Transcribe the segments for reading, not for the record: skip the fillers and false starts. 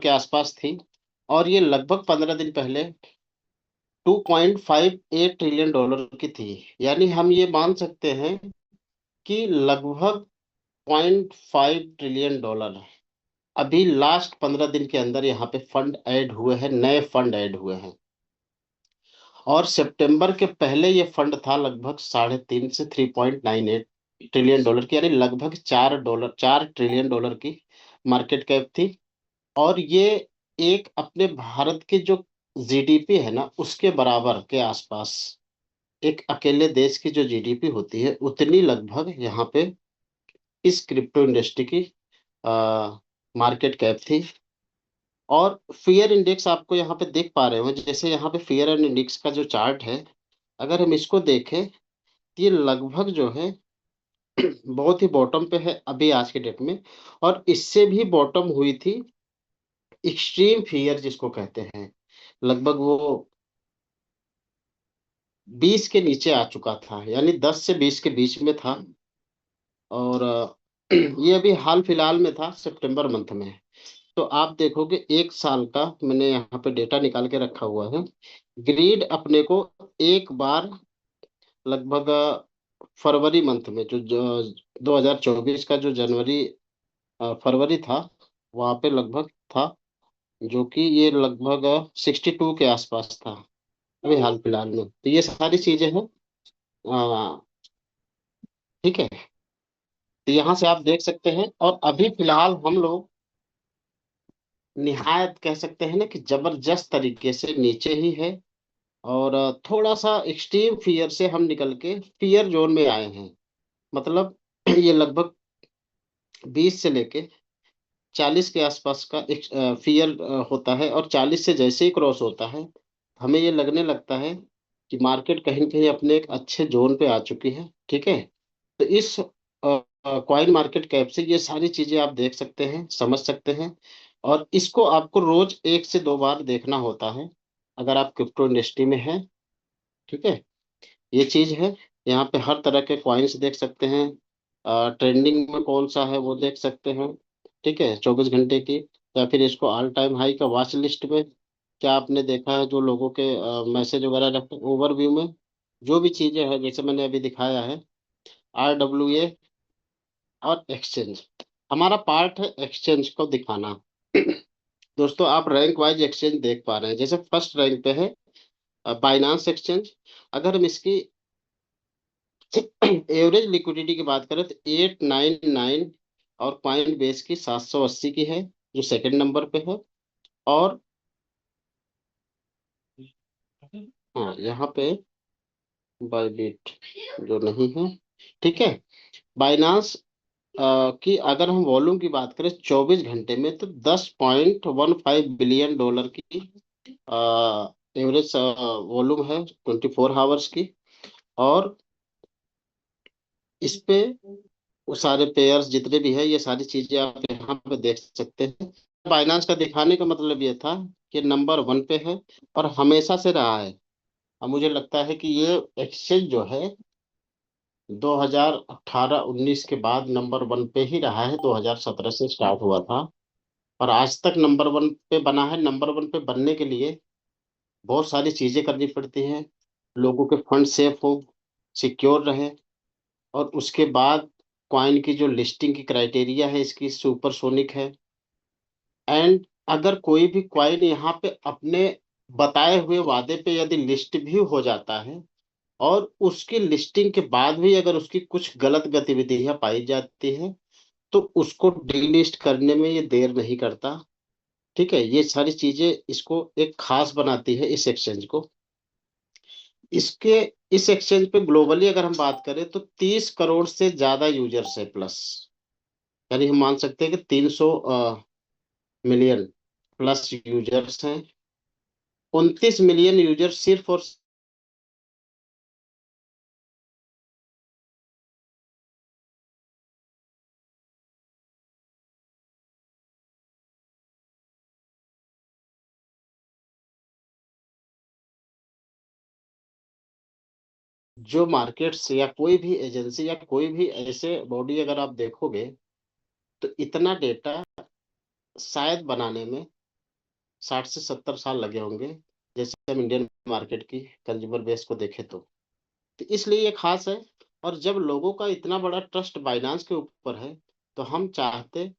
के आसपास थी, और ये लगभग 15 दिन पहले $2.58 ट्रिलियन की थी। यानी हम ये मान सकते हैं कि लगभग $0.5 ट्रिलियन अभी लास्ट 15 दिन के अंदर यहाँ पे फंड ऐड हुए हैं, नए फंड ऐड हुए हैं। और सितंबर के पहले ये फंड था लगभग 3.5 से $3.98 ट्रिलियन की, यानी लगभग $4 ट्रिलियन की मार्केट कैप थी। और ये एक अपने भारत की जो जीडीपी है ना, उसके बराबर के आसपास, एक अकेले देश की जो जीडीपी होती है उतनी लगभग यहाँ पे इस क्रिप्टो इंडस्ट्री की मार्केट कैप थी। और फियर इंडेक्स आपको यहाँ पे देख पा रहे हो, जैसे यहाँ पे फियर एंड इंडेक्स का जो चार्ट है, अगर हम इसको देखें तो ये लगभग जो है बहुत ही बॉटम पे है अभी आज के डेट में। और इससे भी बॉटम हुई थी एक्सट्रीम फियर जिसको कहते हैं, लगभग वो 20 के नीचे आ चुका था, यानी 10 से 20 के बीच में था। और ये अभी हाल फिलहाल में था, सितंबर मंथ में। तो आप देखोगे एक साल का मैंने यहाँ पे डेटा निकाल के रखा हुआ है। ग्रीड अपने को एक बार लगभग फरवरी मंथ में जो 2024 का जो जनवरी फरवरी था, वहाँ पे लगभग था, जो कि ये लगभग 62 के आसपास था अभी हाल फिलहाल में। तो ये सारी चीजें हैं। अ, ठीक है। तो यहाँ से आप देख सकते हैं, और अभी फिलहाल हम लोग निहायत कह सकते हैं ना कि जबरदस्त तरीके से नीचे ही है। और थोड़ा सा एक्सट्रीम फियर से हम निकल के फियर जोन में आए हैं। मतलब ये लगभग 20 से लेके 40 के आसपास का एक फियर होता है, और 40 से जैसे ही क्रॉस होता है हमें ये लगने लगता है कि मार्केट कहीं न कहीं अपने एक अच्छे जोन पे आ चुकी है। ठीक है। तो इस कॉइन मार्केट कैप से ये सारी चीजें आप देख सकते हैं, समझ सकते हैं। और इसको आपको रोज 1 से 2 बार देखना होता है अगर आप क्रिप्टो इंडस्ट्री में हैं। ठीक है। ये चीज है। यहाँ पे हर तरह के कॉइन्स देख सकते हैं, ट्रेंडिंग में कौन सा है वो देख सकते हैं। ठीक है, 24 घंटे की। या फिर इसको ऑल टाइम हाई का वॉच लिस्ट में क्या आपने देखा है, जो लोगों के मैसेज वगैरह रखते हैं ओवरव्यू में, जो भी चीजें हैं जैसे मैंने अभी दिखाया है। RWA और एक्सचेंज, हमारा पार्ट है एक्सचेंज को दिखाना। दोस्तों आप रैंक वाइज एक्सचेंज देख पा रहे हैं, जैसे फर्स्ट रैंक पे है बाइनांस एक्सचेंज। अगर हम इसकी एवरेज लिक्विडिटी की बात करें तो 899, और कॉइन बेस की 780 की है, जो सेकंड नंबर पे है। और हाँ, यहाँ पे बाइबिट जो नहीं है। ठीक है। बाइनांस की अगर हम वॉल्यूम की बात करें 24 घंटे में, तो $10.15 बिलियन की एवरेज वॉल्यूम है 24 आवर्स की। और इस पे वो सारे पेयर्स जितने भी है, ये सारी चीजें आप यहाँ पे देख सकते हैं। बाइनांस का दिखाने का मतलब ये था कि नंबर 1 पे है, और हमेशा से रहा है। अब मुझे लगता है कि ये एक्सचेंज जो है 2018-19 के बाद नंबर 1 पे ही रहा है, 2017 से स्टार्ट हुआ था। और आज तक नंबर 1 पे बना है। नंबर 1 पे बनने के लिए बहुत सारी चीजें करनी पड़ती हैं। लोगों के फंड सेफ हो, सिक्योर रहे, और उसके बाद कॉइन की जो लिस्टिंग की क्राइटेरिया है इसकी सुपरसोनिक है। एंड अगर कोई भी कॉइन यहाँ पे अपने बताए हुए वादे पे यदि लिस्ट भी हो जाता है, और उसकी लिस्टिंग के बाद भी अगर उसकी कुछ गलत गतिविधियां पाई जाती हैं, तो उसको डीलिस्ट करने में ये देर नहीं करता। ठीक है। ये सारी चीजें इसको एक खास बनाती है इस एक्सचेंज को। इसके इस एक्सचेंज पे ग्लोबली अगर हम बात करें तो 30 करोड़ से ज्यादा यूजर्स है प्लस। यानी हम मान सकते हैं कि 300 मिलियन प्लस यूजर्स हैं। 29 मिलियन यूजर सिर्फ और जो मार्केट्स या कोई भी एजेंसी या कोई भी ऐसे बॉडी अगर आप देखोगे, तो इतना डेटा शायद बनाने में 60 से 70 साल लगे होंगे, जैसे हम इंडियन मार्केट की कंज्यूमर बेस को देखें तो। तो इसलिए ये खास है। और जब लोगों का इतना बड़ा ट्रस्ट बाइनांस के ऊपर है, तो हम चाहते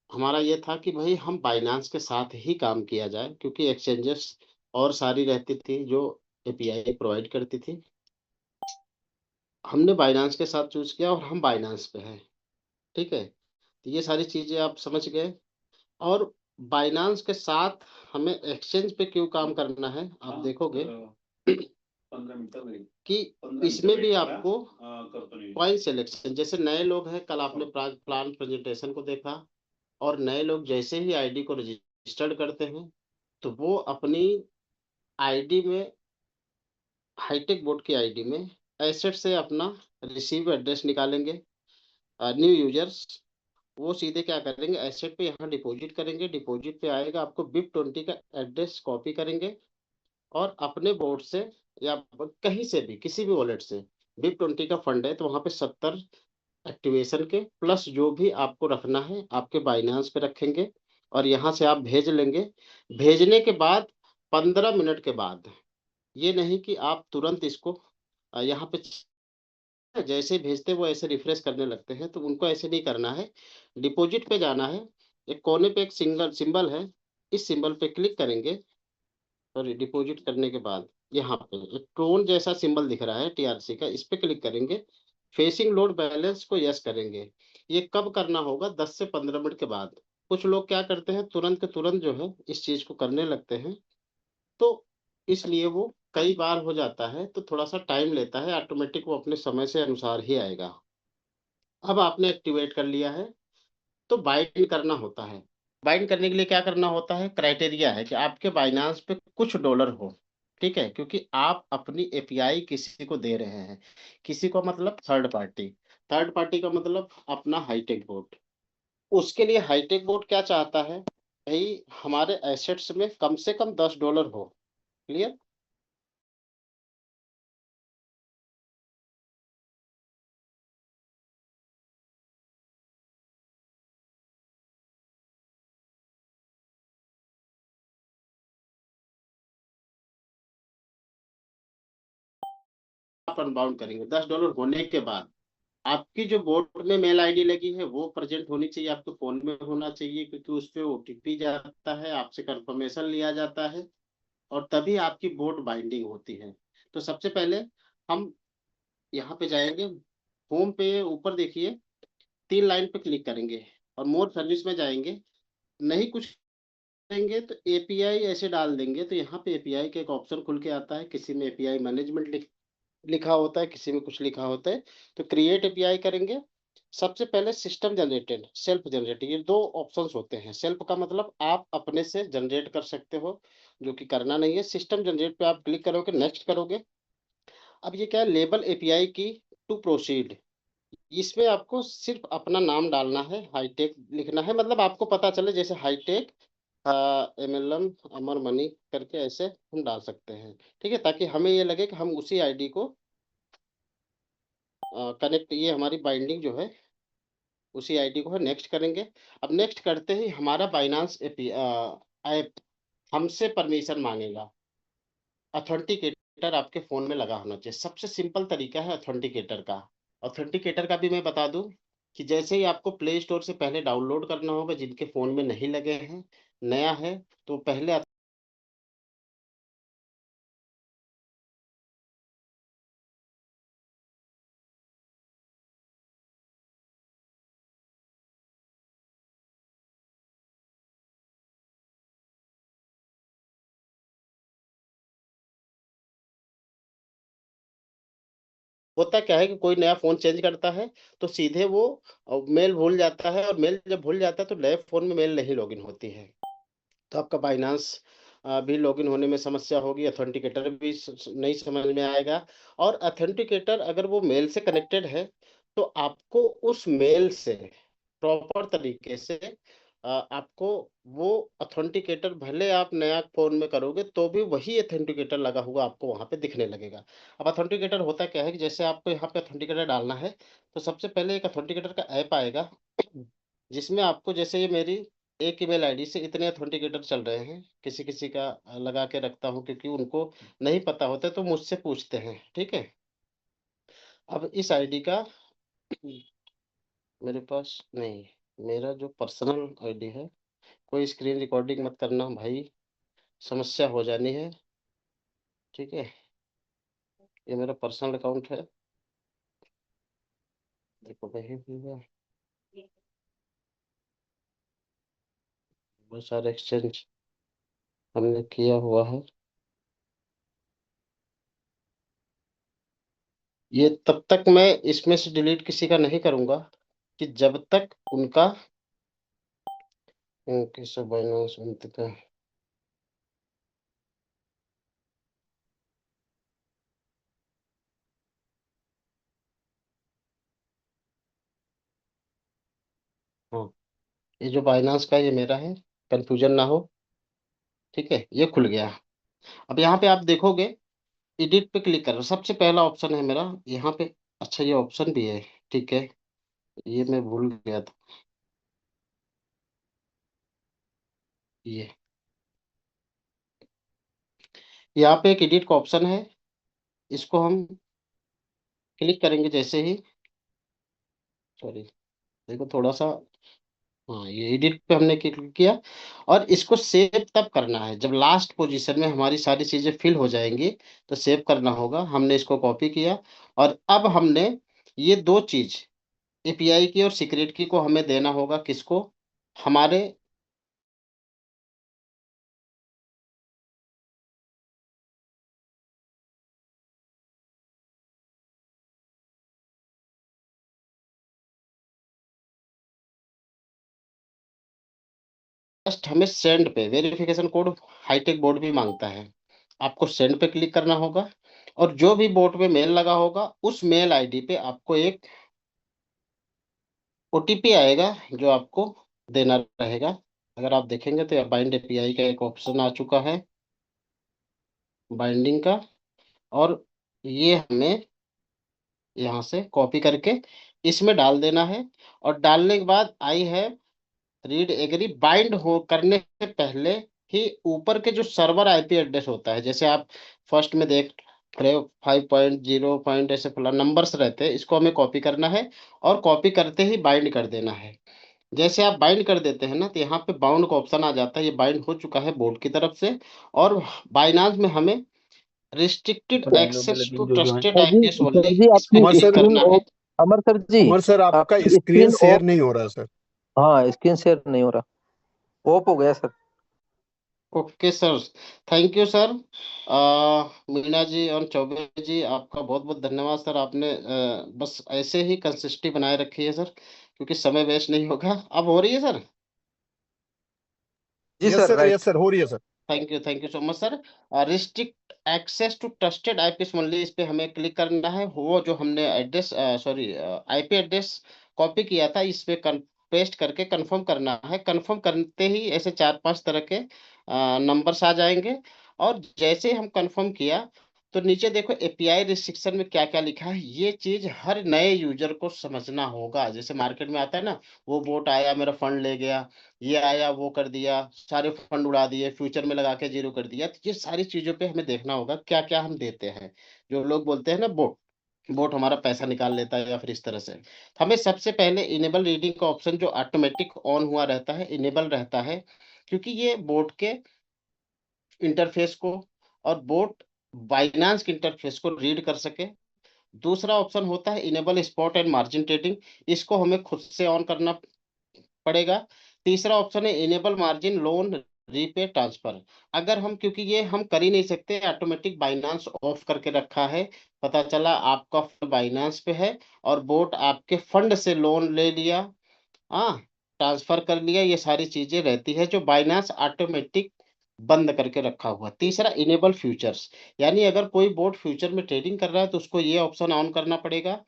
हमारा ये था कि भई हम बाइनांस के साथ ही काम किया जाए, क्योंकि एक्सचेंजेस और सारी रहती थी जो एपीआई प्रोवाइड करती थी। हमने बाइनांस के साथ चूज़ किया और हम बाइनांस पे हैं, ठीक है? तो ये सारी चीज़ें आप समझ गए। और बाइनांस के साथ हमें एक्सचेंज पे क्यों काम करना है, आप देखोगे कि इसमें भी आपको कॉइन सिलेक्शन, जैसे नए लोग हैं, कल आपने प्लान प्रेजेंटेशन को देखा, और नए लोग जैसे ही आईडी को रजिस्टर्ड करते हैं, तो वो अपनी आईडी में, हाईटेक बोर्ड की आईडी में एसेट से अपना रिसीव एड्रेस निकालेंगे। न्यू यूजर्स वो सीधे क्या करेंगे, एसेट पे यहाँ डिपॉजिट करेंगे, डिपॉजिट पे आएगा, आपको BIP20 का एड्रेस कॉपी करेंगे, और अपने बोर्ड से या कहीं से भी, किसी भी वॉलेट से, BIP20 का फंड है तो वहाँ पे 70 एक्टिवेशन के प्लस जो भी आपको रखना है आपके बाइनांस पे रखेंगे, और यहाँ से आप भेज लेंगे। भेजने के बाद 15 मिनट के बाद, ये नहीं कि आप तुरंत इसको यहाँ पे जैसे ही भेजते हैं वो ऐसे रिफ्रेश करने लगते हैं, तो उनको ऐसे नहीं करना है। डिपॉजिट पे जाना है, एक कोने पे एक सिंगल सिंबल है, इस सिंबल पे क्लिक करेंगे, और डिपॉजिट करने के बाद यहाँ पे एक ट्रोन जैसा सिंबल दिख रहा है टीआरसी का, इस पे क्लिक करेंगे। फेसिंग लोड बैलेंस को यस करेंगे। ये कब करना होगा? 10 से 15 मिनट के बाद। कुछ लोग क्या करते हैं, तुरंत के तुरंत जो है इस चीज को करने लगते हैं, तो इसलिए वो कई बार हो जाता है, तो थोड़ा सा टाइम लेता है, ऑटोमेटिक वो अपने समय से अनुसार ही आएगा। अब आपने एक्टिवेट कर लिया है, तो बाइंड करना होता है। बाइंड करने के लिए क्या करना होता है, क्राइटेरिया है कि आपके बाइनांस पे कुछ डॉलर हो, ठीक है? क्योंकि आप अपनी एपीआई किसी को दे रहे हैं। किसी को मतलब थर्ड पार्टी। थर्ड पार्टी का मतलब अपना हाईटेक बोर्ड। उसके लिए हाईटेक बोर्ड क्या चाहता है, भाई हमारे एसेट्स में कम से कम $10 हो। क्लियर? आप अनबाउंड करेंगे $10 होने के बाद, आपकी जो बोर्ड में मेल आईडी लगी है वो प्रेजेंट होनी चाहिए, आपके फोन में होना चाहिए, क्योंकि उस पे ओटीपी जाता है, आपसे कंफर्मेशन लिया जाता है, और तभी आपकी बोर्ड बाइंडिंग होती है। तो सबसे पहले हम यहाँ पे जाएंगे, होम पे ऊपर देखिए 3 लाइन पे क्लिक करेंगे, और मोर सर्विस में जाएंगे। नहीं कुछ करेंगे तो एपीआई ऐसे डाल देंगे, तो यहाँ पे एपीआई का एक ऑप्शन खुल के आता है, किसी में एपीआई मैनेजमेंट लिखा होता है, किसी में कुछ लिखा होता है। तो क्रिएट एपीआई करेंगे। सबसे पहले सिस्टम जनरेटेड, सेल्फ जनरेटेड, ये दो ऑप्शंस होते हैं। सेल्फ का मतलब आप अपने से जनरेट कर सकते हो, जो कि करना नहीं है। सिस्टम जनरेट पे आप क्लिक करोगे, नेक्स्ट करोगे। अब ये क्या है, लेबल एपीआई की टू प्रोसीड। इसमें आपको सिर्फ अपना नाम डालना है, हाईटेक लिखना है, मतलब आपको पता चले, जैसे हाईटेक एमएलएम अमर मनी करके ऐसे हम डाल सकते हैं, ठीक है? ताकि हमें ये लगे कि हम उसी आईडी को कनेक्ट, ये हमारी बाइंडिंग जो है उसी आईडी को है। नेक्स्ट करेंगे। अब नेक्स्ट करते ही हमारा बाइनांस ऐप हमसे परमिशन मांगेगा। ऑथेंटिकेटर आपके फ़ोन में लगा होना चाहिए। सबसे सिंपल तरीका है ऑथेंटिकेटर का। ऑथेंटिकेटर का भी मैं बता दूँ कि जैसे ही आपको प्ले स्टोर से पहले डाउनलोड करना होगा, जिनके फ़ोन में नहीं लगे हैं, नया है, तो पहले होता क्या है कि कोई नया फ़ोन चेंज करता है, तो सीधे वो मेल भूल जाता है, और मेल जब भूल जाता है तो नए फ़ोन में मेल नहीं लॉगिन होती है। तो आपका बाइनांस भी लॉगिन होने में समस्या होगी, ऑथेंटिकेटर भी नहीं समझ में आएगा। और ऑथेंटिकेटर अगर वो मेल से कनेक्टेड है, तो आपको उस मेल से प्रॉपर तरीके से आपको वो ऑथेंटिकेटर, भले आप नया फ़ोन में करोगे तो भी वही ऑथेंटिकेटर लगा हुआ आपको वहाँ पे दिखने लगेगा। अब ऑथेंटिकेटर होता क्या है कि जैसे आपको यहाँ पे ऑथेंटिकेटर डालना है, तो सबसे पहले एक ऑथेंटिकेटर का ऐप आएगा, जिसमें आपको, जैसे ये मेरी एक ईमेल आईडी से इतने ऑथेंटिकेटर चल रहे हैं, किसी किसी का लगा के रखता हूँ, क्योंकि उनको नहीं पता होता तो मुझसे पूछते हैं, ठीक है। अब इस आईडी का मेरे पास नहीं, मेरा जो पर्सनल आईडी है, कोई स्क्रीन रिकॉर्डिंग मत करना भाई, समस्या हो जानी है, ठीक है। ये मेरा पर्सनल अकाउंट है, देखो कहीं भी बहुत सारे एक्सचेंज हमने किया हुआ है। ये तब तक मैं इसमें से डिलीट किसी का नहीं करूंगा कि जब तक उनका कैसे बाइनांस का। हाँ, ये जो बाइनांस का ये मेरा है, कंफ्यूजन ना हो, ठीक है। ये खुल गया। अब यहाँ पे आप देखोगे, एडिट पे क्लिक करो, सबसे पहला ऑप्शन है मेरा यहाँ पे। अच्छा, ये ऑप्शन भी है, ठीक है, ये मैं भूल गया था। ये यहाँ पे एक एडिट का ऑप्शन है, इसको हम क्लिक करेंगे जैसे ही, सॉरी, देखो थोड़ा सा, हाँ, ये एडिट पे हमने क्लिक किया। और इसको सेव तब करना है जब लास्ट पोजीशन में हमारी सारी चीजें फिल हो जाएंगी, तो सेव करना होगा। हमने इसको कॉपी किया, और अब हमने ये दो चीज, एपीआई की और सीक्रेट की को हमें देना होगा किसको, हमारे जस्ट हमें सेंड पे वेरिफिकेशन कोड हाईटेक बोर्ड भी मांगता है, आपको सेंड पे क्लिक करना होगा। और जो भी बोर्ड पे मेल लगा होगा उस मेल आईडी पे आपको एक ओटीपी आएगा, जो आपको देना रहेगा। अगर आप देखेंगे तो बाइंड एपीआई का एक ऑप्शन आ चुका है, बाइंडिंग का। और ये हमें यहाँ से कॉपी करके इसमें डाल देना है। और डालने के बाद आई है रीड एग्री बाइंड हो करने से पहले ही ऊपर के जो सर्वर आईपी एड्रेस होता है, जैसे आप फर्स्ट में देख रहे हो 5.0 पॉइंट ऐसे फला नंबर्स रहते हैं, इसको हमें कॉपी करना है। और कॉपी करते ही बाइंड कर देना है। जैसे आप बाइंड कर देते हैं ना, तो यहाँ पे बाउंड का ऑप्शन आ जाता है, ये बाइंड हो चुका है बोर्ड की तरफ से। और बाइनांस में हमें restricted access to trusted IPs sir only, जी इस पे आपकी क्लिक स्क्रीन करना है। अमर सर जी, अमर सर, आपका आपकी स्क्रीन स्क्रीन शेयर ऑफ। नहीं हो रहा सर। हाँ, स्क्रीन शेयर नहीं हो रहा, ऑफ हो गया sir. Okay sir, thank you sir. Meena ji और चौबे जी, आपका बहुत बहुत धन्यवाद सर। आपने बस ऐसे ही कंसिस्टेंसी बनाए रखी है सर, क्योंकि समय वेस्ट नहीं होगा। अब हो रही है सर। जी yes sir, sir, yes right. Sir, हो रही है sir. Thank you so much sir. Restrict access to trusted IPs only, इस पे हमें क्लिक करना है। वो जो हमने address, sorry, IP address copy किया था, इस पे पेस्ट करके कंफर्म करना है। कंफर्म करते ही ऐसे चार पांच तरह के नंबर्स आ जाएंगे। और जैसे ही हम कंफर्म किया, तो नीचे देखो एपीआई रिस्ट्रिक्शन में क्या क्या लिखा है। ये चीज हर नए यूजर को समझना होगा। जैसे मार्केट में आता है ना, वो बोट आया मेरा फंड ले गया, ये आया वो कर दिया, सारे फंड उड़ा दिए, फ्यूचर में लगा के जीरो कर दिया। तो ये सारी चीजों पे हमें देखना होगा क्या क्या हम देते हैं। जो लोग बोलते हैं ना, बोट बोट हमारा पैसा निकाल लेता है या फिर इस तरह से, तो हमें सबसे पहले इनेबल रीडिंग का ऑप्शन जो ऑटोमेटिक ऑन हुआ रहता है, इनेबल रहता है, क्योंकि ये बोट के इंटरफेस को और बोट बाइनांस के इंटरफेस को रीड कर सके। दूसरा ऑप्शन होता है enable spot and margin trading, इसको हमें खुद से ऑन करना पड़ेगा। तीसरा ऑप्शन है enable margin loan repay transfer. अगर हम, क्योंकि ये हम कर ही नहीं सकते, ऑटोमेटिक बाइनांस ऑफ करके रखा है, पता चला आपका बाइनांस पे है और बोट आपके फंड से लोन ले लिया, हाँ, ट्रांसफर कर लिया, ये सारी चीजें रहती है जो बाइनांस ऑटोमेटिक बंद करके रखा हुआ। तीसरा इनेबल फ्यूचर्स, यानी अगर कोई बोट फ्यूचर में ट्रेडिंग कर रहा है तो उसको ये ऑप्शन ऑन करना पड़ेगा,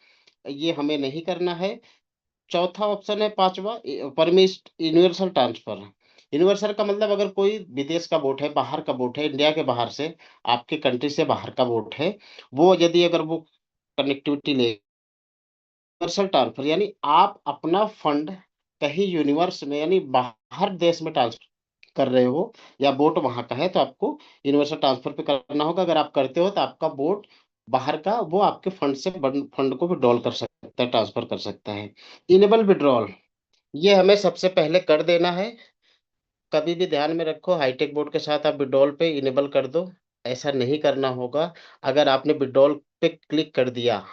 ये हमें नहीं करना है। चौथा ऑप्शन है पांचवा, परमिट यूनिवर्सल ट्रांसफर। यूनिवर्सल का मतलब अगर कोई विदेश का बोट है, बाहर का बोट है, इंडिया के बाहर से, आपके कंट्री से बाहर का बोट है, वो यदि अगर वो कनेक्टिविटी ले, यूनिवर्सल ट्रांसफर यानी आप अपना फंड कहीं यूनिवर्स में यानी बाहर देश में ट्रांसफर कर रहे हो या बोट वहां का है तो आपको यूनिवर्सल ट्रांसफर पे करना होगा। अगर आप करते हो तो आपका बोट बाहर का वो आपके फंड से फंड को विड्रॉल कर सकता है, ट्रांसफर कर सकता है। इनेबल विड्रॉल ये हमें सबसे पहले कर देना है। कभी भी ध्यान में रखो, हाईटेक बोर्ड के साथ आप विड्रॉल पे इनेबल कर दो, ऐसा नहीं करना होगा। अगर आपने विड्रॉल पे क्लिक कर दिया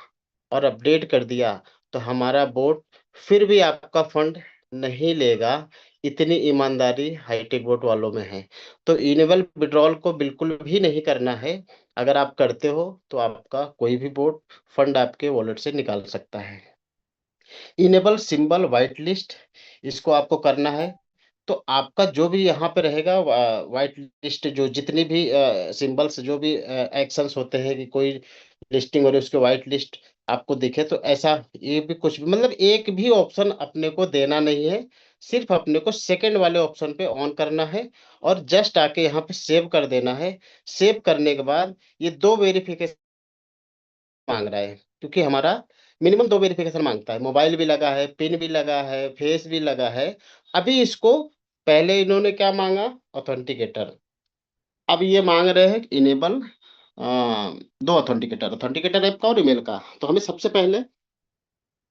और अपडेट कर दिया तो हमारा बोर्ड फिर भी आपका फंड नहीं लेगा। इतनी ईमानदारी हाईटेक बोर्ड वालों में है। तो इनेबल विड्रॉल को बिल्कुल भी नहीं करना है। अगर आप करते हो तो आपका कोई भी बोर्ड फंड आपके वॉलेट से निकाल सकता है। इनेबल सिंबल वाइट लिस्ट, इसको आपको करना है। तो आपका जो भी यहाँ पे रहेगा वाइट लिस्ट, जो जितनी भी सिंबल्स जो भी एक्शंस होते हैं कि कोई लिस्टिंग हो रही है उसके वाइट लिस्ट आपको दिखे, तो ऐसा ये भी कुछ भी मतलब एक भी ऑप्शन अपने को देना नहीं है। सिर्फ अपने को सेकंड वाले ऑप्शन पे ऑन करना है और जस्ट आके यहाँ पे सेव कर देना है। सेव करने के बाद ये दो वेरिफिकेशन मांग रहा है, क्योंकि हमारा मिनिमम दो वेरिफिकेशन मांगता है, मोबाइल भी लगा है, पिन भी लगा है, फेस भी लगा है। अभी इसको पहले इन्होंने क्या मांगा, ऑथेंटिकेटर। अब ये मांग रहे हैं इनेबल दो ऑथेंटिकेटर, ऑथेंटिकेटर ऐप का और ईमेल का। तो हमें सबसे पहले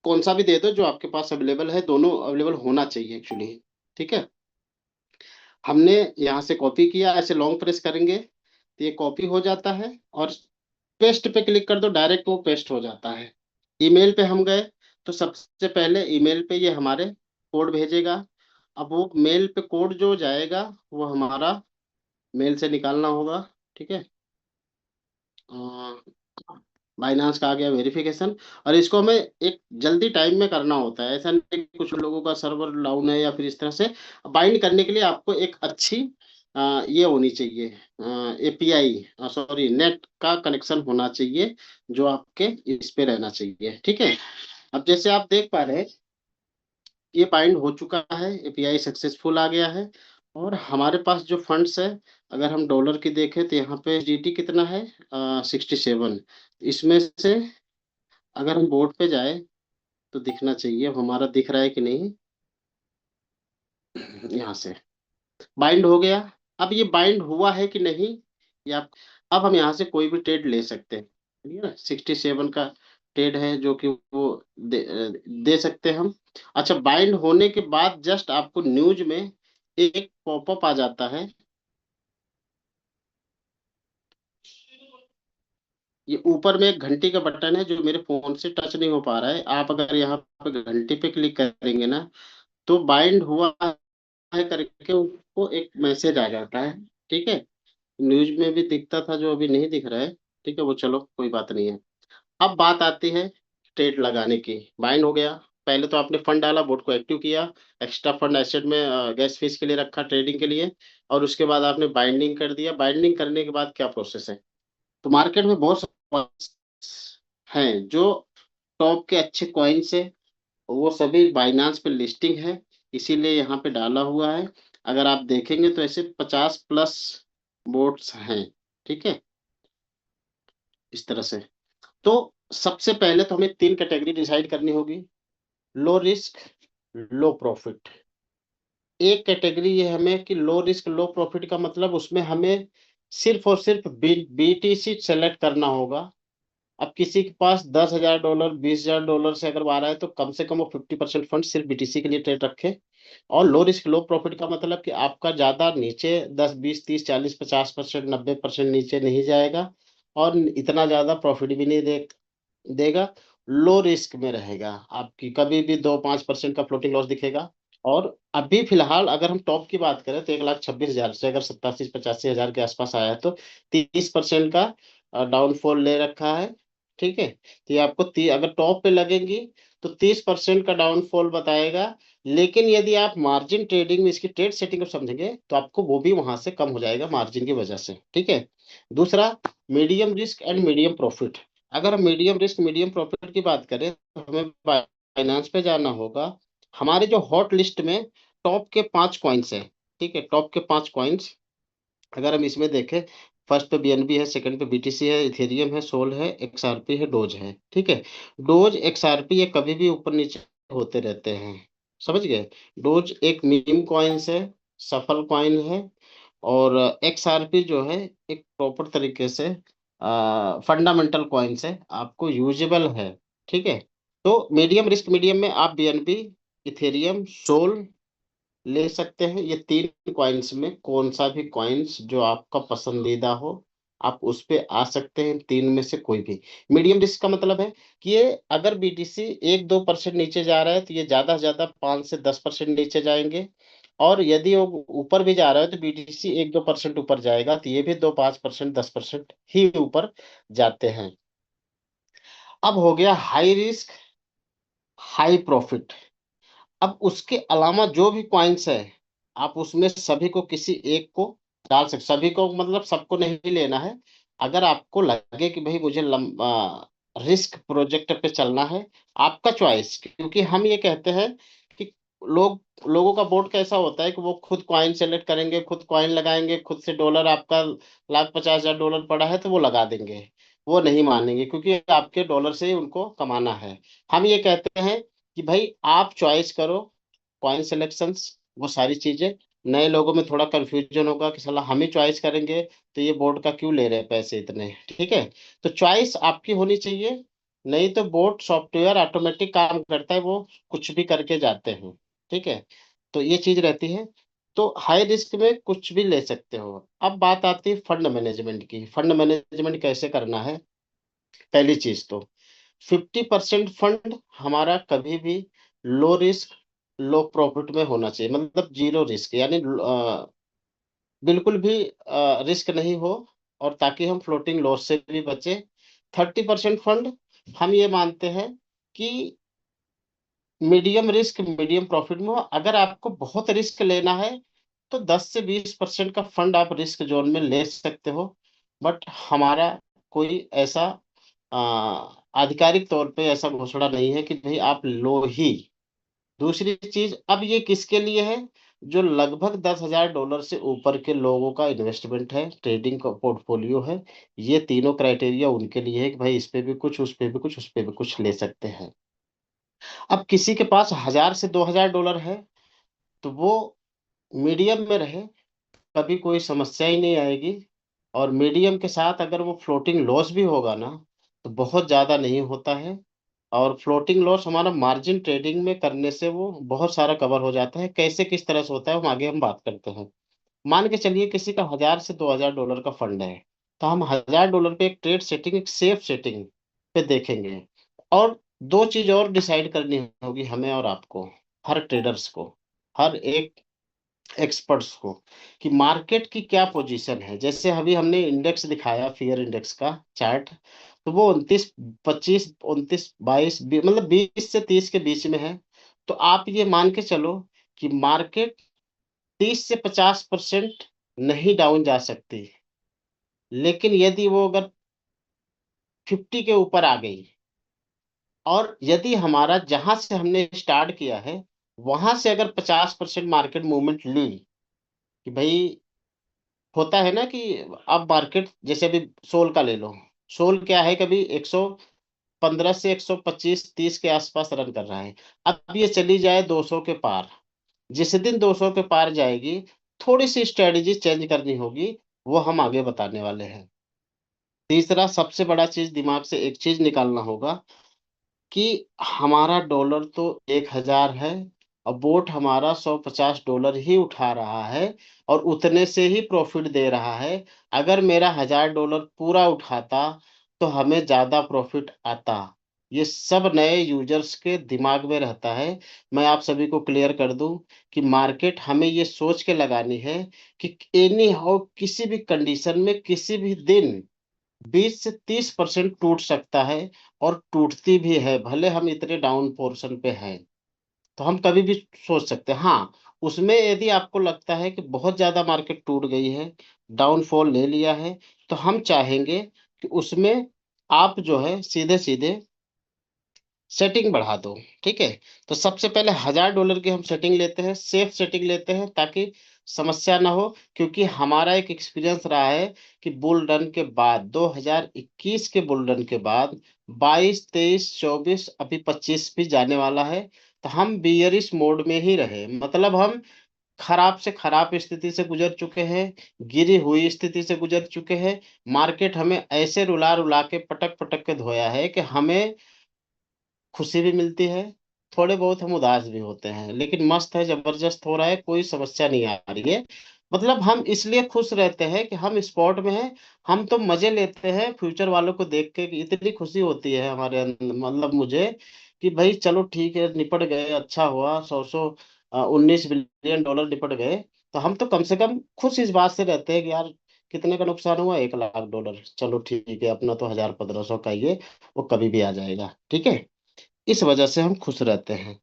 कौन सा भी दे दो जो आपके पास अवेलेबल है, दोनों अवेलेबल होना चाहिए एक्चुअली। ठीक है, हमने यहाँ से कॉपी किया, ऐसे लॉन्ग प्रेस करेंगे तो ये कॉपी हो जाता है और पेस्ट पे क्लिक कर दो, डायरेक्ट वो पेस्ट हो जाता है। ईमेल पे हम गए तो सबसे पहले ईमेल पे ये हमारे कोड भेजेगा। अब वो मेल पे कोड जो जाएगा वो हमारा मेल से निकालना होगा। ठीक है, बाइनांस का आ गया वेरिफिकेशन। और इसको हमें एक जल्दी टाइम में करना होता है, ऐसा नहीं कि कुछ लोगों का सर्वर डाउन है या फिर इस तरह से। बाइंड करने के लिए आपको एक अच्छी ये होनी चाहिए, एपीआई, सॉरी नेट का कनेक्शन होना चाहिए जो आपके इस पे रहना चाहिए। ठीक है, अब जैसे आप देख पा रहे हैं ये बाइंड हो चुका है, एपीआई सक्सेसफुल आ गया है। और हमारे पास जो फंड्स है, अगर हम डॉलर की देखें तो यहाँ पे जीटी कितना है, 67। इसमें से अगर हम बोर्ड पे जाए तो दिखना चाहिए, हमारा दिख रहा है कि नहीं। यहाँ से बाइंड हो गया। अब ये बाइंड हुआ है कि नहीं, या अब हम यहाँ से कोई भी ट्रेड ले सकते हैं। ठीक है ना, 67 का ट्रेड है जो कि वो दे सकते हैं हम। अच्छा, बाइंड होने के बाद जस्ट आपको न्यूज में एक पॉपअप आ जाता है। ये ऊपर में एक घंटी का बटन है जो मेरे फोन से टच नहीं हो पा रहा है। आप अगर यहाँ पे घंटी पे क्लिक करेंगे ना तो बाइंड हुआ है करके उसको एक मैसेज आ जाता है। ठीक है, न्यूज में भी दिखता था जो अभी नहीं दिख रहा है। ठीक है, वो चलो कोई बात नहीं है। अब बात आती है ट्रेड लगाने की। बाइंड हो गया, पहले तो आपने फंड डाला, बोर्ड को एक्टिव किया, एक्स्ट्रा फंड एसेट में गैस फीस के लिए रखा, ट्रेडिंग के लिए। और उसके बाद आपने बाइंडिंग कर दिया। बाइंडिंग करने के बाद क्या प्रोसेस है, तो मार्केट में बहुत हैं जो टॉप के अच्छे कॉइन्स है, वो सभी बाइनांस पे लिस्टिंग है, इसीलिए यहाँ पे डाला हुआ है। अगर आप देखेंगे तो ऐसे 50+ बोट्स हैं। ठीक है, इस तरह से। तो सबसे पहले तो हमें तीन कैटेगरी डिसाइड करनी होगी, लो रिस्क, लो प्रॉफिट। एक कैटेगरी ये हमें कि लो रिस्क लो प्रॉफिट का मतलब उसमें हमें सिर्फ और सिर्फ बीटीसी सेलेक्ट करना होगा। अब किसी के पास $10,000 $20,000 से अगर आ रहा है तो कम से कम वो 50% फंड सिर्फ बीटीसी के लिए ट्रेड रखे। और लो रिस्क लो प्रॉफिट का मतलब कि आपका ज्यादा नीचे 10 20 30 40 50%, 90% नीचे नहीं जाएगा और इतना ज्यादा प्रॉफिट भी नहीं देगा। लो रिस्क में रहेगा, आपकी कभी भी 2 5% का फ्लोटिंग लॉस दिखेगा। और अभी फिलहाल अगर हम टॉप की बात करें तो 1,26,000 से अगर 87 85 हजार के आसपास आया है तो 30% का डाउनफॉल ले रखा है। ठीक है, तो ये आपको अगर टॉप पे लगेंगी तो 30% का डाउनफॉल बताएगा। लेकिन यदि आप मार्जिन ट्रेडिंग में इसकी ट्रेड सेटिंग को समझेंगे तो आपको वो भी वहां से कम हो जाएगा मार्जिन की वजह से। ठीक है, दूसरा medium risk and medium profit. अगर हम मीडियम रिस्क मीडियम प्रॉफिट की बात करें तो हमें फाइनेंस पे जाना होगा। हमारे जो हॉट लिस्ट में टॉप के 5 कॉइन्स है। ठीक है, टॉप के 5 कॉइन्स अगर हम इसमें देखें, फर्स्ट पे बीएनबी है, सेकंड पे बीटीसी है, इथेरियम है, सोल है, एक्सआरपी है, डोज है। ठीक है, डोज एक्सआरपी ये कभी भी ऊपर नीचे होते रहते हैं। समझ गए? डोज एक मीम कॉइन्स है, सफल कॉइन है, और XRP जो है एक प्रॉपर तरीके से फंडामेंटल कॉइन्स है, आपको यूजेबल है। ठीक है। तो मीडियम रिस्क मीडियम में आप BNB, इथेरियम, सोल ले सकते हैं। ये तीन कॉइन्स में कौन सा भी कॉइन्स जो आपका पसंदीदा हो, आप उस पे आ सकते हैं, तीन में से कोई भी। मीडियम रिस्क का मतलब है कि ये अगर BTC 1-2% नीचे जा रहा है तो ये ज्यादा से ज्यादा 5 से 10% नीचे जाएंगे, और यदि वो ऊपर भी जा रहा है तो BTC 1-2% ऊपर जाएगा तो ये भी 2-5%, 10% ही ऊपर जाते हैं। अब हो गया हाई रिस्क हाई प्रॉफिट। अब उसके अलावा जो भी कॉइन्स है, आप उसमें सभी को किसी एक को डाल सकते, सभी को मतलब सबको नहीं लेना है। अगर आपको लगे कि भाई मुझे रिस्क प्रोजेक्ट पे चलना है, आपका चॉइस, क्योंकि हम ये कहते हैं कि लोगों का बोर्ड कैसा होता है कि वो खुद कॉइन सेलेक्ट करेंगे, खुद कॉइन लगाएंगे, खुद से डॉलर, आपका 1,50,000 डॉलर पड़ा है तो वो लगा देंगे, वो नहीं मानेंगे, क्योंकि आपके डॉलर से ही उनको कमाना है। हम ये कहते हैं कि भाई आप चॉइस करो, कॉइन सिलेक्शंस, वो सारी चीजें। नए लोगों में थोड़ा कंफ्यूजन होगा कि साला हम ही चॉइस करेंगे तो ये बोर्ड का क्यों ले रहे हैं पैसे इतने। ठीक है। तो चॉइस आपकी होनी चाहिए, नहीं तो बोर्ड सॉफ्टवेयर ऑटोमेटिक काम करता है, वो कुछ भी करके जाते हैं। ठीक है। तो ये चीज रहती है। तो हाई रिस्क में कुछ भी ले सकते हो। अब बात आती है फंड मैनेजमेंट की। फंड मैनेजमेंट कैसे करना है? पहली चीज तो 50% फंड हमारा कभी भी लो रिस्क लो प्रॉफिट में होना चाहिए, मतलब जीरो रिस्क, यानी बिल्कुल भी रिस्क नहीं हो, और ताकि हम फ्लोटिंग लॉस से भी बचे। 30% फंड हम ये मानते हैं कि मीडियम रिस्क मीडियम प्रॉफिट में हो। अगर आपको बहुत रिस्क लेना है तो 10 से 20% का फंड आप रिस्क जोन में ले सकते हो, बट हमारा कोई ऐसा आधिकारिक तौर पे ऐसा घोषणा नहीं है कि भाई आप लो ही। दूसरी चीज, अब ये किसके लिए है? जो लगभग $10,000 से ऊपर के लोगों का इन्वेस्टमेंट है, ट्रेडिंग का पोर्टफोलियो है। ये तीनों क्राइटेरिया उनके लिए है कि भाई इस पे भी कुछ, उस पे भी कुछ, उस पे भी कुछ ले सकते हैं। अब किसी के पास 1,000 से 2,000 डॉलर है तो वो मीडियम में रहे, कभी कोई समस्या ही नहीं आएगी। और मीडियम के साथ अगर वो फ्लोटिंग लॉस भी होगा ना, तो बहुत ज़्यादा नहीं होता है। और फ्लोटिंग लॉस हमारा मार्जिन ट्रेडिंग में करने से वो बहुत सारा कवर हो जाता है। कैसे, किस तरह से होता है, हम आगे हम बात करते हैं। मान के चलिए किसी का 1,000 से 2,000 डॉलर का फंड है, तो हम 1,000 डॉलर पे एक ट्रेड सेटिंग, एक सेफ सेटिंग पे देखेंगे। और दो चीज और डिसाइड करनी होगी हमें और आपको, हर ट्रेडर्स को, हर एक एक्सपर्ट्स को, कि मार्केट की क्या पोजीशन है। जैसे अभी हमने इंडेक्स दिखाया, फियर इंडेक्स का चार्ट, तो वो 29, 25, 29, 22, मतलब 20 से 30 के बीच में है। तो आप ये मान के चलो कि मार्केट 30 से 50% नहीं डाउन जा सकती, लेकिन यदि वो अगर 50 के ऊपर आ गई, और यदि हमारा जहां से हमने स्टार्ट किया है वहां से अगर 50% मार्केट मूवमेंट ली, कि भाई होता है ना कि अब मार्केट, जैसे अभी सोल का ले लो, सोल क्या है, कभी 115 से 125, 30 के आसपास रन कर रहा है। अब ये चली जाए 200 के पार, जिस दिन 200 के पार जाएगी, थोड़ी सी स्ट्रेटेजी चेंज करनी होगी, वो हम आगे बताने वाले हैं। तीसरा सबसे बड़ा चीज, दिमाग से एक चीज निकालना होगा कि हमारा डॉलर तो 1,000 है, और बोट हमारा 150 डॉलर ही उठा रहा है, और उतने से ही प्रॉफिट दे रहा है। अगर मेरा 1,000 डॉलर पूरा उठाता तो हमें ज्यादा प्रॉफिट आता। ये सब नए यूजर्स के दिमाग में रहता है। मैं आप सभी को क्लियर कर दूं कि मार्केट हमें ये सोच के लगानी है कि एनी हाउ किसी भी कंडीशन में किसी भी दिन 20 से 30% टूट सकता है, और टूटती भी है, भले हम इतने डाउन पोर्शन पे हैं। तो हम कभी भी सोच सकते हैं, हाँ, उसमें यदि आपको लगता है कि बहुत ज्यादा मार्केट टूट गई है, डाउनफॉल ले लिया है, तो हम चाहेंगे कि उसमें आप जो है सीधे सीधे सेटिंग बढ़ा दो। ठीक है। तो सबसे पहले 1,000 डॉलर की हम सेटिंग लेते हैं, सेफ सेटिंग लेते हैं, ताकि समस्या ना हो। क्योंकि हमारा एक एक्सपीरियंस रहा है कि बुल रन के बाद, 2021 के बुल रन के बाद, 22, 23, 24, अभी 25 भी जाने वाला है, तो हम बियरिश मोड में ही रहे, मतलब हम खराब से खराब स्थिति से गुजर चुके हैं, गिरी हुई स्थिति से गुजर चुके हैं। मार्केट हमें ऐसे रुला रुला के पटक पटक के धोया है कि हमें खुशी भी मिलती है, थोड़े बहुत हम उदास भी होते हैं, लेकिन मस्त है, जबरदस्त हो रहा है, कोई समस्या नहीं आ रही है। मतलब हम इसलिए खुश रहते हैं कि हम स्पॉट में हैं। हम तो मजे लेते हैं फ्यूचर वालों को देख के कि इतनी खुशी होती है हमारे अंदर, मतलब मुझे, कि भाई चलो ठीक है, निपट गए, अच्छा हुआ, 19 बिलियन डॉलर निपट गए। तो हम तो कम से कम खुश इस बात से रहते हैं कि यार कितने का नुकसान हुआ, 1 लाख डॉलर, चलो ठीक है, अपना तो 1000-1500 का ही है, वो कभी भी आ जाएगा, ठीक है। इस वजह से हम खुश रहते हैं।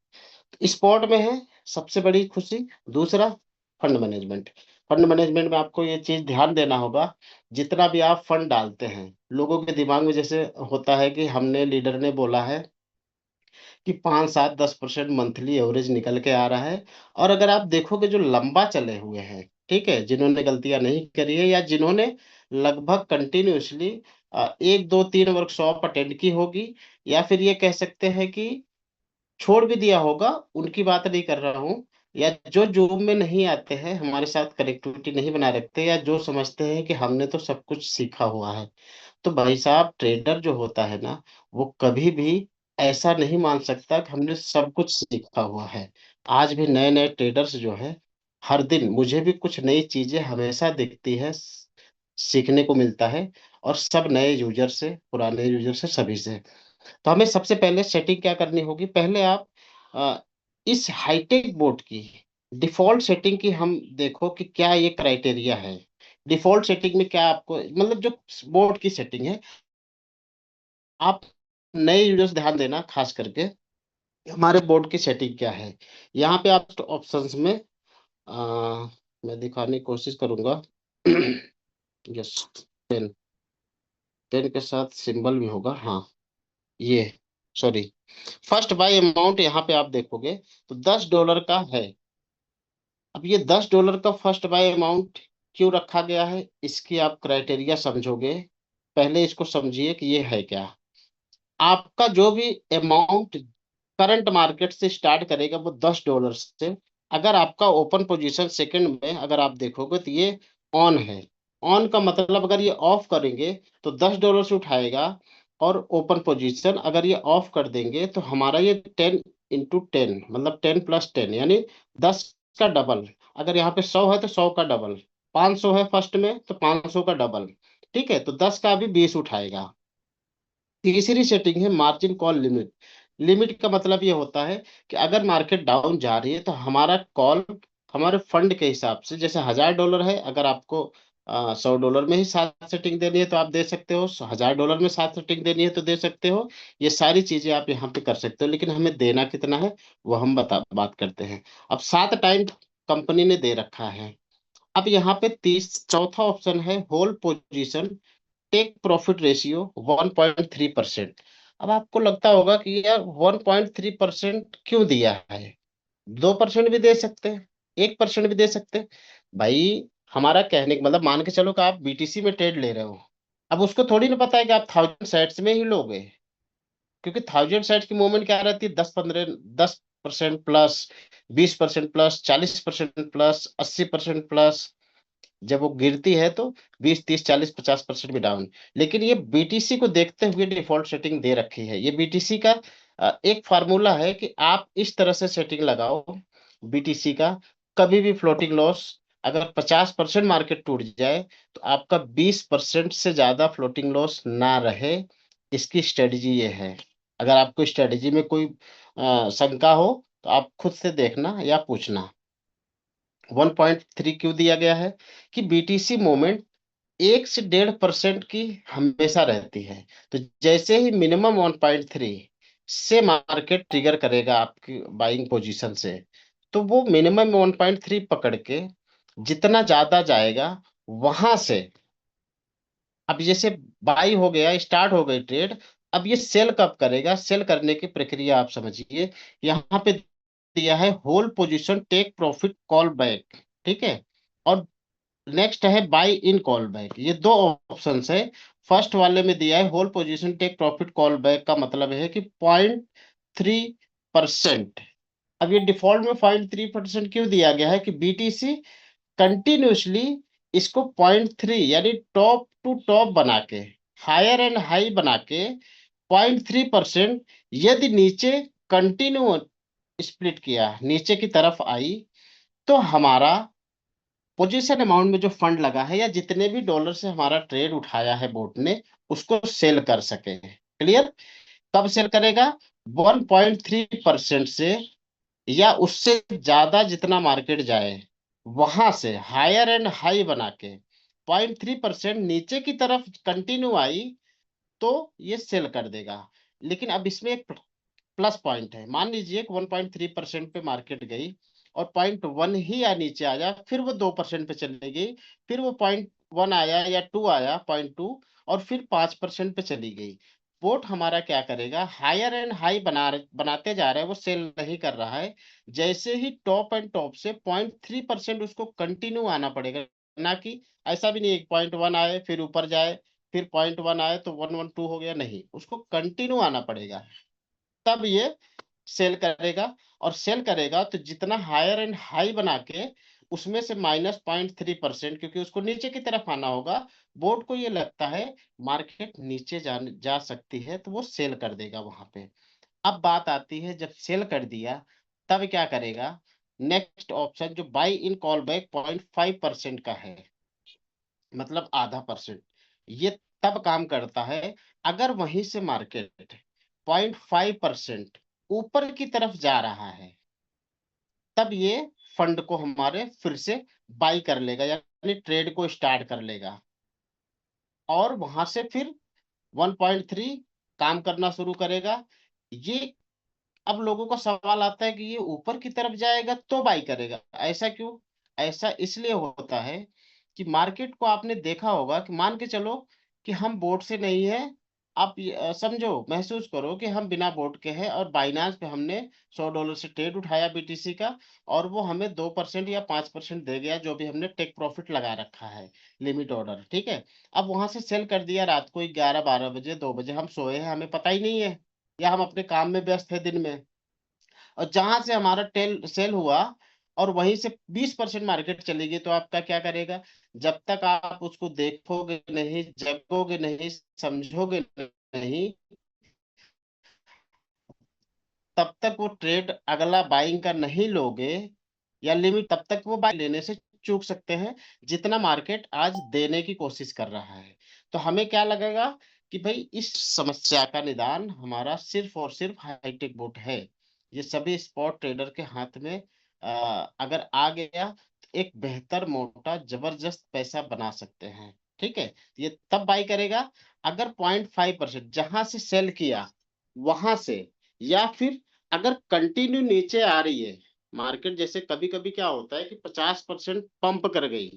स्पोर्ट में है सबसे बड़ी खुशी। दूसरा, फंड मैनेजमेंट। फंड मैनेजमेंट में आपको ये चीज ध्यान देना होगा, जितना भी आप फंड डालते हैं, लोगों के दिमाग में जैसे होता है कि हमने, लीडर ने बोला है कि 5, 7, 10% मंथली एवरेज निकल के आ रहा है। और अगर आप देखोगे जो लंबा चले हुए हैं, ठीक है, जिन्होंने गलतियां नहीं करी है, या जिन्होंने लगभग कंटिन्यूअसली 1, 2, 3 वर्कशॉप अटेंड की होगी, या फिर ये कह सकते हैं कि छोड़ भी दिया होगा, उनकी बात नहीं कर रहा हूँ, या जो जूम में नहीं आते हैं, हमारे साथ कनेक्टिविटी नहीं बना रखते, या जो समझते हैं कि हमने तो सब कुछ सीखा हुआ है। तो भाई साहब, ट्रेडर जो होता है ना, वो कभी भी ऐसा नहीं मान सकता कि हमने सब कुछ सीखा हुआ है। आज भी नए नए ट्रेडर्स जो है, हर दिन मुझे भी कुछ नई चीजें हमेशा दिखती है, सीखने को मिलता है। और सब नए यूजर से, पुराने यूजर से, सभी से। तो हमें सबसे पहले सेटिंग क्या करनी होगी, पहले आप अ, इस हाईटेक बोर्ड की डिफॉल्ट सेटिंग की हम देखो कि क्या ये क्राइटेरिया है। डिफॉल्ट सेटिंग में क्या आपको, मतलब जो बोर्ड की सेटिंग है, आप नए यूजर्स ध्यान देना खास करके, हमारे बोर्ड की सेटिंग क्या है। यहाँ पे आप ऑप्शंस में मैं दिखाने की कोशिश करूंगा। यस, पेन, पेन के साथ सिंबल भी होगा, हाँ, ये, सॉरी, फर्स्ट बाय अमाउंट यहाँ पे आप देखोगे तो $10 का है। अब ये $10 का फर्स्ट बाय अमाउंट क्यों रखा गया है, इसकी आप क्राइटेरिया समझोगे। पहले इसको समझिए कि ये है क्या। आपका जो भी अमाउंट करंट मार्केट से स्टार्ट करेगा वो $10 से। अगर आपका ओपन पोजीशन सेकंड में अगर आप देखोगे तो ये ऑन है। ऑन का मतलब अगर ये ऑफ करेंगे तो $10 से उठाएगा, और ओपन पोजीशन अगर ये ऑफ कर देंगे तो हमारा ये 10 × 10, मतलब 10 + 10, यानी 10 का डबल। अगर यहाँ पे 100 है तो 100 का डबल, 500 है फर्स्ट में तो 500 का डबल, ठीक है। तो 10 का अभी 20 उठाएगा। तीसरी सेटिंग है मार्जिन कॉल लिमिट। लिमिट का मतलब ये होता है कि अगर मार्केट डाउन जा रही है तो हमारा कॉल, हमारे फंड के हिसाब से, जैसे $1000 है, अगर आपको $100 में ही 7 सेटिंग देनी है तो आप दे सकते हो, $1000 में 7 सेटिंग देनी है तो दे सकते हो। ये सारी चीजें आप यहाँ पे कर सकते हो, लेकिन हमें देना कितना है वो हम बात करते हैं। अब 7 टाइम कंपनी ने दे रखा है। अब यहाँ पे चौथा ऑप्शन है whole position take profit ratio 1.3%। अब आपको लगता होगा कि यार 1.3% क्यों दिया है, 2% भी दे सकते हैं, 1% भी दे सकते हैं। भाई, हमारा कहने का मतलब, मान के चलो कि आप बीटीसी में ट्रेड ले रहे हो, अब उसको थोड़ी ना पता है कि आप 1000 सेट्स में ही लोगे, क्योंकि 1000 सेट्स की मूवमेंट क्या रहती है, 10% प्लस, 20% प्लस, 40% प्लस, 80% प्लस। जब वो गिरती है तो 20, 30, 40, 50% भी डाउन। लेकिन ये बीटीसी को देखते हुए डिफॉल्ट सेटिंग दे रखी है। ये बीटीसी का एक फार्मूला है कि आप इस तरह से सेटिंग लगाओ बीटीसी का, कभी भी फ्लोटिंग लॉस, अगर 50% मार्केट टूट जाए तो आपका 20% से ज्यादा फ्लोटिंग लॉस ना रहे। इसकी स्ट्रेटजी ये है। अगर आपको स्ट्रेटजी में कोई शंका हो तो आप खुद से देखना या पूछना। 1.3 क्यों दिया गया है, कि बीटीसी मोमेंट 1 से 1.5% की हमेशा रहती है। तो जैसे ही मिनिमम 1.3 से मार्केट ट्रिगर करेगा आपकी बाइंग पोजीशन से, तो वो मिनिमम 1.3 पकड़ के जितना ज्यादा जाएगा, वहां से, अब जैसे बाई हो गया, स्टार्ट हो गई ट्रेड, अब ये सेल कब करेगा, सेल करने की प्रक्रिया आप समझिए। यहाँ पे दिया है whole position take profit call back, ठीक है। और नेक्स्ट है बाय इन कॉल बैक, ये दो ऑप्शंस है। फर्स्ट वाले में दिया है whole position take profit call back, का मतलब है कि 0.3%। अब ये डिफॉल्ट में 0.3% क्यों दिया गया है कि बीटीसी कंटिन्यूसली इसको 0.3 यानी टॉप टू टॉप बना के, हायर एंड हाई बना के 0.3% यदि नीचे कंटिन्यू स्प्लिट किया, नीचे की तरफ आई, तो हमारा पोजीशन अमाउंट में जो फंड लगा है या जितने भी डॉलर से हमारा ट्रेड उठाया है बोट ने, उसको सेल कर सके। क्लियर? कब सेल करेगा? 1.3% से या उससे ज्यादा जितना मार्केट जाए, वहां से हायर एंड हाई बना के 0.3% नीचे की तरफ कंटिन्यू आई, तो ये सेल कर देगा। लेकिन अब इसमें एक प्लस पॉइंट है। मान लीजिए कि 1.3% पे मार्केट गई और 0.1 ही या नीचे आया, फिर वो 2% पे चली गई, फिर वो 0.1 आया या 2 आया, 0.2, और फिर 5% पे चली गई। बोट हमारा क्या करेगा? हायर एंड हाई बनाते जा रहा है, वो सेल नहीं कर रहा है। जैसे ही टॉप एंड टॉप से 0.3% उसको कंटिन्यू आना पड़ेगा, ना कि ऐसा भी नहीं है 0.1 आए फिर ऊपर जाए, फिर 0.1 आए तो 112 हो गया, नहीं, उसको कंटिन्यू आना पड़ेगा, तब ये सेल करेगा। और सेल करेगा तो जितना हायर एंड हाई बना के उसमें से -0.3%, क्योंकि उसको नीचे की तरफ आना होगा, बोर्ड को ये लगता है मार्केट नीचे जा सकती है, तो वो सेल कर देगा वहां पे। अब बात आती है, जब सेल कर दिया तब क्या करेगा? नेक्स्ट ऑप्शन जो बाई इन कॉल बैक 0.5% का है, मतलब आधा परसेंट, ये तब काम करता है अगर वहीं से मार्केट 0.5% ऊपर की तरफ जा रहा है, तब ये फंड को हमारे फिर से बाई कर लेगा, यानी ट्रेड को स्टार्ट कर लेगा, और वहां से फिर 1.3 काम करना शुरू करेगा। ये अब लोगों का सवाल आता है कि ये ऊपर की तरफ जाएगा तो बाई करेगा, ऐसा क्यों? ऐसा इसलिए होता है कि मार्केट को आपने देखा होगा कि मान के चलो कि हम बोट से नहीं है, आप समझो, महसूस करो कि हम बिना बोट के हैं और बाइनांस पे हमने $100 से ट्रेड उठाया बीटीसी का, और वो हमें 2% या 5% दे गया, जो भी हमने टेक प्रॉफिट लगा रखा है, लिमिट ऑर्डर, ठीक है। अब वहां से सेल कर दिया रात को 11-12 बजे, 2 बजे, हम सोए हैं, हमें पता ही नहीं है, या हम अपने काम में व्यस्त है दिन में, और जहां से हमारा टेल सेल हुआ और वहीं से 20% मार्केट चली गई, तो आपका क्या करेगा? जब तक आप उसको देखोगे नहीं, जगोगे नहीं, समझोगे नहीं, तब तक वो ट्रेड अगला बाइंग का नहीं लोगे या लिमिट, तब तक वो बाई लेने से चूक सकते हैं, जितना मार्केट आज देने की कोशिश कर रहा है। तो हमें क्या लगेगा कि भाई इस समस्या का निदान हमारा सिर्फ और सिर्फ हाईटेक बोट है। ये सभी स्पॉट ट्रेडर के हाथ में अगर आ गया तो एक बेहतर मोटा जबरदस्त पैसा बना सकते हैं। ठीक है, ये तब बाई करेगा अगर 0.5% जहां से सेल किया वहां से, या फिर अगर कंटिन्यू नीचे आ रही है मार्केट, जैसे कभी कभी क्या होता है कि 50% पंप कर गई,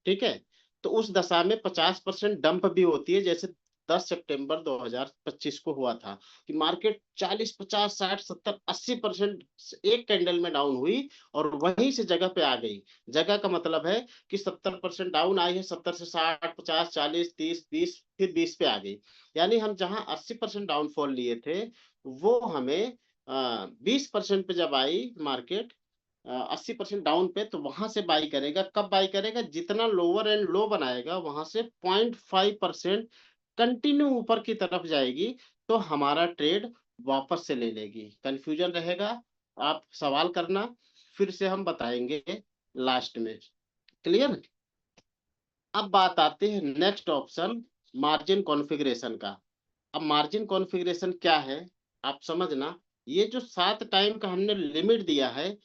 ठीक है, तो उस दशा में 50% डंप भी होती है, जैसे 10 सितंबर 2025 को हुआ था कि मार्केट 40, 50, 60, 70, 80% एक कैंडल में डाउन हुई और वहीं से जगह पे आ गई। जगह का मतलब है कि 70% डाउन आई है, 70 से 60, 50, 40, 30, 20, फिर 20 पे आ गई। यानी हम जहां 80% डाउनफॉल लिए थे, वो हमें 20% पे जब आई मार्केट 80% डाउन पे, तो वहां से बाई करेगा। कब बाई करेगा? जितना लोअर एंड लो बनाएगा वहां से 0.5% कंटिन्यू ऊपर की तरफ जाएगी, तो हमारा ट्रेड वापस से ले लेगी। कंफ्यूजन रहेगा, आप सवाल करना, फिर से हम बताएंगे लास्ट में। क्लियर? अब बात आती है नेक्स्ट ऑप्शन, मार्जिन कॉन्फ़िगरेशन का। अब मार्जिन कॉन्फ़िगरेशन क्या है, आप समझना। ये जो 7 टाइम का हमने लिमिट दिया है,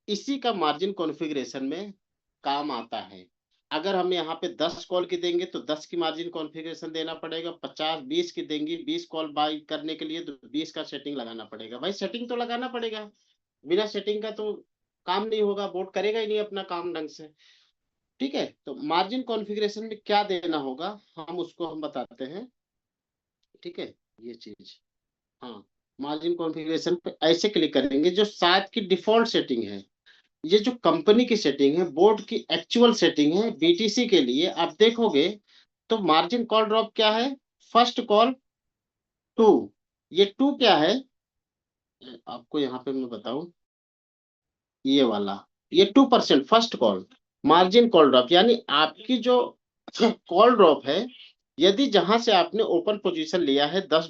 इसी का मार्जिन कॉन्फ़िगरेशन में काम आता है। अगर हम यहाँ पे 10 कॉल की देंगे तो 10 की मार्जिन कॉन्फ़िगरेशन देना पड़ेगा, 50-20 की देंगी, 20 कॉल बाई करने के लिए तो 20 का सेटिंग लगाना पड़ेगा। भाई सेटिंग तो लगाना पड़ेगा, बिना सेटिंग का तो काम नहीं होगा, बोर्ड करेगा ही नहीं अपना काम ढंग से। ठीक है, तो मार्जिन कॉन्फ़िगरेशन में क्या देना होगा, हम बताते हैं। ठीक है, ये चीज, हाँ, मार्जिन कॉन्फ़िगरेशन पे ऐसे क्लिक करेंगे, जो 7 की डिफॉल्ट सेटिंग है, ये जो कंपनी की सेटिंग है, बोर्ड की एक्चुअल सेटिंग है बीटीसी के लिए, आप देखोगे तो मार्जिन कॉल ड्रॉप क्या है? First call 2। ये 2 क्या है? आपको यहाँ पे मैं बताऊं, ये वाला, ये 2% first call, margin call drop, यानी आपकी जो कॉल ड्रॉप है, यदि जहां से आपने ओपन पोजीशन लिया है $10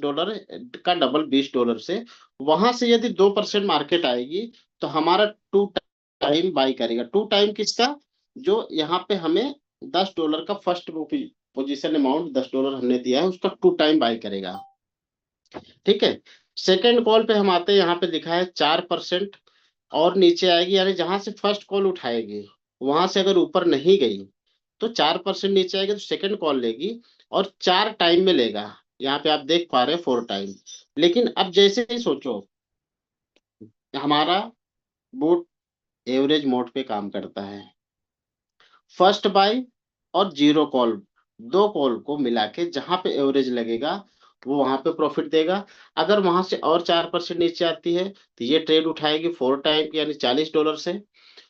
का डबल $20 से, वहां से यदि 2% मार्केट आएगी, तो हमारा टू टाइम बाई करेगा। टू टाइम किसका? जो यहाँ पे हमें $10 का फर्स्ट पोजीशन अमाउंट $10 हमने दिया है, उसका टू टाइम बाई करेगा। ठीक है। सेकेंड कॉल पे हम आते हैं, यहाँ पे लिखा है 4% और नीचे आएगी, यानी जहां से फर्स्ट कॉल उठाएगी वहां से अगर ऊपर नहीं गई तो 4% नीचे आएगी, तो सेकंड कॉल लेगी और 4 टाइम में लेगा। यहाँ पे आप देख पा रहे हैं 4 टाइम। लेकिन अब जैसे ही सोचो, हमारा बोट एवरेज मोड पे काम करता है। फर्स्ट बाय और जीरो कॉल, दो कॉल को मिला के जहां पे एवरेज लगेगा वो वहां पे प्रॉफिट देगा। अगर वहां से और 4% नीचे आती है तो ये ट्रेड उठाएगी 4 टाइम यानी $40 से,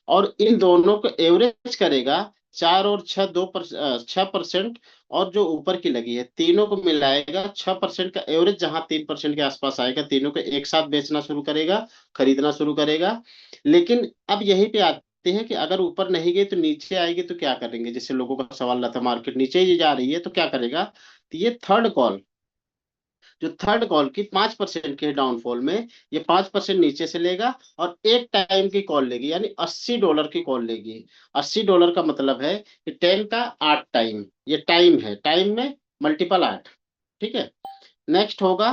और इन दोनों को एवरेज करेगा। 4 और 6 2%, 6%, और जो ऊपर की लगी है तीनों को मिलाएगा 6% का एवरेज, जहां 3% के आसपास आएगा तीनों को एक साथ बेचना शुरू करेगा, खरीदना शुरू करेगा। लेकिन अब यही पे आते हैं कि अगर ऊपर नहीं गई तो नीचे आएगी तो क्या करेंगे, जैसे लोगों का सवाल रहता है मार्केट नीचे ही जा रही है तो क्या करेगा। तो ये थर्ड कॉल, जो थर्ड कॉल की 5% के डाउनफॉल में ये 5% नीचे से लेगा और एक टाइम की कॉल लेगी, यानी $80 की कॉल लेगी। $80 का मतलब है कि 10 का 8 टाइम, ये टाइम है, टाइम में मल्टीपल 8। ठीक है। नेक्स्ट होगा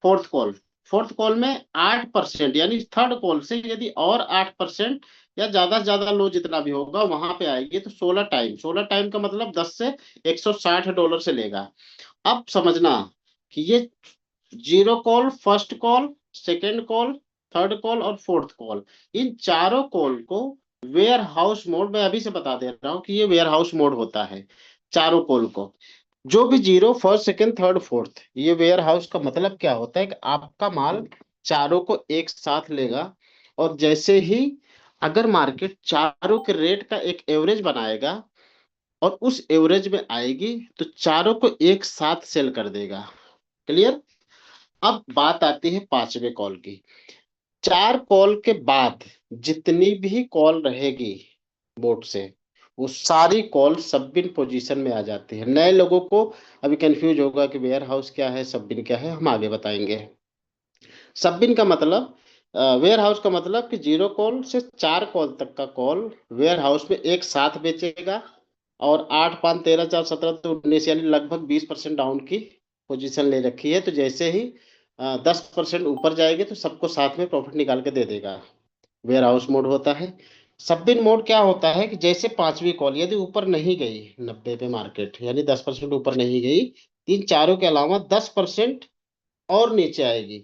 फोर्थ कॉल। फोर्थ कॉल में 8%, यानी थर्ड कॉल से यदि और 8% या ज्यादा से ज्यादा लो जितना भी होगा वहां पे आएगी, तो 16 टाइम, 16 टाइम का मतलब 10 से $160 से लेगा। अब समझना कि ये zero call, first call, second call, third call और फोर्थ कॉल, इन चारों कॉल को वेयर हाउस मोड में, अभी से बता दे रहा हूं कि ये वेयर हाउस मोड होता है। चारों कॉल को, जो भी zero, first, second, third, fourth, ये वेयर हाउस का मतलब क्या होता है कि आपका माल चारों को एक साथ लेगा, और जैसे ही अगर मार्केट चारों के रेट का एक एवरेज बनाएगा और उस एवरेज में आएगी तो चारों को एक साथ सेल कर देगा। क्लियर। अब बात आती है पांचवे कॉल की। चार कॉल के बाद जितनी भी कॉल रहेगी बोर्ड से, वो सारी कॉल सब बिन पोजीशन में आ जाती है। नए लोगों को अभी कंफ्यूज होगा कि वेयर हाउस क्या है, सब बिन क्या है, हम आगे बताएंगे। सब बिन का मतलब, वेयर हाउस का मतलब कि जीरो कॉल से 4 कॉल तक का कॉल वेयर हाउस में एक साथ बेचेगा, और 8 5 13 4 17 तो 19, यानी लगभग 20% डाउन की पोजीशन ले रखी है, तो जैसे ही 10% ऊपर जाएगी तो सबको साथ में प्रॉफिट निकाल के दे देगा। वेयर हाउस मोड होता है। सबबिन मोड क्या होता है कि जैसे पांचवी कॉल यदि ऊपर नहीं गई 90 पे मार्केट, यानी 10% ऊपर नहीं गई, इन चारों के अलावा 10% और नीचे आएगी,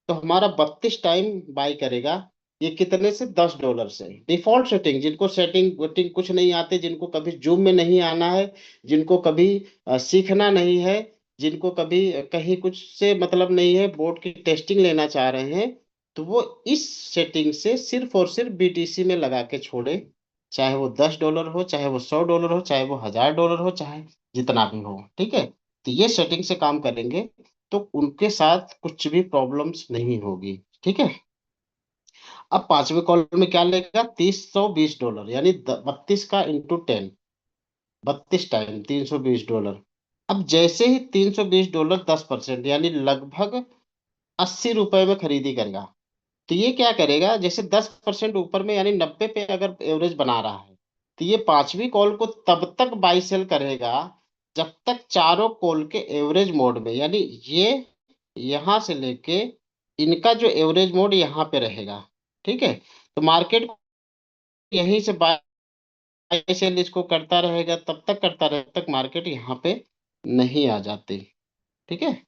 तो हमारा 32 टाइम बाई करेगा। ये कितने से? $10 से। डिफॉल्ट सेटिंग, जिनको सेटिंग वेटिंग कुछ नहीं आते, जिनको कभी जूम में नहीं आना है, जिनको कभी सीखना नहीं है, जिनको कभी कहीं कुछ से मतलब नहीं है, बोर्ड की टेस्टिंग लेना चाह रहे हैं, तो वो इस सेटिंग से सिर्फ और सिर्फ बीटीसी में लगा के छोड़े। चाहे वो $10 हो, चाहे वो $100 हो, चाहे वो $1000 हो, चाहे जितना भी हो। ठीक है। तो ये सेटिंग से काम करेंगे तो उनके साथ कुछ भी प्रॉब्लम्स नहीं होगी। ठीक है। अब पांचवे कॉलम में क्या लेगा? $320, यानी 32 का इंटू 10, 32 टाइम $320। अब जैसे ही $320 10%, यानी लगभग ₹80 में खरीदी करेगा, तो ये क्या करेगा, जैसे 10% ऊपर में यानी 90 पे अगर एवरेज बना रहा है, तो ये पांचवी कॉल को तब तक बाई सेल करेगा जब तक चारों कॉल के एवरेज मोड में, यानी ये यहां से लेके इनका जो एवरेज मोड यहाँ पे रहेगा। ठीक है। तो मार्केट यहीं से बाई सेल इसको करता रहेगा, तब तक करता रहेगा तब तक मार्केट यहाँ पे नहीं आ जाती। ठीक है।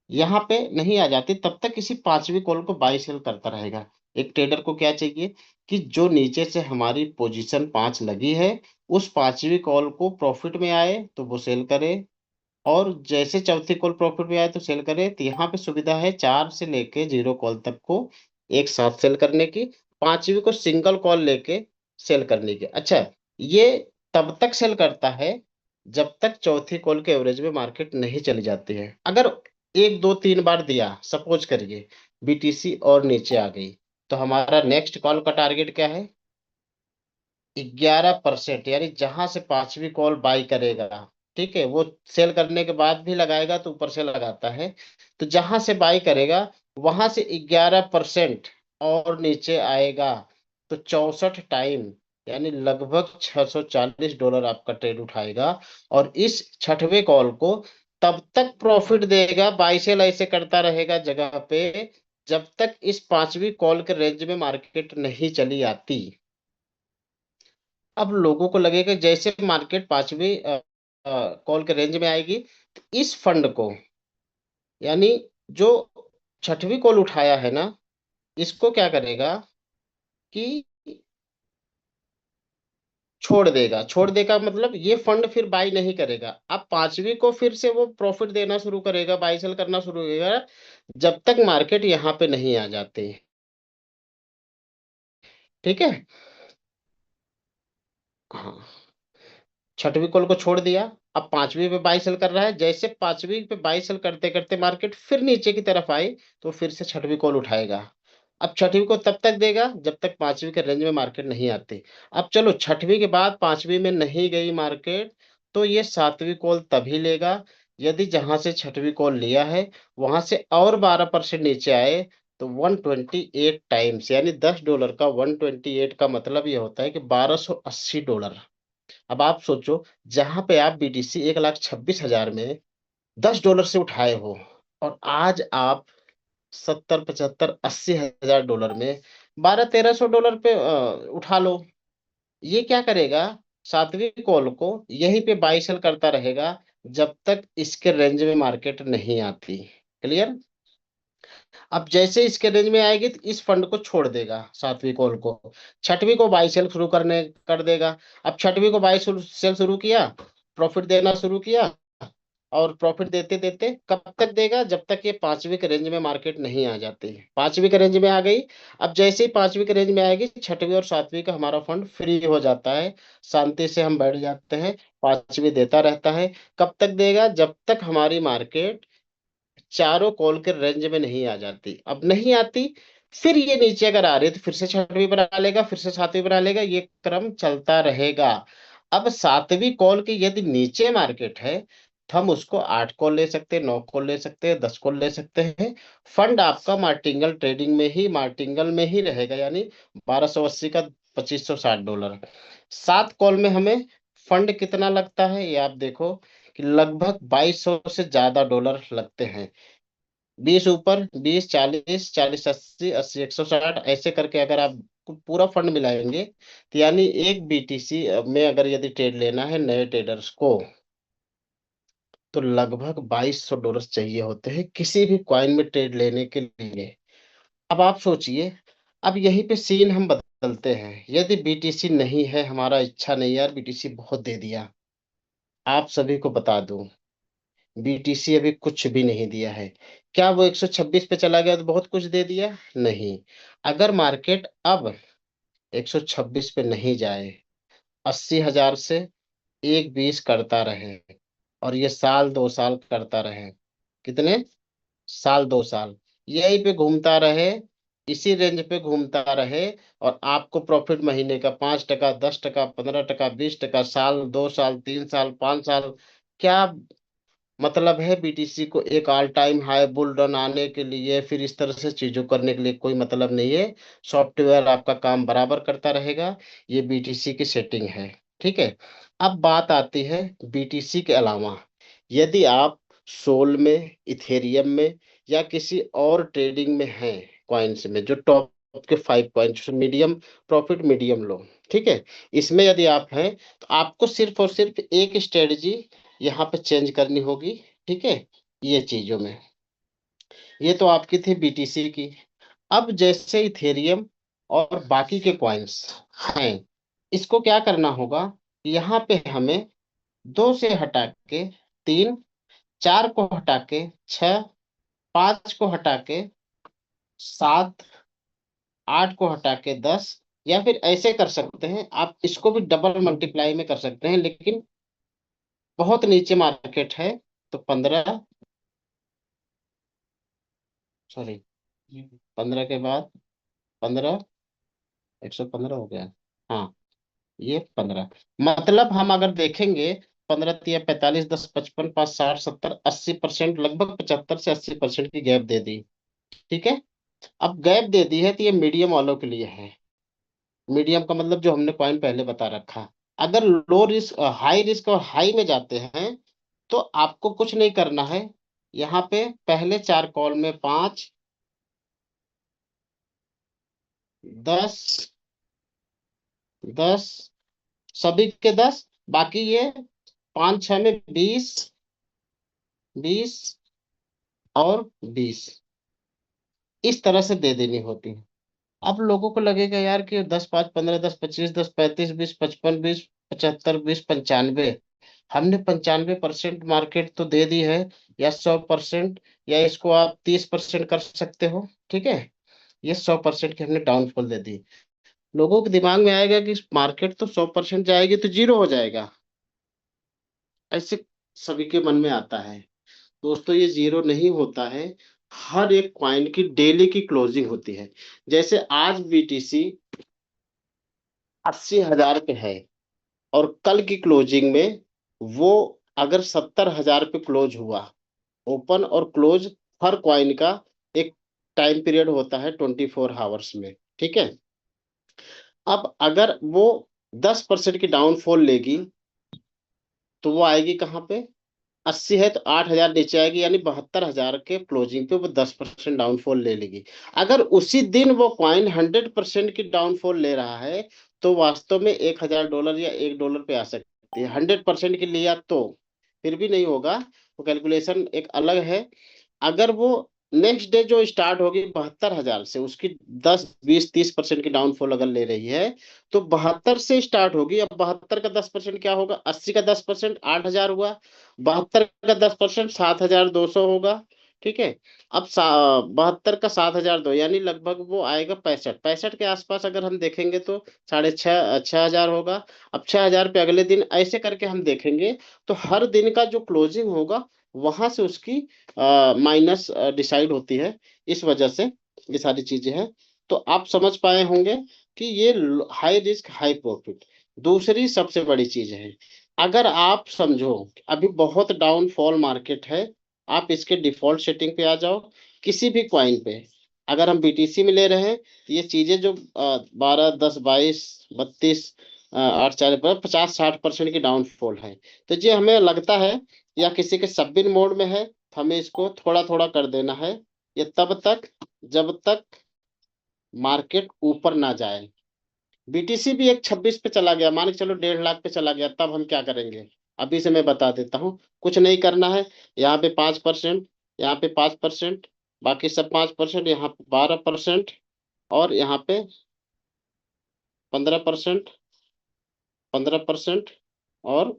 यहाँ पे नहीं आ जाती तब तक किसी पांचवी कॉल को बाई सेल करता रहेगा। एक ट्रेडर को क्या चाहिए कि जो नीचे से हमारी पोजीशन 5 लगी है, उस पांचवी कॉल को प्रॉफिट में आए तो वो सेल करे, और जैसे चौथी कॉल प्रॉफिट में आए तो सेल करे। तो यहाँ पे सुविधा है 4 से लेके जीरो कॉल तक को एक साथ सेल करने की, पांचवी को सिंगल कॉल लेके सेल करने की। अच्छा, ये तब तक सेल करता है जब तक चौथी कॉल के एवरेज में मार्केट नहीं चली जाती है। अगर 1 2 3 बार दिया, सपोज करिए बीटीसी और नीचे आ गई, तो हमारा नेक्स्ट कॉल का टारगेट क्या है? 11%, यानी जहां से पांचवी कॉल बाई करेगा, ठीक है, वो सेल करने के बाद भी लगाएगा तो ऊपर से लगाता है, तो जहां से बाई करेगा वहां से 11% और नीचे आएगा, तो 64 टाइम, यानी लगभग $640 आपका ट्रेड उठाएगा। और इस छठवें कॉल को तब तक प्रॉफिट देगा, बाई सेल ऐसे करता रहेगा जगह पे, जब तक इस पांचवी कॉल के रेंज में मार्केट नहीं चली आती। अब लोगों को लगेगा जैसे मार्केट पांचवी कॉल के रेंज में आएगी, तो इस फंड को, यानी जो छठवीं कॉल उठाया है ना, इसको क्या करेगा कि छोड़ देगा। छोड़ देगा मतलब ये फंड फिर बाई नहीं करेगा। अब पांचवी को फिर से वो प्रॉफिट देना शुरू करेगा, बाई सेल करना शुरू करेगा, जब तक मार्केट यहाँ पे नहीं आ जाते। ठीक है। हाँ, छठवीं कॉल को छोड़ दिया, अब पांचवी पे बाई सेल कर रहा है। जैसे पांचवी पे बाई सेल करते करते मार्केट फिर नीचे की तरफ आई, तो फिर से छठवीं कॉल उठाएगा। अब छठवीं को तब तक देगा जब तक पांचवी के रेंज में मार्केट नहीं आती। अब चलो छठवीं के बाद पांचवी में नहीं गई मार्केट, तो ये सातवीं कॉल तभी लेगा यदि जहां से छठवीं कॉल लिया है वहां से और 12% नीचे आए, तो 128 टाइम्स, यानी $10 का 128 का मतलब ये होता है कि $1280। अब आप सोचो, जहां पे आप बीटीसी 1,26,000 में $10 से उठाए हो, और आज आप 70, 75, $80,000 में 1200, 1300 पे उठा लो। ये क्या करेगा? सातवीं कॉल को यहीं पे बाई सेल करता रहेगा जब तक इसके रेंज में मार्केट नहीं आती। क्लियर? अब जैसे इसके रेंज में आएगी तो इस फंड को छोड़ देगा, सातवीं कॉल को, छठवीं को बाई सेल शुरू करने कर देगा। अब छठवीं को बाई सेल शुरू किया, प्रॉफिट देना शुरू किया, और प्रॉफिट देते देते कब तक देगा? जब तक ये पांचवी के रेंज में मार्केट नहीं आ जाती। पांचवी के रेंज में आ गई, अब जैसे ही पांचवी के रेंज में आएगी, छठवीं और सातवीं का हमारा फंड फ्री हो जाता है, शांति से हम बैठ जाते हैं, पांचवी देता रहता है। कब तक देगा? जब तक हमारी मार्केट चारों कॉल के रेंज में नहीं आ जाती। अब नहीं आती, फिर ये नीचे अगर आ रही है तो फिर से छठवीं बना लेगा, फिर से सातवीं बना लेगा, ये क्रम चलता रहेगा। अब सातवीं कॉल की यदि नीचे मार्केट है, तो हम उसको 8 कॉल ले सकते हैं, 9 कॉल ले सकते हैं, 10 कॉल ले सकते हैं। फंड आपका मार्टिंगल ट्रेडिंग में ही, मार्टिंगल में ही रहेगा, यानी 1280 का $2560। 7 कॉल में हमें फंड कितना लगता है ये आप देखो, कि लगभग 2200 से ज्यादा डॉलर लगते हैं। 20 ऊपर, 20, 40, 40, 80, 80, 160, ऐसे करके अगर आप पूरा फंड मिलाएंगे, तो यानी एक बीटीसी में अगर यदि ट्रेड लेना है नए ट्रेडर्स को, तो लगभग $2200 चाहिए होते हैं किसी भी कॉइन में ट्रेड लेने के लिए। अब आप सोचिए, अब यहीं पे सीन हम बदलते हैं। यदि बीटीसी नहीं है, हमारा इच्छा नहीं यार बीटीसी बहुत दे दिया, आप सभी को बता दूं, बीटीसी अभी कुछ भी नहीं दिया है। क्या वो 126 पे चला गया तो बहुत कुछ दे दिया? नहीं। अगर मार्केट अब 126 पे नहीं जाए, 80,000 से 120 करता रहे, और ये साल 2 साल करता रहे, कितने साल? 2 साल यहीं पे घूमता रहे, इसी रेंज पे घूमता रहे, और आपको प्रॉफिट महीने का 5%, 10%, 15%, 20%, साल, 2 साल, 3 साल, 5 साल, क्या मतलब है? बीटीसी को एक all time high bull run आने के लिए, फिर इस तरह से चीजों करने के लिए कोई मतलब नहीं है। सॉफ्टवेयर आपका काम बराबर करता रहेगा, ये बीटीसी की सेटिंग है। ठीक है। अब बात आती है बीटीसी के अलावा, यदि आप सोल में, इथेरियम में, या किसी और ट्रेडिंग में हैं, कॉइन्स में जो टॉप के 5 coins, medium profit, medium low, ठीक है, इसमें यदि आप हैं, तो आपको सिर्फ और सिर्फ एक स्ट्रेटजी यहाँ पे चेंज करनी होगी। ठीक है, ये चीजों में, ये तो आपकी थी बीटीसी की। अब जैसे इथेरियम और बाकी के कॉइन्स हैं, इसको क्या करना होगा? यहाँ पे हमें 2 से हटा के 3, 4 को हटा के 6, 5 को हटा के 7, 8 को हटा के 10, या फिर ऐसे कर सकते हैं आप, इसको भी डबल मल्टीप्लाई में कर सकते हैं, लेकिन बहुत नीचे मार्केट है, तो 15, सॉरी, 15 के बाद 15, 115 हो गया। हाँ, ये 15, मतलब हम अगर देखेंगे, 15 या 45, 10, 55, 5, 60, 70, 80%, लगभग 75 से 80% की गैप दे दी। ठीक है। अब गैप दे दी है तो ये मीडियम वालों के लिए है। मीडियम का मतलब जो हमने पॉइंट पहले बता रखा। अगर लो रिस्क, हाई रिस्क और हाई में जाते हैं तो आपको कुछ नहीं करना है। यहाँ पे पहले 4 कॉल में 5, 10, 10, सभी के 10, बाकी ये 5 6 में 20, 20 और 20, इस तरह से दे देनी होती है। अब लोगों को लगेगा यार कि 10 5 15, 10 25, 10 35, 20 55, 20 75, 20 95, हमने 95% मार्केट तो दे दी है, या 100%, या इसको आप 30% कर सकते हो। ठीक है। ये 100% की हमने डाउनफॉल दे दी। लोगों के दिमाग में आएगा कि मार्केट तो 100% जाएगी तो जीरो हो जाएगा, ऐसे सभी के मन में आता है। दोस्तों, ये जीरो नहीं होता है। हर एक कॉइन की डेली की क्लोजिंग होती है। जैसे आज बीटीसी 80,000 पे है, और कल की क्लोजिंग में वो अगर 70,000 पे क्लोज हुआ, ओपन और क्लोज हर कॉइन का एक टाइम पीरियड होता है 24 आवर्स में। ठीक है। अब अगर वो 10% की डाउनफॉल लेगी तो वो आएगी कहाँ पे? 80 है तो 8,000 नीचे आएगी, यानी 72,000 के क्लोजिंग पे वो 10% डाउनफॉल ले लेगी। अगर उसी दिन वो कॉइन 100% की डाउनफॉल ले रहा है तो वास्तव में $1,000 या $1 पे आ सकती है। 100% की लिया तो फिर भी नहीं होगा, वो कैलकुलेशन एक अलग है। अगर वो नेक्स्ट डे जो स्टार्ट होगी 72,000 से, उसकी 10 20 30% की डाउनफॉल अगर ले रही है, तो 72 से स्टार्ट होगी। अब 72 का 10% क्या होगा? 80 का 10% 8,000 हुआ। 72 का 10% 7,200 होगा। ठीक है। अब 72 का 7,002, यानी लगभग वो आएगा 65, 65 के आसपास अगर हम देखेंगे तो 6,500 होगा। अब 6,000 पे अगले दिन, ऐसे करके हम देखेंगे तो हर दिन का जो क्लोजिंग होगा वहां से उसकी माइनस डिसाइड होती है। इस वजह से ये सारी चीजें हैं। तो आप समझ पाए होंगे कि ये हाई रिस्क हाई प्रॉफिट। दूसरी सबसे बड़ी चीज है, अगर आप समझो कि अभी बहुत डाउनफॉल मार्केट है, आप इसके डिफॉल्ट सेटिंग पे आ जाओ, किसी भी कॉइन पे। अगर हम बीटीसी में ले रहे हैं तो ये चीजें जो 12 10 22 32, 8 4 50 60% की डाउनफॉल है, तो ये हमें लगता है, या किसी के सबबिन मोड में है, तो हमें इसको थोड़ा थोड़ा कर देना है। ये तब तक जब तक मार्केट ऊपर ना जाए। बीटीसी भी एक 26 पे चला गया, मान के चलो 1.5 लाख पे चला गया, तब हम क्या करेंगे? अभी से मैं बता देता हूँ। कुछ नहीं करना है। यहाँ पे 5%, यहाँ पे 5%, बाकी सब 5%, यहाँ पे 12%, और यहाँ पे 15%, 15%, और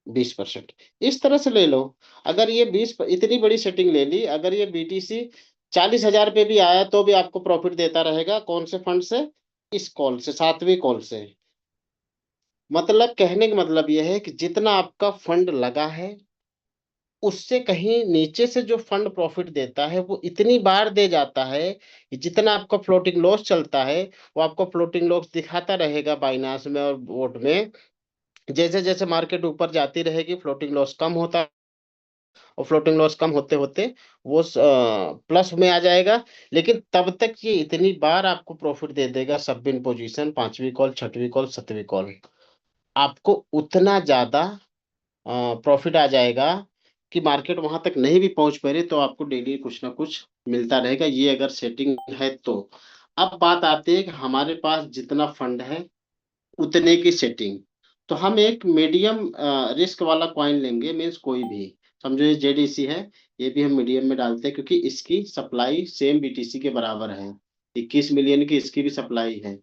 20%, इस तरह से ले लो। अगर ये 20 इतनी बड़ी सेटिंग ले ली, अगर ये बीटीसी 40,000 पे भी आया तो भी आपको प्रॉफिट देता रहेगा। कौन से फंड से? इस कॉल से, 7वीं कॉल से। मतलब कहने का मतलब यह है कि जितना आपका फंड लगा है उससे कहीं नीचे से जो फंड प्रॉफिट देता है वो इतनी बार दे जाता है कि जितना आपका फ्लोटिंग लॉस चलता है वो आपको फ्लोटिंग लॉस दिखाता रहेगा बाइनांस में और बोट में। जैसे जैसे मार्केट ऊपर जाती रहेगी फ्लोटिंग लॉस कम होता, और फ्लोटिंग लॉस कम होते होते वो प्लस में आ जाएगा। लेकिन तब तक ये इतनी बार आपको प्रॉफिट दे देगा, सब इन पोजीशन, 5वीं कॉल, 6वीं कॉल, 7वीं कॉल, आपको उतना ज्यादा प्रॉफिट आ जाएगा कि मार्केट वहां तक नहीं भी पहुंच पा रही तो आपको डेली कुछ ना कुछ मिलता रहेगा, ये अगर सेटिंग है तो। अब बात आती है कि हमारे पास जितना फंड है उतने की सेटिंग। तो हम एक मीडियम रिस्क वाला कॉइन लेंगे, मीन्स कोई भी, समझो ये जेडीसी है, ये भी हम मीडियम में डालते हैं क्योंकि इसकी सप्लाई सेम बीटीसी के बराबर है। 21 मिलियन की इसकी भी सप्लाई है।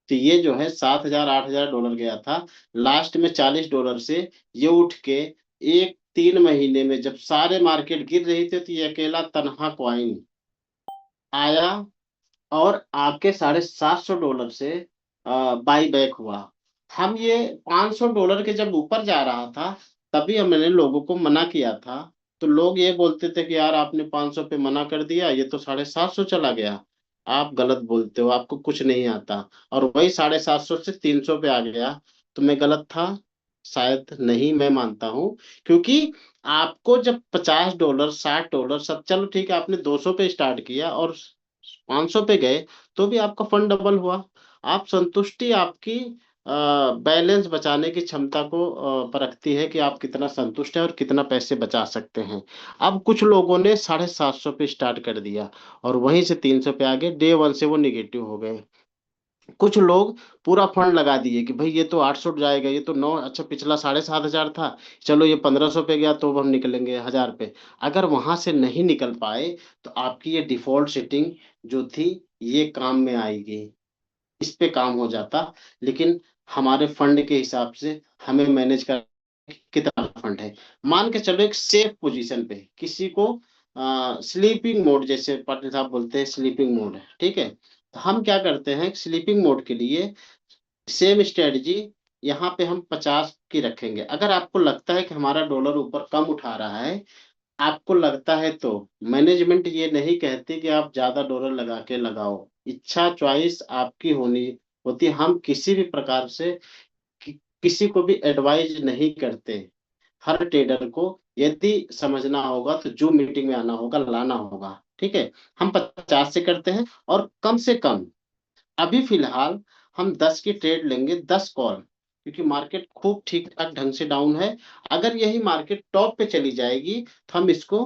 तो ये जो है 7,000 $8,000 गया था, लास्ट में $40 से ये उठ के एक 3 महीने में जब सारे मार्केट गिर रही थे तो ये अकेला तनहा कॉइन आया, और आके $750 से बाई बैक हुआ। हम ये $500 के जब ऊपर जा रहा था तभी हमने लोगों को मना किया था। तो लोग ये बोलते थे कि यार आपने 500 पे मना कर दिया, ये तो 750 चला गया। आप गलत बोलते हो, आपको कुछ नहीं आता। और वही 750 से 300 पे आ गया, तो मैं गलत था? शायद नहीं, मैं मानता हूँ। क्योंकि आपको जब $50, $60 सब, चलो ठीक है, आपने 200 पे स्टार्ट किया और 500 पे गए, तो भी आपका फंड डबल हुआ। आप संतुष्टि आपकी बैलेंस बचाने की क्षमता को परखती है कि आप कितना संतुष्ट है और कितना पैसे बचा सकते हैं। अब कुछ लोगों ने 750 पे स्टार्ट कर दिया और वहीं से 300 पे आ गए, डे वन से वो निगेटिव हो गए। कुछ लोग पूरा फंड लगा दिए कि भाई ये तो 800 जाएगा, ये तो 9, अच्छा पिछला 7,500 था, चलो ये 1500 पे गया तो अब हम निकलेंगे 1000 पे। अगर वहां से नहीं निकल पाए, तो आपकी ये डिफॉल्ट सेटिंग जो थी, ये काम में आएगी, इस पे काम हो जाता। लेकिन हमारे फंड के हिसाब से हमें मैनेज कर, कितना फंड है, मान के चलो एक सेफ पोजीशन पे किसी को स्लीपिंग मोड, जैसे पाटिल साहब बोलते हैं स्लीपिंग मोड है, ठीक है, तो हम क्या करते हैं स्लीपिंग मोड के लिए, सेम स्ट्रेटजी, यहाँ पे हम 50 की रखेंगे। अगर आपको लगता है कि हमारा डॉलर ऊपर कम उठा रहा है, आपको लगता है तो, मैनेजमेंट ये नहीं कहती कि आप ज्यादा डॉलर लगा के लगाओ, इच्छा चॉइस आपकी होनी होती है। हम किसी भी प्रकार से किसी को भी एडवाइज नहीं करते। हर ट्रेडर को यदि समझना होगा तो जो मीटिंग में आना होगा, लाना होगा, ठीक है। हम 50 से करते हैं, और कम से कम अभी फिलहाल हम 10 की ट्रेड लेंगे, 10 कॉल, क्योंकि मार्केट खूब ठीक ठाक ढंग से डाउन है। अगर यही मार्केट टॉप पे चली जाएगी, तो हम इसको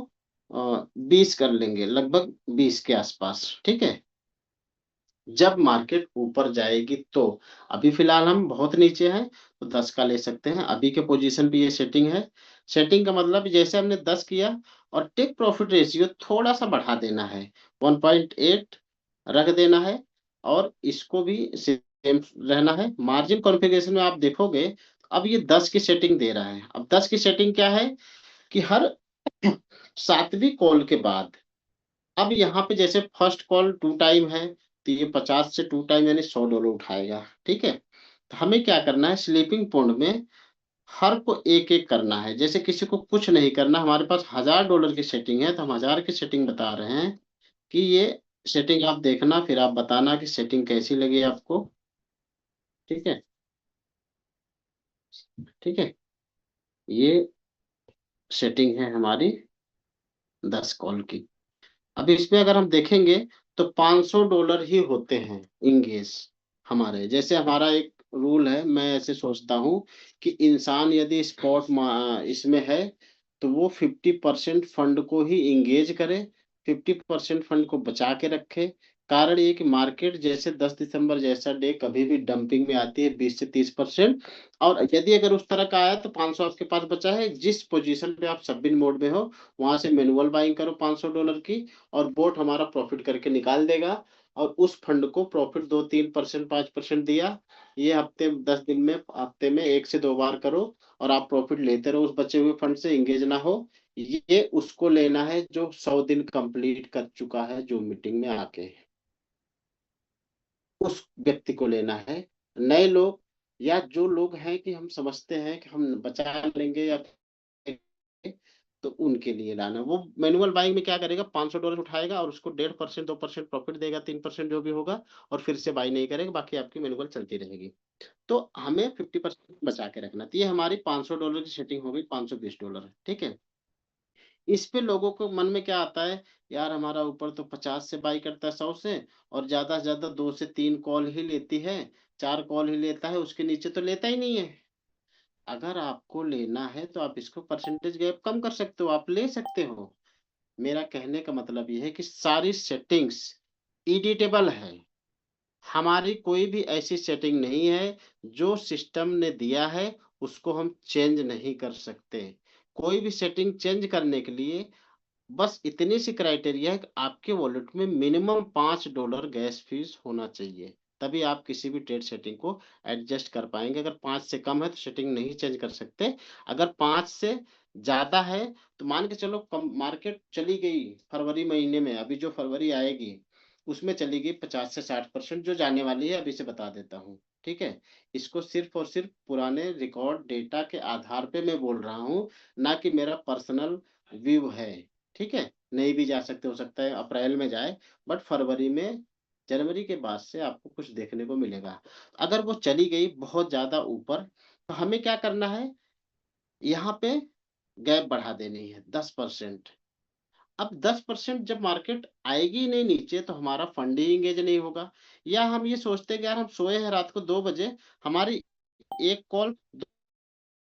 20 कर लेंगे, लगभग 20 के आसपास, ठीक है। जब मार्केट ऊपर जाएगी तो, अभी फिलहाल हम बहुत नीचे हैं, तो 10 का ले सकते हैं। अभी के पोजीशन पे ये सेटिंग है। सेटिंग का मतलब जैसे हमने 10 किया, और टेक प्रॉफिट रेशियो थोड़ा सा बढ़ा देना है, 1.8 रख देना है, और इसको भी सेम रहना है। मार्जिन कॉन्फ़िगरेशन में आप देखोगे, अब ये 10 की सेटिंग दे रहा है। अब 10 की सेटिंग क्या है कि हर 7वीं कॉल के बाद, अब यहाँ पे जैसे फर्स्ट कॉल 2 टाइम है, तो ये 50 से 2 टाइम यानी $100 उठाएगा, ठीक है। तो हमें क्या करना है, स्लीपिंग पॉइंट में हर को एक एक करना है, जैसे किसी को कुछ नहीं करना। हमारे पास $1000 की सेटिंग है, तो हम 1000 की सेटिंग बता रहे हैं कि ये सेटिंग आप देखना, फिर आप बताना कि सेटिंग कैसी लगी आपको, ठीक है। ठीक है, ये सेटिंग है हमारी 10 कॉल की। अब इसमें अगर हम देखेंगे, तो $500 ही होते हैं इंगेज हमारे। जैसे हमारा एक रूल है, मैं ऐसे सोचता हूँ कि इंसान यदि इसमें है, तो वो 50% फंड को ही इंगेज करे, 50% फंड को बचा के रखे। कारण ये कि मार्केट जैसे 10 दिसंबर जैसा डे कभी भी डंपिंग में आती है, 20 से 30%। और यदि अगर उस तरह का आया, तो 500 आपके पास बचा है, जिस पोजीशन पे आप सबमिट मोड में हो, वहां से मैनुअल बाइंग करो $500 की, और बोट हमारा प्रॉफिट करके निकाल देगा। और उस फंड को प्रॉफिट 2-3%, 5% दिया, ये हफ्ते 10 दिन में, हफ्ते में 1 से 2 बार करो, और आप प्रॉफिट लेते रहो। उस बचे हुए फंड से इंगेज ना हो। ये उसको लेना है जो 100 दिन कंप्लीट कर चुका है, जो मीटिंग में आके, उस व्यक्ति को लेना है। नए लोग, या जो लोग हैं कि हम समझते हैं कि हम बचा लेंगे या, तो उनके लिए लाना। वो मैनुअल बाइंग में क्या करेगा, $500 उठाएगा और उसको 1.5%, 2% प्रॉफिट देगा, 3% जो भी होगा, और फिर से बाई नहीं करेगा, बाकी आपकी मैनुअल चलती रहेगी। तो हमें 50% बचा के रखना। तो ये हमारी $500 की सेटिंग हो गई, $520, ठीक है। इस पे लोगों को मन में क्या आता है, यार हमारा ऊपर तो 50 से बाई करता है, 100 से, और ज्यादा से ज्यादा 2 से 3 कॉल ही लेती है, 4 कॉल ही लेता है, उसके नीचे तो लेता ही नहीं है। अगर आपको लेना है, तो आप इसको परसेंटेज गैप कम कर सकते हो, आप ले सकते हो। मेरा कहने का मतलब यह है कि सारी सेटिंग्स एडिटेबल है। हमारी कोई भी ऐसी सेटिंग नहीं है जो सिस्टम ने दिया है उसको हम चेंज नहीं कर सकते। कोई भी सेटिंग चेंज करने के लिए बस इतनी सी क्राइटेरिया है कि आपके वॉलेट में मिनिमम $5 गैस फीस होना चाहिए, तभी आप किसी भी ट्रेड सेटिंग को एडजस्ट कर पाएंगे। अगर 5 से कम है, तो सेटिंग नहीं चेंज कर सकते। अगर 5 से ज्यादा है, तो मान के चलो कम मार्केट चली गई फरवरी महीने में, अभी जो फरवरी आएगी उसमें चली गई 50 से 60%, जो जाने वाली है अभी से बता देता हूँ, ठीक है। इसको सिर्फ और सिर्फ पुराने रिकॉर्ड डेटा के आधार पे मैं बोल रहा हूँ, ना कि मेरा पर्सनल व्यू है, ठीक है। नहीं भी जा सकते, हो सकता है अप्रैल में जाए, बट फरवरी में जनवरी के बाद से आपको कुछ देखने को मिलेगा। अगर वो चली गई बहुत ज़्यादा ऊपर, तो हमें क्या करना है, यहाँ पे गैप बढ़ा देनी है 10%। अब 10% जब मार्केट आएगी ही नहीं नीचे, तो हमारा फंड ही एंगेज नहीं होगा। या हम ये सोचते हैं कि यार हम सोए हैं रात को 2 बजे, हमारी 1 कॉल, 2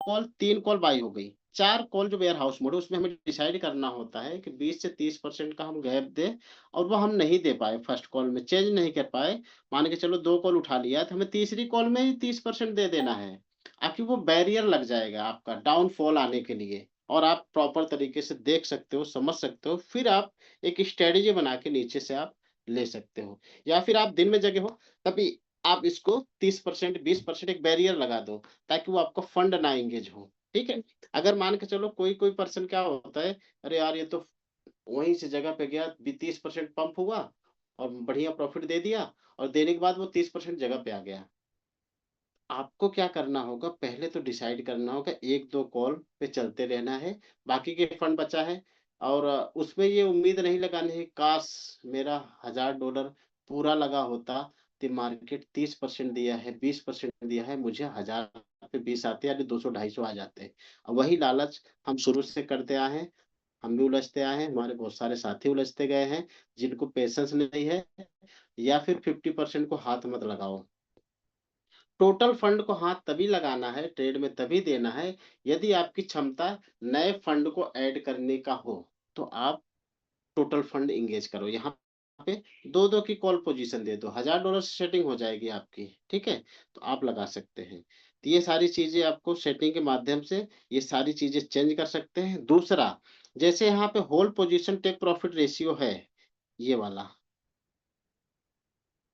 कॉल, 3 कॉल बाई हो गई, 4 कॉल जो वेयर हाउस मोड है उसमें हमें डिसाइड करना होता है कि 20 से 30% का हम गैप दें। और वो हम नहीं दे पाए, फर्स्ट कॉल में चेंज नहीं कर पाए, मान के चलो 2 कॉल उठा लिया, तो हमें तीसरी कॉल में ही 30% दे देना है। आखिर वो बैरियर लग जाएगा आपका डाउनफॉल आने के लिए, और आप प्रॉपर तरीके से देख सकते हो, समझ सकते हो, फिर आप एक स्ट्रेटेजी बना के नीचे से आप ले सकते हो। या फिर आप दिन में जगे हो, तभी आप इसको 30%, 20% एक बैरियर लगा दो, ताकि वो आपका फंड ना एंगेज हो। ठीक है? अगर मान के चलो कोई कोई पर्सन क्या होता है, अरे यार ये तो वहीं से जगह पे गया, 30% पंप हुआ और बढ़िया प्रॉफिट दे दिया, और देने के बाद वो 30% जगह पे आ गया। आपको क्या करना होगा, पहले तो डिसाइड करना होगा, 1-2 कॉल पे चलते रहना है, बाकी के फंड बचा है। और उसमें ये उम्मीद नहीं लगानी है, काश मेरा $1000 पूरा लगा होता, तो मार्केट 30% दिया है, 20% दिया है, मुझे 1000 पे 20 आते, यानी 200-250 आ जाते। और वही लालच हम शुरू से करते आए हैं, हम भी उलझते आए हैं, हमारे बहुत सारे साथी उलझते गए हैं, जिनको पेशेंस नहीं है। या फिर 50% को हाथ मत लगाओ। टोटल फंड को हाथ तभी लगाना है, ट्रेड में तभी देना है, यदि आपकी क्षमता नए फंड को ऐड करने का हो, तो आप टोटल फंड इंगेज करो। यहाँ पे दो दो की कॉल पोजीशन दे दो, $1000 से सेटिंग हो जाएगी आपकी। ठीक है? तो आप लगा सकते हैं। तो ये सारी चीजें आपको सेटिंग के माध्यम से ये सारी चीजें चेंज कर सकते हैं। दूसरा, जैसे यहाँ पे whole position take profit ratio है, ये वाला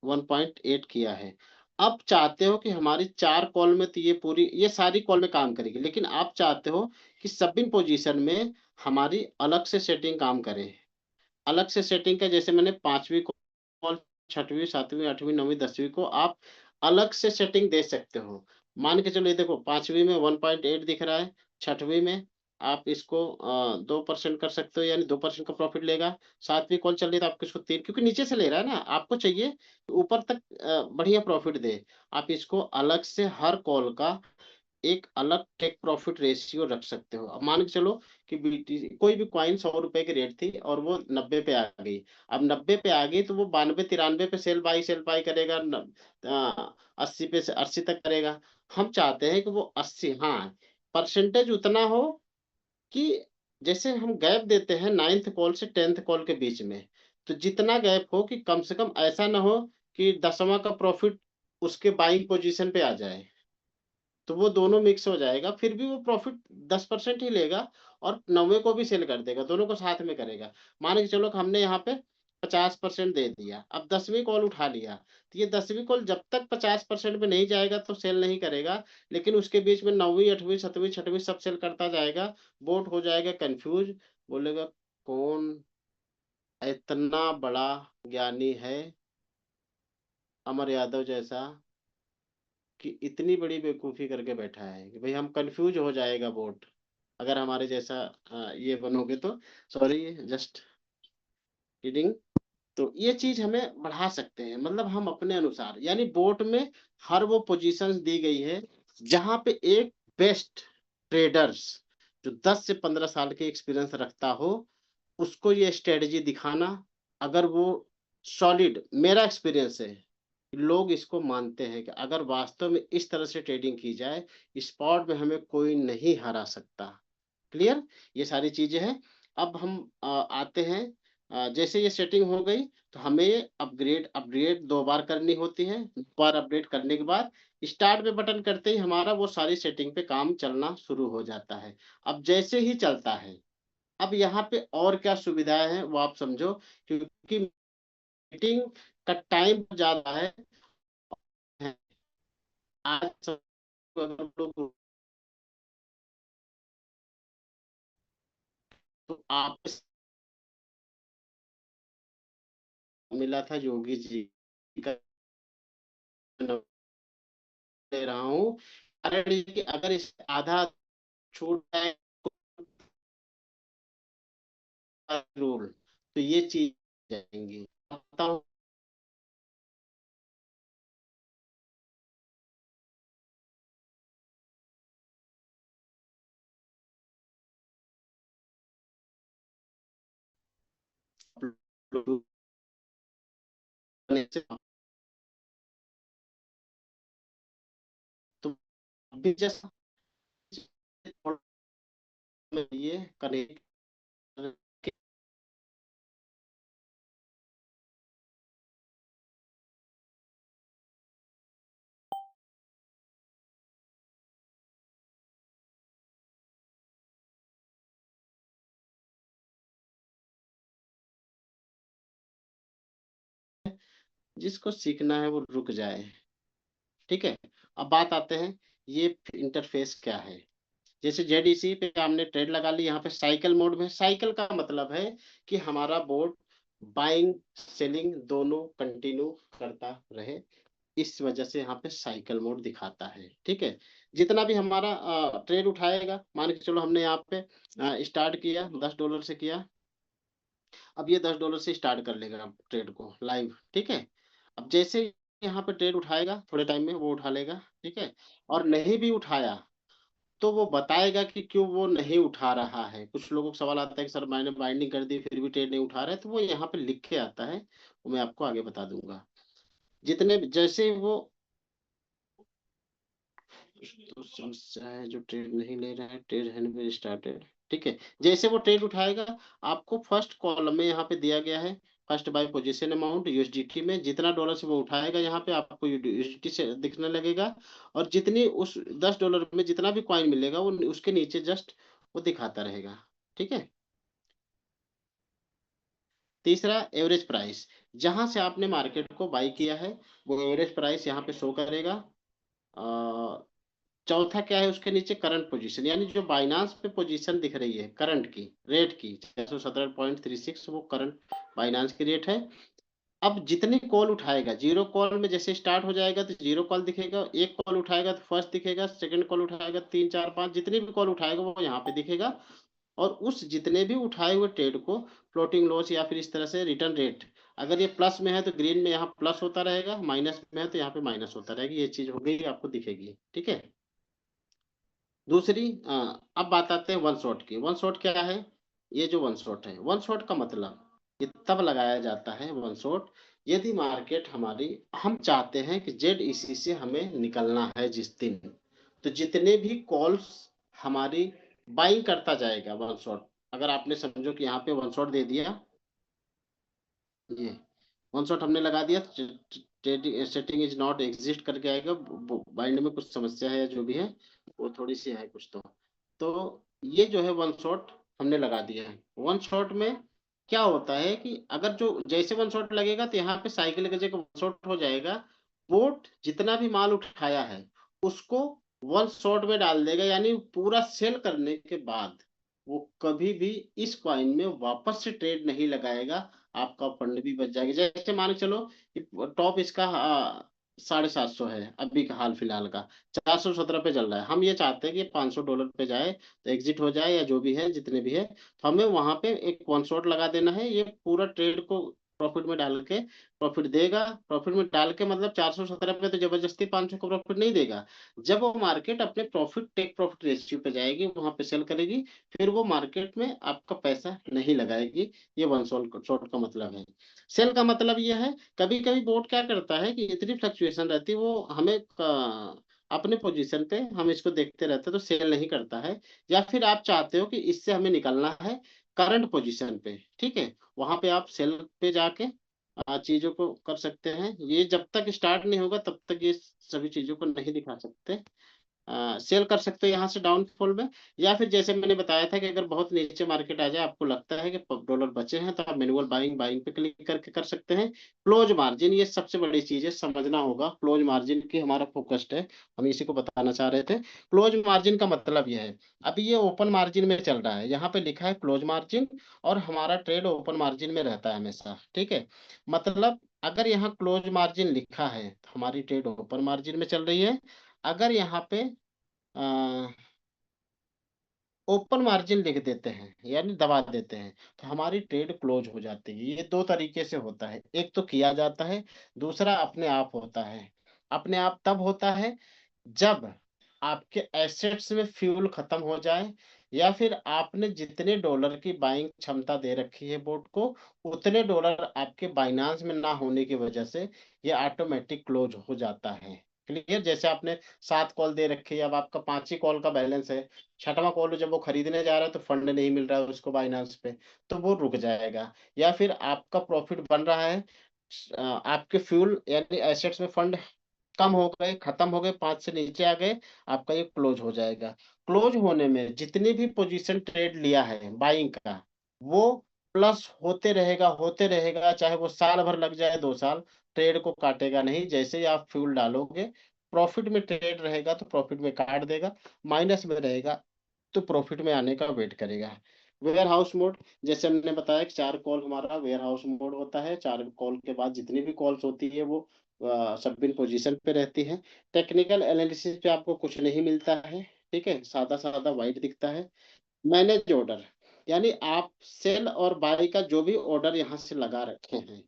1.8 किया है। अब चाहते हो कि हमारी 4 कॉल में, तो ये सारी कॉल में काम करेगी, लेकिन आप चाहते हो कि सब इन पोजीशन में हमारी अलग से सेटिंग काम करे। अलग से सेटिंग का, जैसे मैंने 5वीं कॉल, 6वीं, 7वीं, 8वीं, 9वीं, 10वीं को आप अलग से सेटिंग दे सकते हो। मान के चलो ये देखो, 5वीं में 1.8 दिख रहा है, 6वीं में आप इसको 2% कर सकते हो, यानी 2% का प्रॉफिट लेगा। 7वीं कॉल चल रही है तो आपको इसको 3, क्योंकि नीचे से ले रहा है ना, आपको चाहिए कि ऊपर तक बढ़िया प्रॉफिट दे। आप इसको अलग से हर कॉल का एक अलग टेक प्रॉफिट रेशियो रख सकते हो। अब मान के चलो कि बीटीसी कोई भी कॉइन ₹100 की रेट थी और वो 90 पे आ गई। अब 90 पे आ गई, तो वो 92-93 पे सेल बाई करेगा, 80 पे से 80 तक करेगा। हम चाहते हैं कि वो 80, हाँ, परसेंटेज उतना हो कि जैसे हम गैप देते हैं 9th कॉल से 10th कॉल के बीच में, तो जितना गैप हो कि कम से कम ऐसा ना हो कि 10वां का प्रॉफिट उसके बाइंग पोजीशन पे आ जाए। तो वो दोनों मिक्स हो जाएगा, फिर भी वो प्रॉफिट 10% ही लेगा, और 90 को भी सेल कर देगा, दोनों को साथ में करेगा। मान के चलो कि हमने यहाँ पे 50% दे दिया, अब 10वीं कॉल उठा लिया, तो ये 10वीं कॉल जब तक 50% पे नहीं जाएगा तो सेल नहीं करेगा, लेकिन उसके बीच में 9वीं, 8वीं, 7वीं, 6वीं सब सेल करता जाएगा। बोट हो जाएगा कंफ्यूज, बोलेगा कौन इतना बड़ा ज्ञानी है, अमर यादव जैसा, कि इतनी बड़ी बेवकूफ़ी करके बैठा है कि भाई हम कंफ्यूज हो जाएगा बोट, अगर हमारे जैसा ये बनोगे तो। Sorry, just kidding. तो ये चीज हमें बढ़ा सकते हैं, मतलब हम अपने अनुसार, यानी बोट में हर वो पोजीशंस दी गई है जहां पे एक बेस्ट ट्रेडर्स जो 10 से 15 साल के एक्सपीरियंस रखता हो, उसको ये स्ट्रेटजी दिखाना। अगर वो सॉलिड, मेरा एक्सपीरियंस है, लोग इसको मानते हैं कि अगर वास्तव में इस तरह से ट्रेडिंग की जाए, स्पॉट में हमें कोई नहीं हरा सकता। क्लियर? ये सारी चीजें हैं। अब हम आते हैं, जैसे ये सेटिंग हो गई, तो हमें अपग्रेड अपग्रेड 2 बार करनी होती है। 2 बार अपडेट करने के बाद स्टार्ट पे बटन करते ही हमारा वो सारी सेटिंग पे काम चलना शुरू हो जाता है। अब जैसे ही चलता है, अब यहाँ पे और क्या सुविधाएं हैं वो आप समझो, क्योंकि मीटिंग का टाइम ज्यादा है। आज सब अगर हम लोग, तो आप मिला था योगी जी का, दे रहा हूँ, कारण ये कि अगर इस आधा छूट जाए रूल, तो ये चीज जाएंगी। बताऊं, तो अभी जैसा ये कनेक्ट, जिसको सीखना है वो रुक जाए। ठीक है। अब बात आते हैं ये इंटरफेस क्या है। जैसे जेडीसी पे हमने ट्रेड लगा ली, यहाँ पे साइकिल मोड में। साइकिल का मतलब है कि हमारा बोर्ड बाइंग सेलिंग दोनों कंटिन्यू करता रहे, इस वजह से यहाँ पे साइकिल मोड दिखाता है। ठीक है। जितना भी हमारा ट्रेड उठाएगा, मान के चलो हमने यहाँ पे स्टार्ट किया $10 से किया, अब ये $10 से स्टार्ट कर लेगा ट्रेड को लाइव। ठीक है। अब जैसे यहाँ पे ट्रेड उठाएगा थोड़े टाइम में वो उठा लेगा। ठीक है। और नहीं भी उठाया तो वो बताएगा कि क्यों वो नहीं उठा रहा है। कुछ लोगों को सवाल आता है कि सर मैंने बाइंडिंग कर दी फिर भी ट्रेड नहीं उठा रहा है, तो वो यहाँ पे लिख के आता है, वो मैं आपको आगे बता दूंगा। जितने जैसे वो तो समस्या है जो ट्रेड नहीं ले रहा है, ट्रेड हैंड में स्टार्टेड। ठीक है। जैसे वो ट्रेड उठाएगा, आपको फर्स्ट कॉलम में यहाँ पे दिया गया है first by position amount USDT में, जितना डॉलर से वो उठाएगा यहाँ पे आपको यूएसडीटी से दिखने लगेगा। और जितनी उस $10 में जितना भी कॉइन मिलेगा वो उसके नीचे जस्ट वो दिखाता रहेगा। ठीक है। तीसरा, एवरेज प्राइस, जहां से आपने मार्केट को बाई किया है वो एवरेज प्राइस यहाँ पे शो करेगा। चौथा क्या है, उसके नीचे करंट पोजीशन, यानी जो बाइनांस पे पोजीशन दिख रही है करंट की रेट की 617.36, वो करंट बाइनांस की रेट है। अब जितनी कॉल उठाएगा, जीरो कॉल में जैसे स्टार्ट हो जाएगा तो जीरो कॉल दिखेगा, एक कॉल उठाएगा तो फर्स्ट दिखेगा, सेकंड कॉल उठाएगा, तीन चार पांच, जितनी भी कॉल उठाएगा वो यहाँ पे दिखेगा। और उस जितने भी उठाए हुए ट्रेड को फ्लोटिंग लॉस या फिर इस तरह से रिटर्न रेट, अगर ये प्लस में है तो ग्रीन में यहाँ प्लस होता रहेगा, माइनस में है तो यहाँ पे माइनस होता रहेगा। ये चीज हो गई आपको दिखेगी। ठीक है। दूसरी अब बात आते हैं वन शॉट की। वन शॉट क्या है, ये जो वन शॉट है, वन शॉट का मतलब ये तब लगाया जाता है वन शॉट, यदि मार्केट हमारी, हम चाहते हैं कि जेड इसी से हमें निकलना है जिस दिन, तो जितने भी कॉल्स हमारी बाइंग करता जाएगा वन शॉट। अगर आपने समझो कि यहाँ पे वन शॉट दे दिया, ये वन शॉट हमने लगा दिया, सेटिंग इज नॉट एग्जिस्ट करके आएगा, बाइंड में कुछ समस्या है या जो भी है वो थोड़ी सी है कुछ तो ये जो है वन शॉट हमने लगा दिया है। वन शॉट में क्या होता है कि अगर जो जैसे वन शॉट लगेगा तो यहाँ पे साइकिल की जगह वन शॉट हो जाएगा, बोट जितना भी माल उठाया है उसको वन शॉट में डाल देगा, यानी पूरा सेल करने के बाद वो कभी भी इस कॉइन में वापस से ट्रेड नहीं लगाएगा। आपका फंड भी बच जाएगा। जैसे मान के चलो कि टॉप इसका 750 है अभी का हाल फिलहाल का, 417 पे चल रहा है, हम ये चाहते हैं कि $500 पे जाए तो एग्जिट हो जाए या जो भी है जितने भी है, तो हमें वहां पे एक वन शॉट लगा देना है, ये पूरा ट्रेड को प्रॉफिट में डाल के प्रॉफिट देगा। प्रॉफिट में डाल के मतलब 417 पे तो जबरदस्ती 500 का प्रॉफिट नहीं देगा। जब वो मार्केट अपने प्रॉफिट टेक प्रॉफिट रेशियो पे जाएगी वहां पे सेल करेगी, फिर वो मार्केट में आपका पैसा नहीं लगाएगी। ये वन शॉट का मतलब है। सेल का मतलब ये है, कभी कभी बोर्ड क्या करता है कि इतनी फ्लक्चुएशन रहती है वो हमें अपने पोजीशन पे हम इसको देखते रहते हैं तो सेल नहीं करता है। या फिर आप चाहते हो कि इससे हमें निकलना है करंट पोजीशन पे, ठीक है, वहां पे आप सेल पे जाके चीजों को कर सकते हैं। ये जब तक स्टार्ट नहीं होगा तब तक ये सभी चीजों को नहीं दिखा सकते। सेल कर सकते हो यहाँ से डाउनफॉल में। या फिर जैसे मैंने बताया था कि अगर बहुत नीचे मार्केट आ जाए, आपको लगता है कि डॉलर बचे हैं, तो आप मैनुअल बाइंग बाइंग पे क्लिक करके कर सकते हैं। क्लोज मार्जिन, ये सबसे बड़ी चीज है, समझना होगा। क्लोज मार्जिन की हमारा फोकस्ड है, हम इसी को बताना चाह रहे थे। क्लोज मार्जिन का मतलब यह है, अभी ये ओपन मार्जिन में चल रहा है, यहाँ पे लिखा है क्लोज मार्जिन, और हमारा ट्रेड ओपन मार्जिन में रहता है हमेशा। ठीक है। मतलब अगर यहाँ क्लोज मार्जिन लिखा है तो हमारी ट्रेड ओपन मार्जिन में चल रही है। अगर यहाँ पे ओपन मार्जिन लिख देते हैं यानी दबा देते हैं तो हमारी ट्रेड क्लोज हो जाती है। ये दो तरीके से होता है, एक तो किया जाता है, दूसरा अपने आप होता है। अपने आप तब होता है जब आपके एसेट्स में फ्यूल खत्म हो जाए, या फिर आपने जितने डॉलर की बाइंग क्षमता दे रखी है बोट को, उतने डॉलर आपके बाइनांस में ना होने की वजह से ये ऑटोमेटिक क्लोज हो जाता है। क्लियर? जैसे आपने 7 कॉल दे रखी है, अब आपका 5 ही कॉल का बैलेंस है, छठवां कॉल जब वो खरीदने जा रहा है तो फंड नहीं मिल रहा है उसको बाइनांस पे, तो वो रुक जाएगा। या फिर आपका प्रॉफिट बन रहा है, आपके फ्यूल यानी एसेट्स में फंड कम हो गए, खत्म हो गए, 5 से नीचे आ गए, आपका ये क्लोज हो जाएगा। क्लोज होने में जितनी भी पोजीशन ट्रेड लिया है बाइंग का, वो प्लस होते रहेगा, चाहे वो साल भर लग जाए, 2 साल, ट्रेड को काटेगा नहीं। जैसे ही आप फ्यूल डालोगे, प्रॉफिट में ट्रेड रहेगा तो प्रॉफिट में काट देगा, माइनस में रहेगा तो प्रॉफिट में आने का वेट करेगा। वेयर हाउस मोड, जैसे हमने बताया कि 4 कॉल हमारा वेयर हाउस मोड होता है, 4 कॉल के बाद जितनी भी कॉल्स होती है वो सबमिट पोजीशन पे रहती है। टेक्निकल एनालिसिस पे आपको कुछ नहीं मिलता है, ठीक है, सादा सादा वाइट दिखता है। मैनेज ऑर्डर, यानी आप सेल और बाय का जो भी ऑर्डर यहाँ से लगा रखे हैं,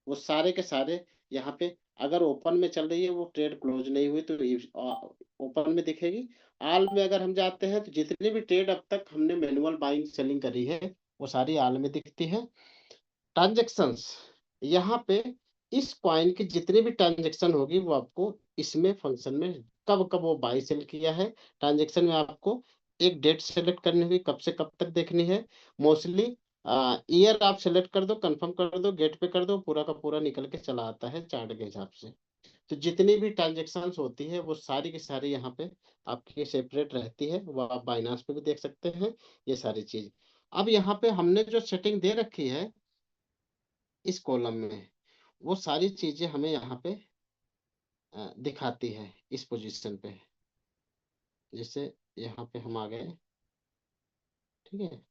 वो सारे के सारे यहाँ पे, अगर ओपन में चल रही है वो ट्रेड क्लोज नहीं हुई तो ओपन में दिखेगी। आल में अगर हम जाते हैं तो जितनी भी ट्रेड अब तक हमने मैनुअल बाइंग सेलिंग करी है, वो सारी आल में दिखती है। ट्रांजेक्शंस, यहाँ पे इस कॉइन की जितनी भी ट्रांजेक्शन होगी वो आपको इसमें फंक्शन में, कब कब वो बाई सेल किया है, ट्रांजेक्शन में आपको एक डेट सेलेक्ट करनी होगी, कब से कब तक देखनी है। मोस्टली ईयर आप सेलेक्ट कर दो, कंफर्म कर दो, गेट पे कर दो, पूरा का पूरा निकल के चला आता है चार्ट के हिसाब से। तो जितनी भी ट्रांजेक्शन्स होती है वो सारी की सारी यहाँ पे आपकी सेपरेट रहती है, वो आप बाइनांस पे भी देख सकते हैं, ये सारी चीज। अब यहाँ पे हमने जो सेटिंग दे रखी है इस कॉलम में, वो सारी चीजें हमें यहाँ पे दिखाती है इस पोजीशन पे। जैसे यहाँ पे हम आ गए, ठीक है,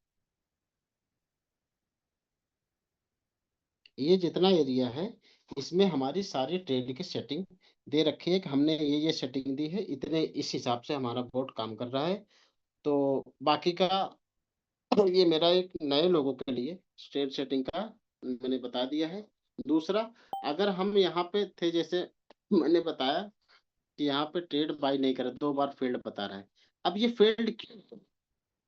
ये जितना एरिया है इसमें हमारी सारी ट्रेड की सेटिंग दे रखी है कि हमने ये सेटिंग दी है, इतने इस हिसाब से हमारा बोर्ड काम कर रहा है। तो बाकी का ये मेरा एक नए लोगों के लिए ट्रेड सेटिंग का मैंने बता दिया है। दूसरा, अगर हम यहाँ पे थे, जैसे मैंने बताया कि यहाँ पे ट्रेड बाई नहीं करे, 2 बार फील्ड बता रहा है। अब ये फील्ड क्यों?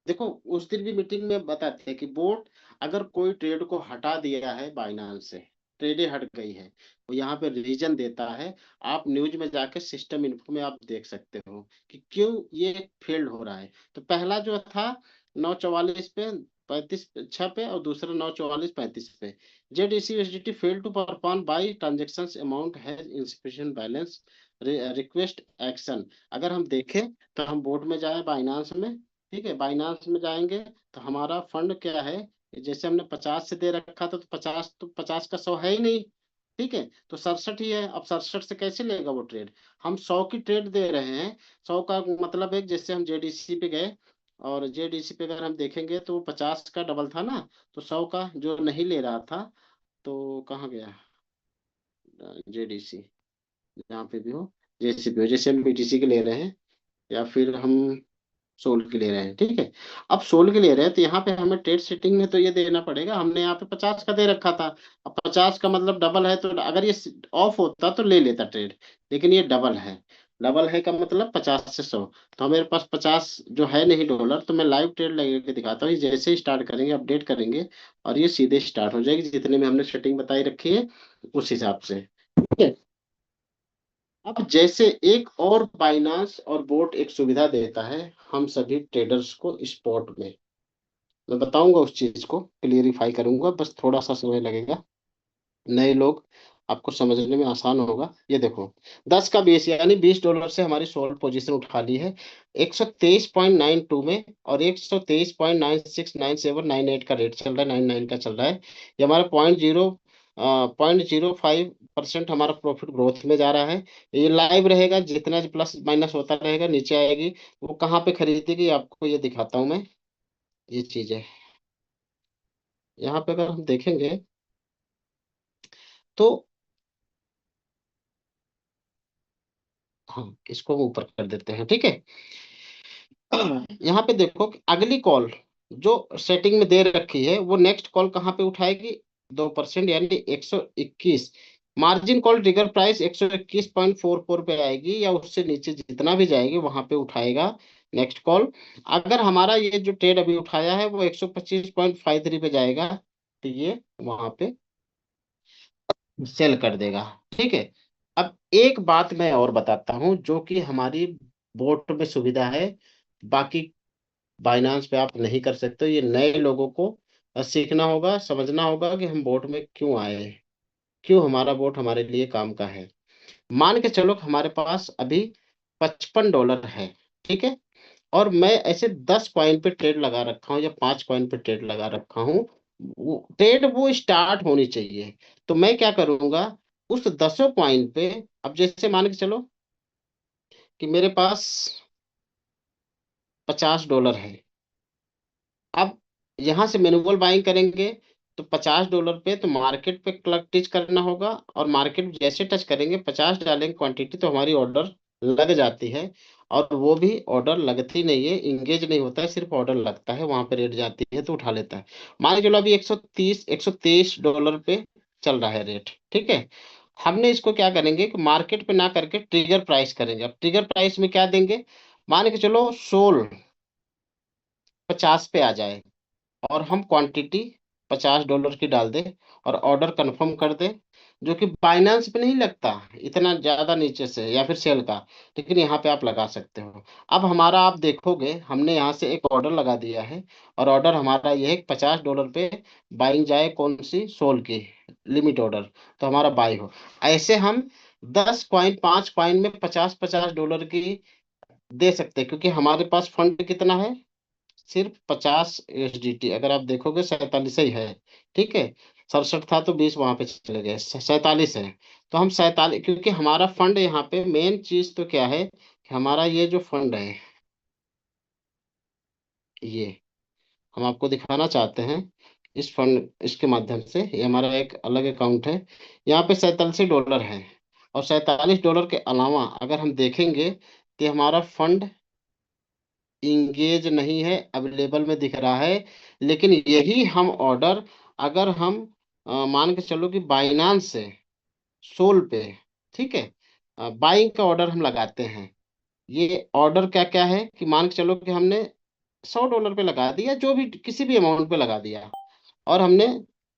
देखो, उस दिन भी मीटिंग में बताते हैं कि बोर्ड अगर कोई ट्रेड को हटा दिया है बाइनांस से, ट्रेडे हट गई है, वो यहाँ पे रीजन देता है। आप न्यूज में जाके सिस्टम इन्फो में आप देख सकते हो कि क्यों ये फेल्ड हो रहा है। तो पहला जो था 944 पे 35 6 पे, और दूसरा 944 35 पे। JDC USDT fail to perform buy transaction amount has insufficient balance, request action. अगर हम देखें तो हम बोर्ड में जाए बाइनांस में, ठीक है, बाइनांस में जाएंगे तो हमारा फंड क्या है, जैसे हमने 50 से दे रखा था, तो 50 का 100 है ही नहीं, ठीक है, तो 67 ही है। अब 67 से कैसे लेगा वो ट्रेड? हम 100 की ट्रेड दे रहे हैं। 100 का मतलब है, जैसे हम जेडीसी पे गए, और जेडीसी पे अगर हम देखेंगे तो 50 का डबल था ना, तो 100 का जो नहीं ले रहा था, तो कहाँ गया जेडीसी, जहाँ पे भी हो, जैसे भी हो, जैसे हम बीटीसी के ले रहे हैं, या फिर हम सोल के ले रहे हैं, ठीक है। अब सोल के ले रहे हैं तो यहाँ पे हमें ट्रेड सेटिंग में तो ये देना पड़ेगा, हमने यहाँ पे 50 का दे रखा था। अब 50 का मतलब डबल है, तो अगर ये ऑफ होता तो ले लेता ट्रेड, लेकिन ये डबल है। डबल है का मतलब 50 से 100, तो मेरे पास 50 जो है नहीं डॉलर, तो मैं लाइव ट्रेड लगा के दिखाता हूँ। ये जैसे ही स्टार्ट करेंगे, अपडेट करेंगे, और ये सीधे स्टार्ट हो जाएगी जितने में हमने सेटिंग बताई रखी है उस हिसाब से, ठीक है। अब जैसे एक और बाइनांस और बोट एक सुविधा देता है हम सभी ट्रेडर्स को स्पॉट में, मैं बताऊंगा उस चीज को क्लियरिफाई करूंगा, बस थोड़ा सा समय लगेगा, नए लोग, आपको समझने में आसान होगा। ये देखो, 10 का बेस यानी $20 से हमारी सोल्ड पोजीशन उठा ली है 123.92 में, और 123.969798 का रेट चल रहा है, 99 का चल रहा है। ये हमारा 0.05% हमारा प्रॉफिट ग्रोथ में जा रहा है। ये लाइव रहेगा, जितना प्लस माइनस होता रहेगा, नीचे आएगी, वो कहाँ पे खरीदेगी आपको ये दिखाता हूँ मैं। ये चीज है, यहाँ पे अगर हम देखेंगे तो, हाँ, इसको हम ऊपर कर देते हैं, ठीक है। यहाँ पे देखो कि अगली कॉल जो सेटिंग में दे रखी है, वो नेक्स्ट कॉल कहाँ पे उठाएगी, 2% यानी 121। मार्जिन कॉल ट्रिगर प्राइस 121.44 पे आएगी, या उससे नीचे जितना भी जाएगी वहां पे उठाएगा नेक्स्ट कॉल। अगर हमारा ये जो ट्रेड अभी उठाया है वो 125.53 पे जाएगा, तो ये वहां पे सेल कर देगा। ठीक है। अब एक बात मैं और बताता हूँ जो कि हमारी बोट में सुविधा है, बाकी बाइनांस पे आप नहीं कर सकते। ये नए लोगों को सीखना होगा, समझना होगा कि हम बोट में क्यों आए हैं, क्यों हमारा बोट हमारे लिए काम का है। मान के चलो कि हमारे पास अभी $55 है। ठीक है। और मैं ऐसे 10 कॉइन पे ट्रेड लगा रखा हूँ या 5 कॉइन पे ट्रेड लगा रखा हूँ। वो ट्रेड वो स्टार्ट होनी चाहिए। तो मैं क्या करूंगा, उस 10 कॉइन पे, अब जैसे मान के चलो कि मेरे पास $50 है। अब यहां से मैनुअल बाइंग करेंगे तो $50 पे तो मार्केट पे क्लक टच करना होगा, और मार्केट जैसे टच करेंगे 50 डालेंगे क्वांटिटी तो हमारी ऑर्डर लग जाती है। और वो भी ऑर्डर लगती नहीं है, इंगेज नहीं होता है, सिर्फ ऑर्डर लगता है, वहां पे रेट जाती है तो उठा लेता है। मान के चलो अभी 123 $123 पे चल रहा है रेट। ठीक है। हमने इसको क्या करेंगे कि मार्केट पे ना करके ट्रिगर प्राइस करेंगे। अब ट्रिगर प्राइस में क्या देंगे, मान के चलो सोल 50 पे आ जाए, और हम क्वांटिटी $50 की डाल दें और ऑर्डर कंफर्म कर दें, जो कि बाइनांस पे नहीं लगता इतना ज्यादा नीचे से या फिर सेल का, लेकिन यहाँ पे आप लगा सकते हो। अब हमारा आप देखोगे हमने यहाँ से एक ऑर्डर लगा दिया है, और ऑर्डर हमारा ये है कि $50 पे बाइंग जाए, कौन सी, सोल की लिमिट ऑर्डर, तो हमारा बाई हो। ऐसे हम 10 कॉइन 5 कॉइन में 50-50 डॉलर की दे सकते हैं, क्योंकि हमारे पास फंड कितना है, सिर्फ 50 USDT। अगर आप देखोगे 47 ही है। ठीक है। 67 था तो 20 वहां पे चले गए, 47 है। तो हम 47, क्योंकि हमारा फंड यहाँ पे मेन चीज तो क्या है कि हमारा ये जो फंड है, ये हम आपको दिखाना चाहते हैं। इस फंड इसके माध्यम से ये हमारा एक अलग अकाउंट है, यहाँ पे $47 है। और $47 के अलावा अगर हम देखेंगे कि हमारा फंड इंगेज नहीं है, अवेलेबल में दिख रहा है। लेकिन यही हम ऑर्डर, अगर हम मान के चलो कि बाइनांस से सोल पे, ठीक है, बाइंग का ऑर्डर हम लगाते हैं। ये ऑर्डर क्या क्या है कि मान के चलो कि हमने $100 पे लगा दिया, जो भी किसी भी अमाउंट पे लगा दिया, और हमने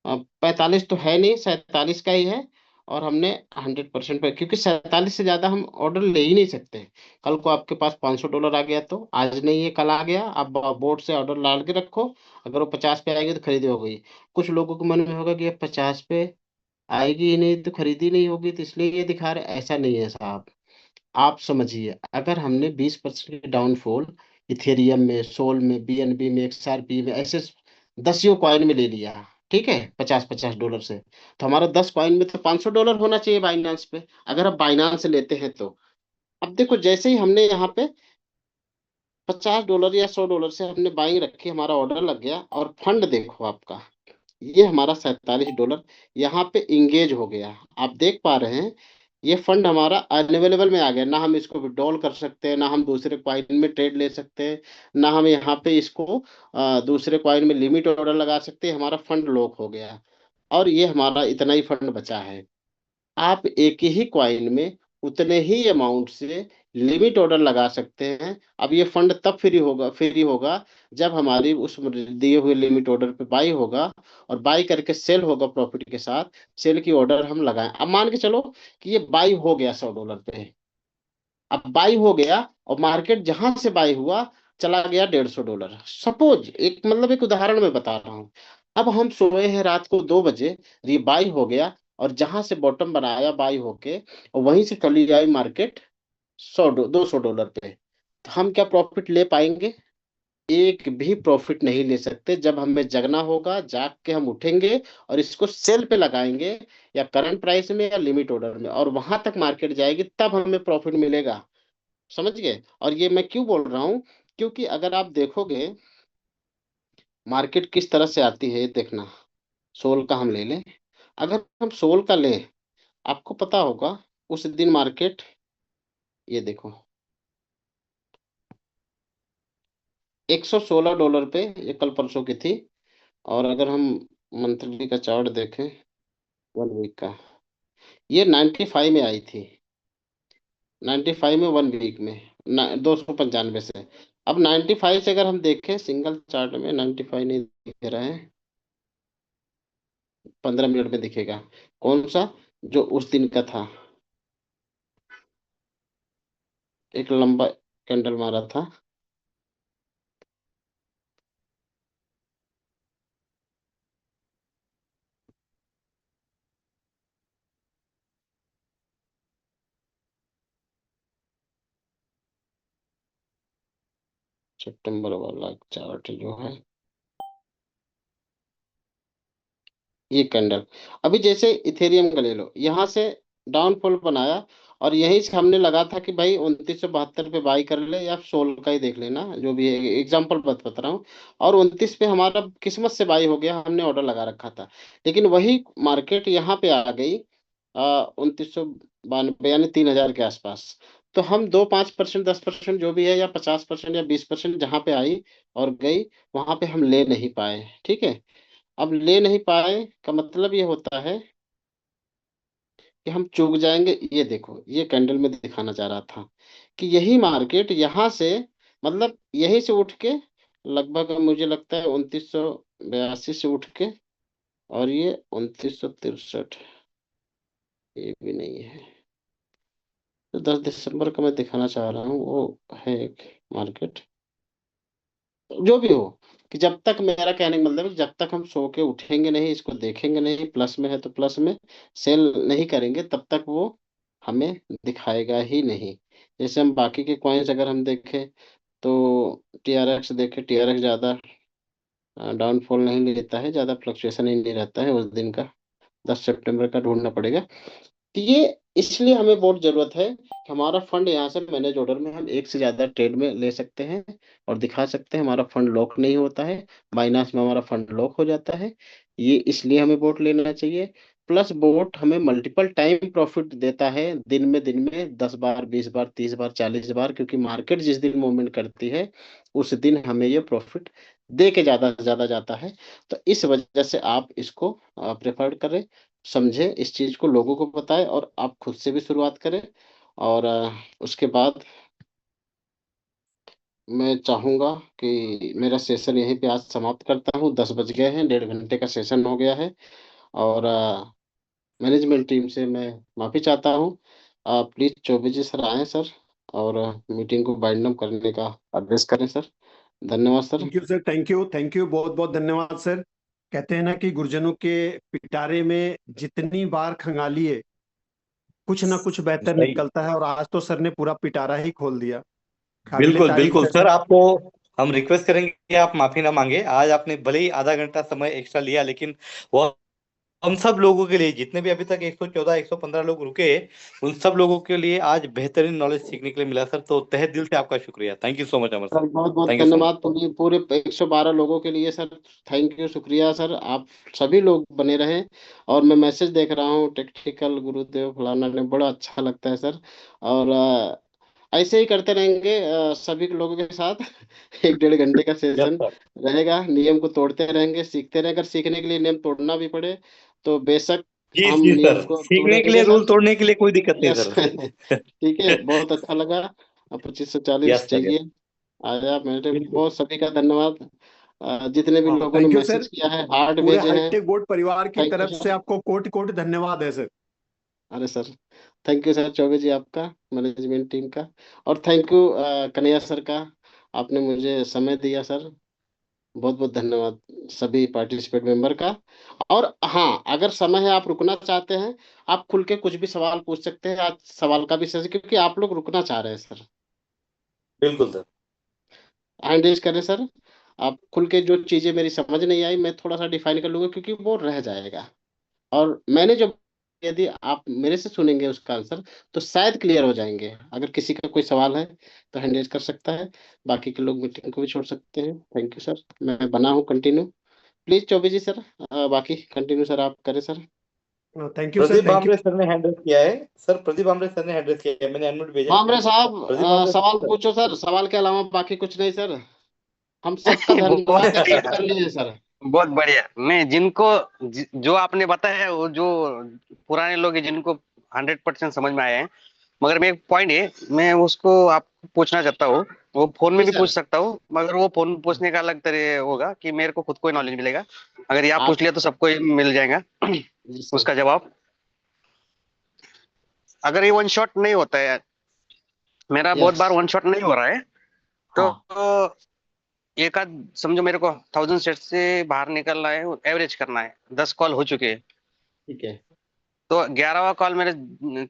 45 तो है नहीं, 47 का ही है। और हमने 100% पे, क्योंकि 47 से ज्यादा हम ऑर्डर ले ही नहीं सकते। कल को आपके पास $500 आ गया तो आज नहीं है कल आ गया, आप बोर्ड से ऑर्डर डाल के रखो। अगर वो 50 पे आएगी तो खरीदी हो गई। कुछ लोगों के मन में होगा कि ये 50 पे आएगी ही नहीं तो खरीदी नहीं होगी, तो इसलिए ये दिखा रहे, ऐसा नहीं है साहब। आप समझिए, अगर हमने 20% की डाउनफॉल इथेरियम में, सोल में, बीएनबी में, XRP में, ऐसे दसियों कॉइन में ले लिया, ठीक है, 50-50 डॉलर से, तो हमारा 10 कॉइन में तो $500 होना चाहिए बाइनांस पे, अगर आप बाइनांस से लेते हैं तो। अब देखो जैसे ही हमने यहाँ पे $50 या $100 से हमने बाइंग रखी, हमारा ऑर्डर लग गया, और फंड देखो आपका, ये हमारा $47 यहाँ पे इंगेज हो गया। आप देख पा रहे हैं ये फंड हमारा अनअवेलेबल में आ गया, ना हम इसको विड्रॉल कर सकते हैं, ना हम दूसरे क्वाइन में ट्रेड ले सकते हैं, ना हम यहाँ पे इसको दूसरे क्वाइन में लिमिट ऑर्डर लगा सकते हैं। हमारा फंड लॉक हो गया, और ये हमारा इतना ही फंड बचा है। आप एक ही क्वाइन में उतने ही अमाउंट से लिमिट ऑर्डर लगा सकते हैं। अब ये फंड तब फ्री होगा जब हमारी उस दिए हुए लिमिट ऑर्डर पे बाई होगा, और बाई करके सेल होगा प्रॉफिट के साथ। सेल की ऑर्डर हम लगाएं, अब मान के चलो कि ये बाई हो गया $100 पे। अब बाई हो गया, और मार्केट जहां से बाई हुआ चला गया $150। सपोज एक, मतलब एक उदाहरण मैं बता रहा हूँ। अब हम सोए हैं रात को 2 बजे, ये बाई हो गया, और जहां से बॉटम बनाया बाई होके, और वहीं से चली जाए मार्केट 200 डॉलर पे, तो हम क्या प्रॉफिट ले पाएंगे? एक भी प्रॉफिट नहीं ले सकते। जब हमें जगना होगा, जाग के हम उठेंगे और इसको सेल पे लगाएंगे, या करंट प्राइस में या लिमिट ऑर्डर में, और वहां तक मार्केट जाएगी तब हमें प्रॉफिट मिलेगा। समझ गए? और ये मैं क्यों बोल रहा हूँ, क्योंकि अगर आप देखोगे मार्केट किस तरह से आती है, ये देखना। सोल का हम ले लें, अगर हम सोल का लें, आपको पता होगा उस दिन मार्केट, ये देखो, $116 पे ये कल परसों की थी। और अगर हम मंथली का चार्ट देखें, 1 वीक का, ये 95 में आई थी, 95 में 1 वीक में, 295 से। अब 95 से अगर हम देखें सिंगल चार्ट में, 95 नहीं दिख रहा है, 15 मिनट में दिखेगा। कौन सा? जो उस दिन का था, एक लंबा कैंडल मारा था। सितंबर वाला चार्ट जो है, ये कैंडल। अभी जैसे इथेरियम का ले लो, यहाँ से डाउनफॉल बनाया, और यहीं से हमने लगा था कि भाई 2972 पे बाई कर ले, या 16 का ही देख लेना, जो भी है एग्जाम्पल बता रहा हूँ। और 29 पे हमारा किस्मत से बाई हो गया, हमने ऑर्डर लगा रखा था। लेकिन वही मार्केट यहाँ पे आ गई 2992, यानी 3000 के आसपास। तो हम 2 5%, 10% जो भी है, या 50% या 20% जहाँ पे आई और गई, वहां पे हम ले नहीं पाए। ठीक है। अब ले नहीं पाए का मतलब ये होता है कि हम चूक जाएंगे। ये देखो, ये कैंडल में दिखाना चाह रहा था कि यही मार्केट यहाँ से, मतलब यहीं से उठ के, लगभग मुझे लगता है 2982 से उठ के, और ये 2963, ये भी नहीं है। तो 10 दिसंबर का मैं दिखाना चाह रहा हूँ, वो है एक मार्केट। जो भी हो, कि जब तक, मेरा कहने का मतलब है कि जब तक हम सो के उठेंगे नहीं, इसको देखेंगे नहीं, प्लस में है तो प्लस में सेल नहीं करेंगे, तब तक वो हमें दिखाएगा ही नहीं। जैसे हम बाकी के कॉइन्स अगर हम देखें, तो टीआरएक्स देखें, टीआरएक्स ज़्यादा डाउनफॉल नहीं लेता है, ज़्यादा फ्लक्चुएशन ही नहीं रहता है उस दिन का। 10 सितंबर का ढूंढना पड़ेगा। तो ये इसलिए हमें बहुत जरूरत है कि हमारा फंड यहाँ से मैनेज ऑर्डर में हम एक से ज्यादा ट्रेड में ले सकते हैं, और दिखा सकते हैं, हमारा फंड लॉक नहीं होता है, माइनस में हमारा फंड लॉक हो जाता है। ये इसलिए हमें बोट लेना चाहिए। प्लस बोट हमें मल्टीपल टाइम प्रॉफिट देता है, दिन में 10 बार, 20 बार, 30 बार, 40 बार, क्योंकि मार्केट जिस दिन मूवमेंट करती है उस दिन हमें ये प्रॉफिट दे के ज्यादा से ज्यादा जाता है। तो इस वजह से आप इसको प्रेफर करें, समझे, इस चीज को लोगों को बताएं, और आप खुद से भी शुरुआत करें। और उसके बाद मैं चाहूंगा कि मेरा सेशन यहीं पे आज समाप्त करता हूँ। 10 बज गए हैं, 1.5 घंटे का सेशन हो गया है। और मैनेजमेंट टीम से मैं माफी चाहता हूँ। प्लीज चौबे जी सर आए सर, और मीटिंग को बाइंड अप करने का आदेश करें सर। धन्यवाद sir. Thank you sir, thank you, thank you, बहुत बहुत धन्यवाद सर। कहते हैं ना कि गुरुजनों के पिटारे में जितनी बार खंगालिए कुछ ना कुछ बेहतर सही। निकलता है, और आज तो सर ने पूरा पिटारा ही खोल दिया। काबिले बिल्कुल तारीफ बिल्कुल है सर, सर। आपको हम रिक्वेस्ट करेंगे कि आप माफी ना मांगे। आज आपने भले ही आधा घंटा समय एक्स्ट्रा लिया, लेकिन वो हम सब लोगों के लिए, जितने भी अभी तक 114 115 लोग रुके, उन सब लोगों के लिए आज बेहतरीन नॉलेज सीखने के लिए मिला सर। तो तहे दिल से आपका शुक्रिया। Thank you so much Amar sir sir. बहुत बहुत थैंक यू सो मच। धन्यवाद, पूरी पूरे 112 लोगों के लिए सर। थैंक यू, शुक्रिया सर, आप सभी लोग बने रहें। और मैं मैसेज देख रहा हूँ, टेक्निकल गुरुदेव फलाना ने, बड़ा अच्छा लगता है सर। और ऐसे ही करते रहेंगे सभी लोगों के साथ। 1 1.5 घंटे का यस सेशन सर। रहेगा, नियम को तोड़ते रहेंगे, सीखते रहेंगे। अगर सीखने के लिए नियम तोड़ना भी पड़े तो बेशक जी हम जी नियम सर, को सीखने के लिए तोड़ेंगे रूल सर। तोड़ने के लिए कोई दिक्कत नहीं यस। सर। ठीक है, बहुत अच्छा लगा। अब 2540 यस सर, चाहिए, यस। आया मेरे। बिल्कुल। बहुत सभी का धन्यवाद। जितने भी लोगों ने थैंक यू सर। मैसेज किया है, हार्ट पूरे भेजे हैं, हाईटेक बोर्ड परिवार की थैंक यू तरफ से सर। आपको कोटि कोटि धन्यवाद है सर। अरे sir, thank you sir Choubey ji, आपका, मैनेजमेंट टीम का। और थैंक यू कन्हैया सर का, आपने मुझे समय दिया सर। बहुत बहुत धन्यवाद सभी पार्टिसिपेट मेंबर का। और हाँ, अगर समय है, आप रुकना चाहते हैं, आप खुल के कुछ भी सवाल पूछ सकते हैं आज, सवाल का भी सर, क्योंकि आप लोग रुकना चाह रहे हैं सर। बिल्कुल सर। हैंड रेज करें सर। आप खुल के, जो चीजें मेरी समझ नहीं आई मैं थोड़ा सा डिफाइन कर लूंगा, क्योंकि वो रह जाएगा। और मैंने जो, यदि आप मेरे से सुनेंगे उसका आंसर, तो शायद क्लियर हो जाएंगे। अगर किसी का कोई सवाल है तो हैंड रेज कर सकता है, बाकी के लोग मीटिंग को भी छोड़ सकते हैं। थैंक यू सर, मैं बना हूँ continue. Please Choubey ji sir, बाकी कंटिन्यू सर, आप करें sir. Thank you sir, Pradeep thank you. Bamre sir ने हैंड रेस किया है। सर प्रदीप बामरे सर ने हैंड रेस किया है, मैंने अनम्यूट भेजा है। बामरे साहब, प्रदीप बामरे सवाल सर। पूछो सर, सवाल के अलावा बाकी कुछ नहीं सर। हम सबका बहुत धन्यवाद एक्सेप्ट कर लीजिए सर। बहुत बढ़िया। नहीं, जो आपने बताया है, वो जो पुराने लोग हैं जिनको 100% समझ में आए हैं, मगर मैं एक पॉइंट है, मैं उसको आप पूछना चाहता हूँ, वो फोन में जी भी सर। पूछ सकता हूँ, मगर वो फोन में पूछने का अलग तरह होगा कि मेरे को खुद को ही नॉलेज मिलेगा। अगर ये आप आप पूछ लिया तो सबको ही मिल जाएगा जी सर। उसका जवाब। अगर ये वन शॉट नहीं होता है, मेरा बहुत यस। बार वन शॉट नहीं हो रहा है, हाँ। तो एक आध समझो मेरे को 1000 सेट से बाहर निकलना है, एवरेज करना है, 10 कॉल हो चुके हैं, ठीक है। तो 11वां कॉल मेरे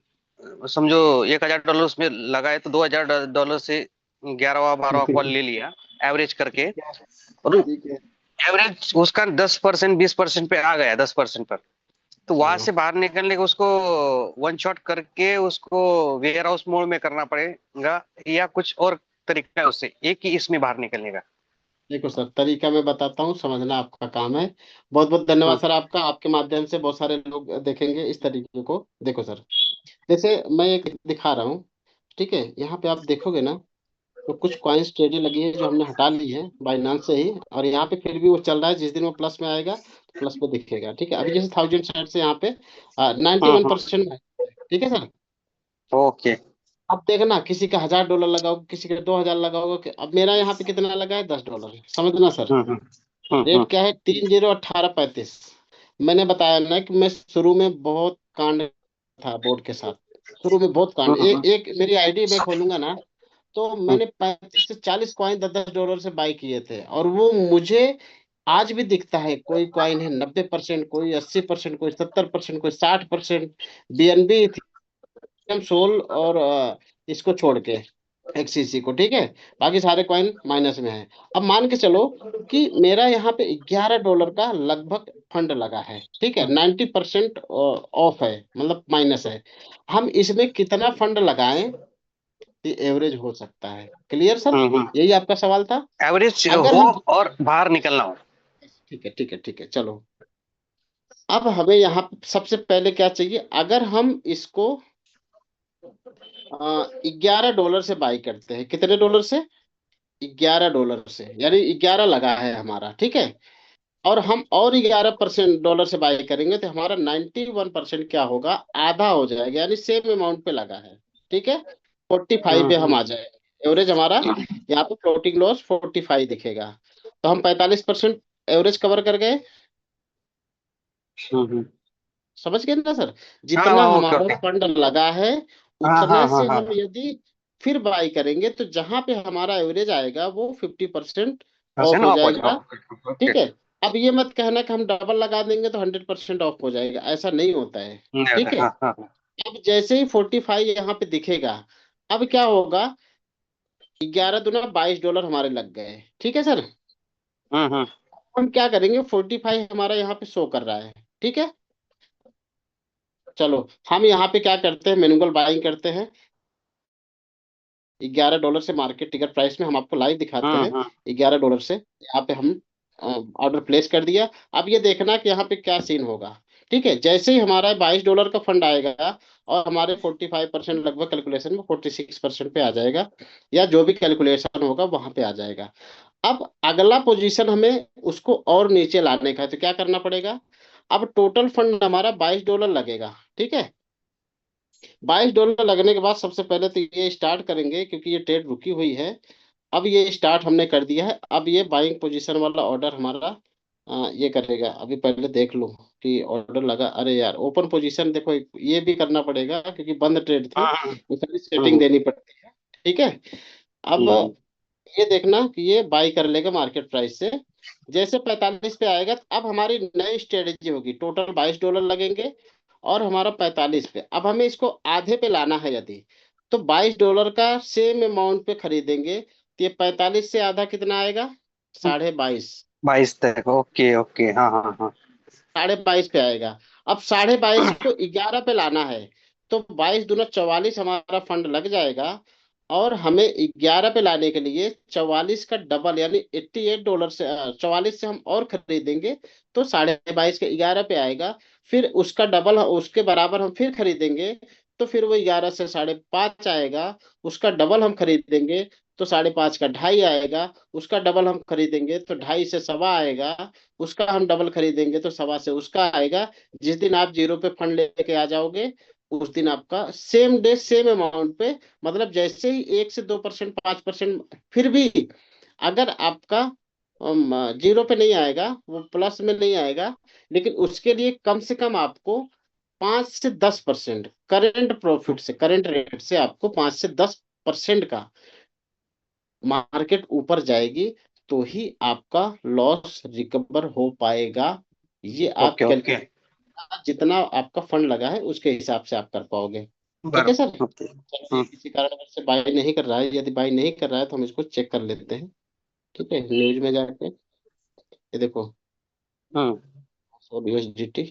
समझो $1000 उसमें लगा है, तो $2000 से 11वां 12वां कॉल ले लिया एवरेज करके, और ठीक है। एवरेज उसका 10% 20% पे आ गया, 10% पर, तो वहां हाँ। से बाहर निकलने के उसको वन शॉट करके उसको वेयर हाउस मोड में करना पड़ेगा, या कुछ और तरीका है उससे एक ही इसमें बाहर निकलने का? देखो सर, तरीका मैं बताता हूँ, समझना आपका काम है। बहुत बहुत धन्यवाद हम्म सर आपका, आपके माध्यम से बहुत सारे लोग देखेंगे इस तरीके को। देखो सर, जैसे मैं एक दिखा रहा हूँ, ठीक है, यहाँ पे आप देखोगे ना, तो कुछ कॉइन्स ट्रेडिंग लगी है जो हमने हटा ली है बाइनांस से ही, और यहाँ पे फिर भी वो चल रहा है। जिस दिन वो प्लस में आएगा तो प्लस पे दिखेगा, ठीक है। अभी जैसे 1000 साइड से यहाँ पे 91%। ठीक है सर। ओके। अब देखना, किसी का $1000 लगाओ, किसी का 2000 लगाओगे, अब मेरा यहाँ पे कितना लगा है, $10। समझना सर। हम्म हम्म हम्म रेट क्या है, 301835। मैंने बताया ना कि मैं शुरू में बहुत कांड था बोर्ड के साथ। शुरू में बहुत कांड, हम्म हम्म एक मेरी आईडी मैं खोलूंगा ना, तो मैंने 35 से 40 कॉइन $10 से बाई किए थे, और वो मुझे आज भी दिखता है। कोई कॉइन है 90%, कोई 80%, कोई 70%, कोई 60%। बीएनबी, इथेरियम, सोल और इसको छोड़ के एक्सीसी को, ठीक है। बाकी सारे कॉइन माइनस में है। अब मान के चलो कि मेरा यहाँ पे $11 का लगभग फंड लगा है, ठीक है। 90% ऑफ है, मतलब माइनस है। हम इसमें कितना फंड लगाएं कि एवरेज हो सकता है? Clear sir? यही आपका सवाल था। एवरेज अगर हो हम, और बाहर निकलना हो। ठीक है, ठीक है, ठीक है, चलो। अब हमें यहाँ सबसे पहले क्या चाहिए, अगर हम इसको $11 से बाई करते हैं, कितने डॉलर से? $11 से, यानी 11 लगा है हमारा, ठीक है। और हम और 11% डॉलर से बाई करेंगे तो हमारा 91% क्या होगा, आधा हो जाएगा, यानी सेम अमाउंट पे लगा है, ठीक है। 45 पे हम हम्म आ जाएंगे। एवरेज हमारा यहाँ पे फ्लोटिंग लॉस 45 दिखेगा, तो हम 45% एवरेज कवर कर गए। हम्म। समझ गए ना सर? हाँ जितना ओके हमारा ओके। फंड लगा है, हाँ हाँ उतने हाँ से हाँ। हम यदि फिर बाई करेंगे तो जहां पे हमारा एवरेज आएगा वो 50% ऑफ परसेंट हो ऑफ हो जाएगा, जाओ, ओके। ठीक है। अब ये मत कहना कि हम डबल लगा देंगे तो 100% ऑफ हो जाएगा, ऐसा नहीं होता है, ठीक है। हाँ हाँ हाँ। अब जैसे ही 45 यहाँ पे दिखेगा, अब क्या होगा, 11 दूना $22 हमारे लग गए, ठीक है सर। हम्म। हम क्या करेंगे, 45 हमारा यहाँ पे शो कर रहा है, ठीक है। चलो, हम यहाँ पे क्या करते हैं, मैनुअल बाइंग करते हैं। $11 से मार्केट टिकट प्राइस में हम आपको लाइव दिखाते हैं। हम्म। $11 से यहाँ पे हम ऑर्डर प्लेस कर दिया। अब ये देखना कि यहाँ पे क्या सीन होगा, ठीक है। जैसे ही हमारा $22 का फंड आएगा और हमारे 45% लगभग कैलकुलेशन में 46% पे आ जाएगा, या जो भी कैलकुलेशन होगा वहां पे आ जाएगा। अब अगला पोजीशन हमें उसको और नीचे लाने का है, तो क्या करना पड़ेगा। अब टोटल फंड हमारा $22 लगेगा, ठीक है। $22 लगने के बाद सबसे पहले तो ये स्टार्ट करेंगे, क्योंकि ये ट्रेड रुकी हुई है। अब ये स्टार्ट हमने कर दिया है। अब ये बाइंग पोजीशन वाला ऑर्डर हमारा ये करेगा। अभी पहले देख लो कि ऑर्डर लगा। अरे यार, ओपन पोजीशन देखो, ये भी करना पड़ेगा क्योंकि बंद ट्रेड थी, हाँ हाँ। इसकी सेटिंग देनी पड़ती है, ठीक है। अब हम्म ये देखना कि ये बाई कर लेगा मार्केट प्राइस से। जैसे 45 पे आएगा तो अब हमारी नई स्ट्रेटेजी होगी, टोटल $22 लगेंगे और हमारा 45 पे। अब हमें इसको आधे पे लाना है यदि, तो $22 का सेम अमाउंट पे खरीदेंगे, तो ये 45 से आधा कितना आएगा, 22.5। 22 तक, ओके ओके, हाँ हाँ हाँ। 22.5 पे आएगा। अब 22.5 को 11 पे लाना है, तो 22 दूना 44 हमारा फंड लग जाएगा। और हमें 11 पे लाने के लिए 44 का डबल, यानी $88 से 44 से हम और खरीदेंगे, तो 22.5 के 11 पे आएगा। फिर उसका डबल, उसके बराबर हम फिर खरीदेंगे, तो फिर वो 11 से 5.5 आएगा। उसका डबल हम खरीदेंगे तो 5.5 का 2.5 आएगा। उसका डबल हम खरीदेंगे तो 2.5 से सवा आएगा। उसका हम डबल खरीदेंगे तो सवा से उसका आएगा। जिस दिन आप जीरो पे फंड लेके आ जाओगे, उस दिन आपका सेम डे सेम अमाउंट पे, मतलब जैसे ही 1 से 2%, 5%, फिर भी अगर आपका 0 पे नहीं आएगा, वो प्लस में नहीं आएगा, लेकिन उसके लिए कम से कम आपको 5 से 10% करंट प्रॉफिट से, करंट रेट से आपको 5 से 10% का मार्केट ऊपर जाएगी, तो ही आपका लॉस रिकवर हो पाएगा। ये आप ओके ओके। कैलकुलेट, जितना आपका फंड लगा है उसके हिसाब से आप कर पाओगे। ठीक है सर। बराबर। ओके। चलिए, किसी कारणवश से बाई नहीं कर रहा है, यदि बाई नहीं कर रहा है तो हम इसको चेक कर लेते हैं। ठीक है, न्यूज में जाके ये देखो, हम्म। और यूएसडीटी,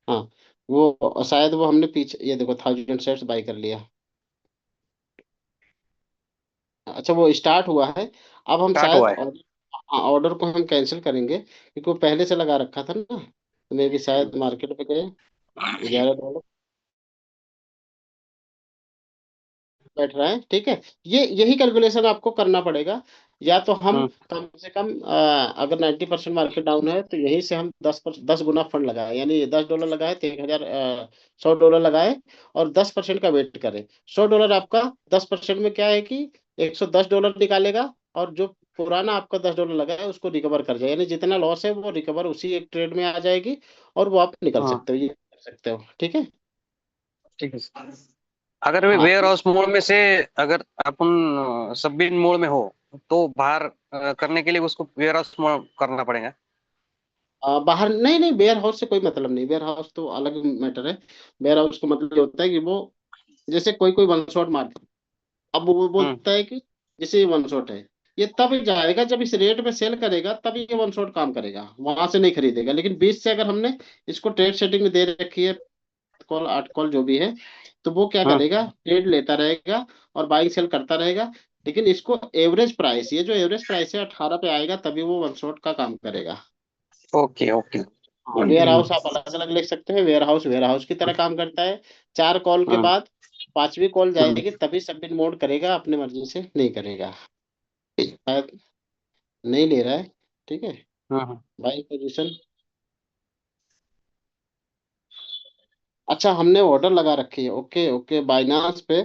हाँ, वो शायद वो हमने पीछे, ये देखो 1000 शेयर्स बाई कर लिया। अच्छा, वो स्टार्ट हुआ है। अब हम स्टार्ट शायद हुआ है। ऑर्डर को हम कैंसिल करेंगे, क्योंकि वो पहले से लगा रखा था ना, तो मे भी शायद मार्केट पे गए $11 बैठ रहा है। ठीक है, ये यही कैलकुलेशन आपको करना पड़ेगा। या तो हम हम्म। कम से कम अगर 90% मार्केट डाउन है तो यहीं से हम 10 गुना फंड लगाए, यानी $10 लगाए तो 1,100 $100 लगाए, और 10% का वेट करें। $100 आपका 10% में क्या है कि $110 निकालेगा, और जो पुराना आपका $10 लगा है उसको रिकवर कर जाए, यानी जितना लॉस है वो रिकवर उसी एक ट्रेड में आ जाएगी, और वो आप निकल हाँ सकते हो, ये कर सकते हो। ठीक है। ठीक है सर। अगर वे हाँ, वेयर हाउस मोड में से, अगर अपन सबबिन मोड में हो, तो बाहर करने के लिए उसको वेयर हाउस मोड करना पड़ेगा। बाहर नहीं, नहीं, वेयर हाउस से कोई मतलब नहीं, वेयर हाउस तो अलग मैटर है। वेयर हाउस का मतलब ये होता है कि वो, जैसे कोई कोई वन शॉट मारता, अब वो हम्म। बोलता है कि जैसे ये वन शॉट है, ये तब जाएगा जब इस रेट में सेल करेगा, तब ये वन शॉट काम करेगा, वहां से नहीं खरीदेगा। लेकिन बीच से अगर हमने इसको ट्रेड सेटिंग में दे रखी है, कॉल 8 कॉल जो भी है, तो वो क्या हम्म। करेगा, ट्रेड लेता रहेगा और बाइंग सेल करता रहेगा। लेकिन इसको एवरेज प्राइस, ये जो एवरेज प्राइस है 18 पे आएगा, तभी वो वन शॉट का काम करेगा। Okay okay. हाँ, वेयर हाउस आप अलग अलग लिख सकते हैं, वेयर हाउस की तरह काम करता है। 4 कॉल के हम्म। बाद 5वीं कॉल हम्म। जाएगी, तभी सबमिट मोड करेगा, अपने मर्जी से नहीं करेगा। शायद नहीं ले रहा है। ठीक है, हम्म। By position. अच्छा, हमने ऑर्डर लगा रखी है, ओके ओके, बाइनांस पे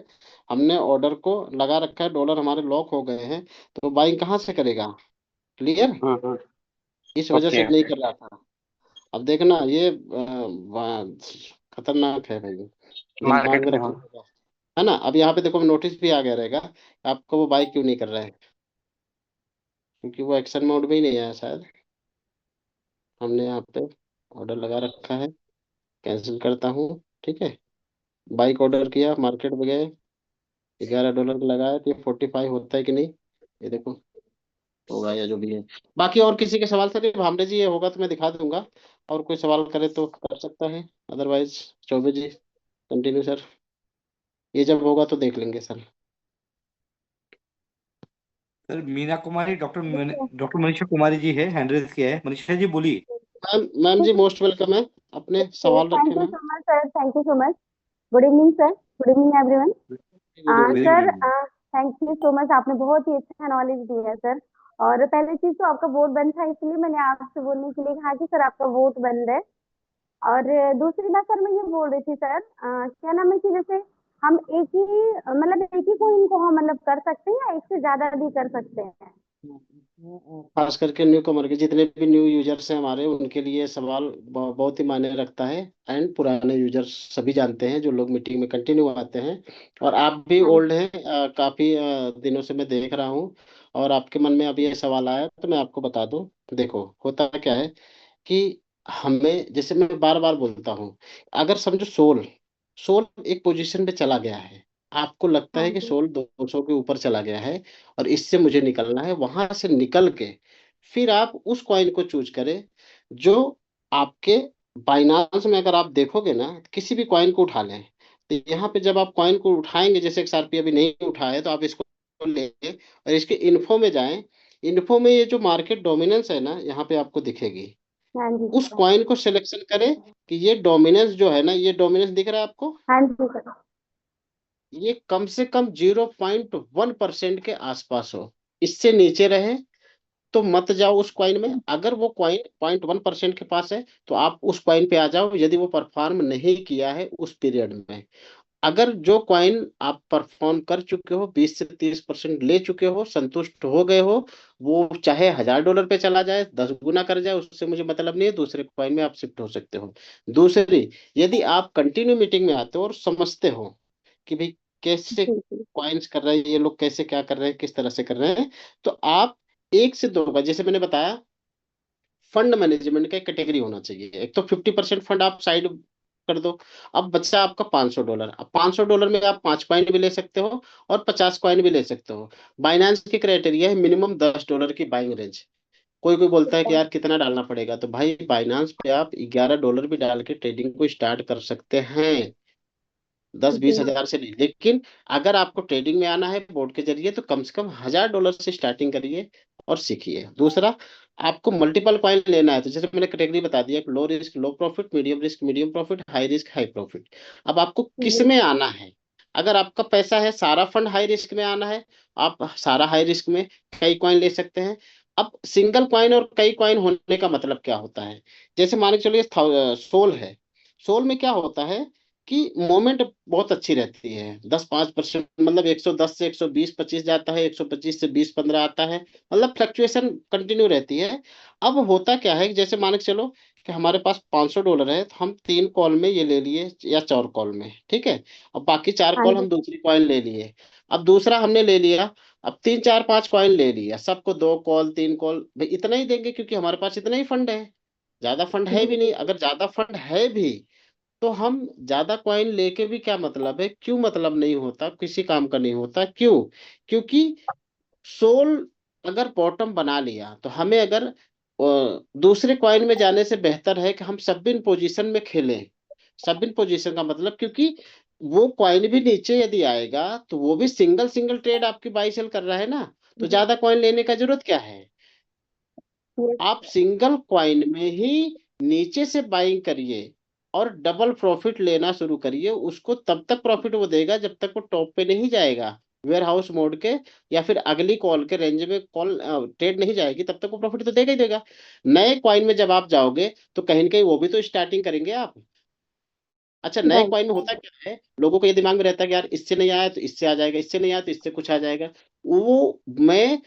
हमने ऑर्डर को लगा रखा है, डॉलर हमारे लॉक हो गए हैं, तो बाइंग कहाँ से करेगा? क्लियर, हम्म। इस वजह से ओके। नहीं कर रहा था। अब देखना, ये खतरनाक है भाई, दिमाग मार्केट में में हो। रखना होगा। है ना, अब यहाँ पे देखो नोटिस भी आ गया रहेगा, आपको वो बाई क्यों नहीं कर रहा है, क्योंकि वो एक्शन मोड में ही नहीं आया शायद। हमने यहाँ पे ऑर्डर लगा रखा है, कैंसिल करता हूँ। ठीक है, बाइक ऑर्डर किया, मार्केट में गए, $11 का लगाया, तो ये 45 होता है कि नहीं, ये देखो, होगा या जो भी है। बाकी और किसी के सवाल सर, भामरे जी, ये होगा तो मैं दिखा दूंगा, और कोई सवाल करे तो कर सकता है, अदरवाइज चौबे जी कंटिन्यू सर, ये जब होगा तो देख लेंगे sir. Sir Meena Kumari, doctor Manisha Kumari ji है, हैंड रेज किया है। मनीषा जी बोलिए। मैम, मैम जी मोस्ट वेलकम है, अपने सवाल रखें thank you ma'am. So much sir, thank you so much. Good evening sir, good evening everyone. Good evening very good sir, evening. Thank you so much, आपने बहुत ही अच्छा नॉलेज दिया है sir. और पहली चीज तो आपका वोट बंद था, इसलिए मैंने आपसे बोलने के लिए कहा कि सर आपका वोट बंद है। और दूसरी बात सर, मैं ये बोल रही थी सर, क्या नाम है कि जैसे हम एक ही मतलब एक ही कोइन को हम मतलब कर सकते हैं या एक से ज्यादा भी कर सकते हैं? खास करके न्यू कमर के, जितने भी न्यू यूजर्स हैं हमारे, उनके लिए सवाल बहुत ही मायने रखता है। एंड पुराने यूजर्स सभी जानते हैं, जो लोग मीटिंग में कंटिन्यू आते हैं, और आप भी हाँ ओल्ड हैं, काफी दिनों से मैं देख रहा हूँ, और आपके मन में अभी ये सवाल आया तो मैं आपको बता दूं। देखो, होता क्या है कि हमें, जैसे मैं बार बार बोलता हूँ, अगर समझो सोल, सोल एक पोजीशन पे चला गया है, आपको लगता हाँ है कि जी। सोल 200 के ऊपर चला गया है, और इससे मुझे निकलना है, वहां से निकल के फिर आप उस कॉइन को चूज करें जो आपके बाइनांस में, अगर आप देखोगे ना, किसी भी कॉइन को उठा लें, तो यहाँ पे जब आप कॉइन को उठाएंगे, जैसे XRP अभी नहीं उठा है, तो आप इसको लेंगे और इसके इन्फो में जाएं। इन्फो में ये जो मार्केट डोमिनेंस है ना, यहाँ पे आपको दिखेगी, हाँ जी उस सर। कॉइन को सिलेक्शन करें कि ये डोमिनेंस जो है ना, ये डोमिनेंस दिख रहा है आपको, हाँ जी सर। ये कम से कम 0.1% के आसपास हो, इससे नीचे रहे तो मत जाओ उस कॉइन में। अगर वो कॉइन 0.1% के पास है तो आप उस कॉइन पे आ जाओ, यदि वो परफॉर्म नहीं किया है उस पीरियड में। अगर जो कॉइन आप परफॉर्म कर चुके हो, 20 से 30% ले चुके हो, संतुष्ट हो गए हो, वो चाहे $1000 पे चला जाए, 10 गुना कर जाए, उससे मुझे मतलब नहीं है, दूसरे कॉइन में आप शिफ्ट हो सकते हो। दूसरी, यदि आप कंटिन्यू मीटिंग में आते हो और समझते हो कि भाई कैसे जी जी। कॉइन्स कर रहे हैं ये लोग, कैसे क्या कर रहे हैं, किस तरह से कर रहे हैं, तो आप 1 से 2 बार, जैसे मैंने बताया, फंड मैनेजमेंट का एक कैटेगरी होना चाहिए। एक तो 50% फंड आप साइड कर दो। अब बचा आपका $500। अब $500 में आप 5 कॉइन भी ले सकते हो और 50 कॉइन भी ले सकते हो। बाइनेंस की क्राइटेरिया है मिनिमम $10 की बाइंग रेंज। कोई कोई बोलता है कि यार कितना डालना पड़ेगा, तो भाई बाइनांस पे आप $11 भी डाल के ट्रेडिंग को स्टार्ट कर सकते हैं। 10-20 हजार से नहीं, लेकिन अगर आपको ट्रेडिंग में आना है बोर्ड के जरिए तो कम से कम $1000 से स्टार्टिंग करिए और सीखिए। दूसरा, आपको मल्टीपल कॉइन लेना है तो जैसे मैंने कैटेगरी बता दिया, low risk low profit, medium risk medium profit, high risk high profit. अब आपको किस जी में आना है? अगर आपका पैसा है सारा फंड हाई रिस्क में आना है, आप सारा हाई रिस्क में कई कॉइन ले सकते हैं। अब सिंगल कॉइन और कई कॉइन होने का मतलब क्या होता है? जैसे मान के चलिए सोल है। सोल में क्या होता है कि मोमेंट बहुत अच्छी रहती है, 10-5%, मतलब 110 से 120-25 जाता है, 125 से 20-15 आता है, मतलब फ्लक्चुएशन कंटिन्यू रहती है। अब होता क्या है कि जैसे मान के चलो कि हमारे पास $500 है, तो हम 3 कॉल में ये ले लिए या 4 कॉल में, ठीक है। अब बाकी 4 कॉल हाँ हम दूसरी कॉइन ले लिए। अब दूसरा हमने ले लिया, अब 3-4-5 कॉइन ले लिया, सबको 2 कॉल 3 कॉल, भाई इतना ही देंगे क्योंकि हमारे पास इतना ही फंड है। ज्यादा फंड है जी भी नहीं। अगर ज्यादा फंड है भी तो हम ज्यादा कॉइन लेके भी क्या मतलब है, क्यों मतलब नहीं होता, किसी काम का नहीं होता, क्यों? क्योंकि सोल अगर बॉटम बना लिया तो हमें अगर दूसरे कॉइन में जाने से बेहतर है कि हम सब इन पोजीशन में खेलें। सब इन पोजीशन का मतलब, क्योंकि वो कॉइन भी नीचे यदि आएगा तो वो भी सिंगल सिंगल ट्रेड आपकी बाई सेल कर रहा है ना, तो जी। ज्यादा कॉइन लेने का जरूरत क्या है? यस आप सर। सिंगल कॉइन में ही नीचे से बाइंग करिए और डबल प्रॉफिट लेना शुरू करिए। उसको तब तक प्रॉफिट वो देगा जब तक वो टॉप पे नहीं जाएगा, वेयर हाउस मोड के या फिर अगली कॉल के रेंज में कॉल ट्रेड नहीं जाएगी, तब तक वो प्रॉफिट तो देगा ही देगा। नए कॉइन में जब आप जाओगे तो कहीं ना कहीं वो भी तो स्टार्टिंग करेंगे आप। अच्छा, नए राइट। कॉइन में होता क्या है, लोगों को ये दिमाग में रहता है कि यार इससे नहीं आया तो इससे आ जाएगा, इससे नहीं आया तो इससे कुछ आ जाएगा। वो मैं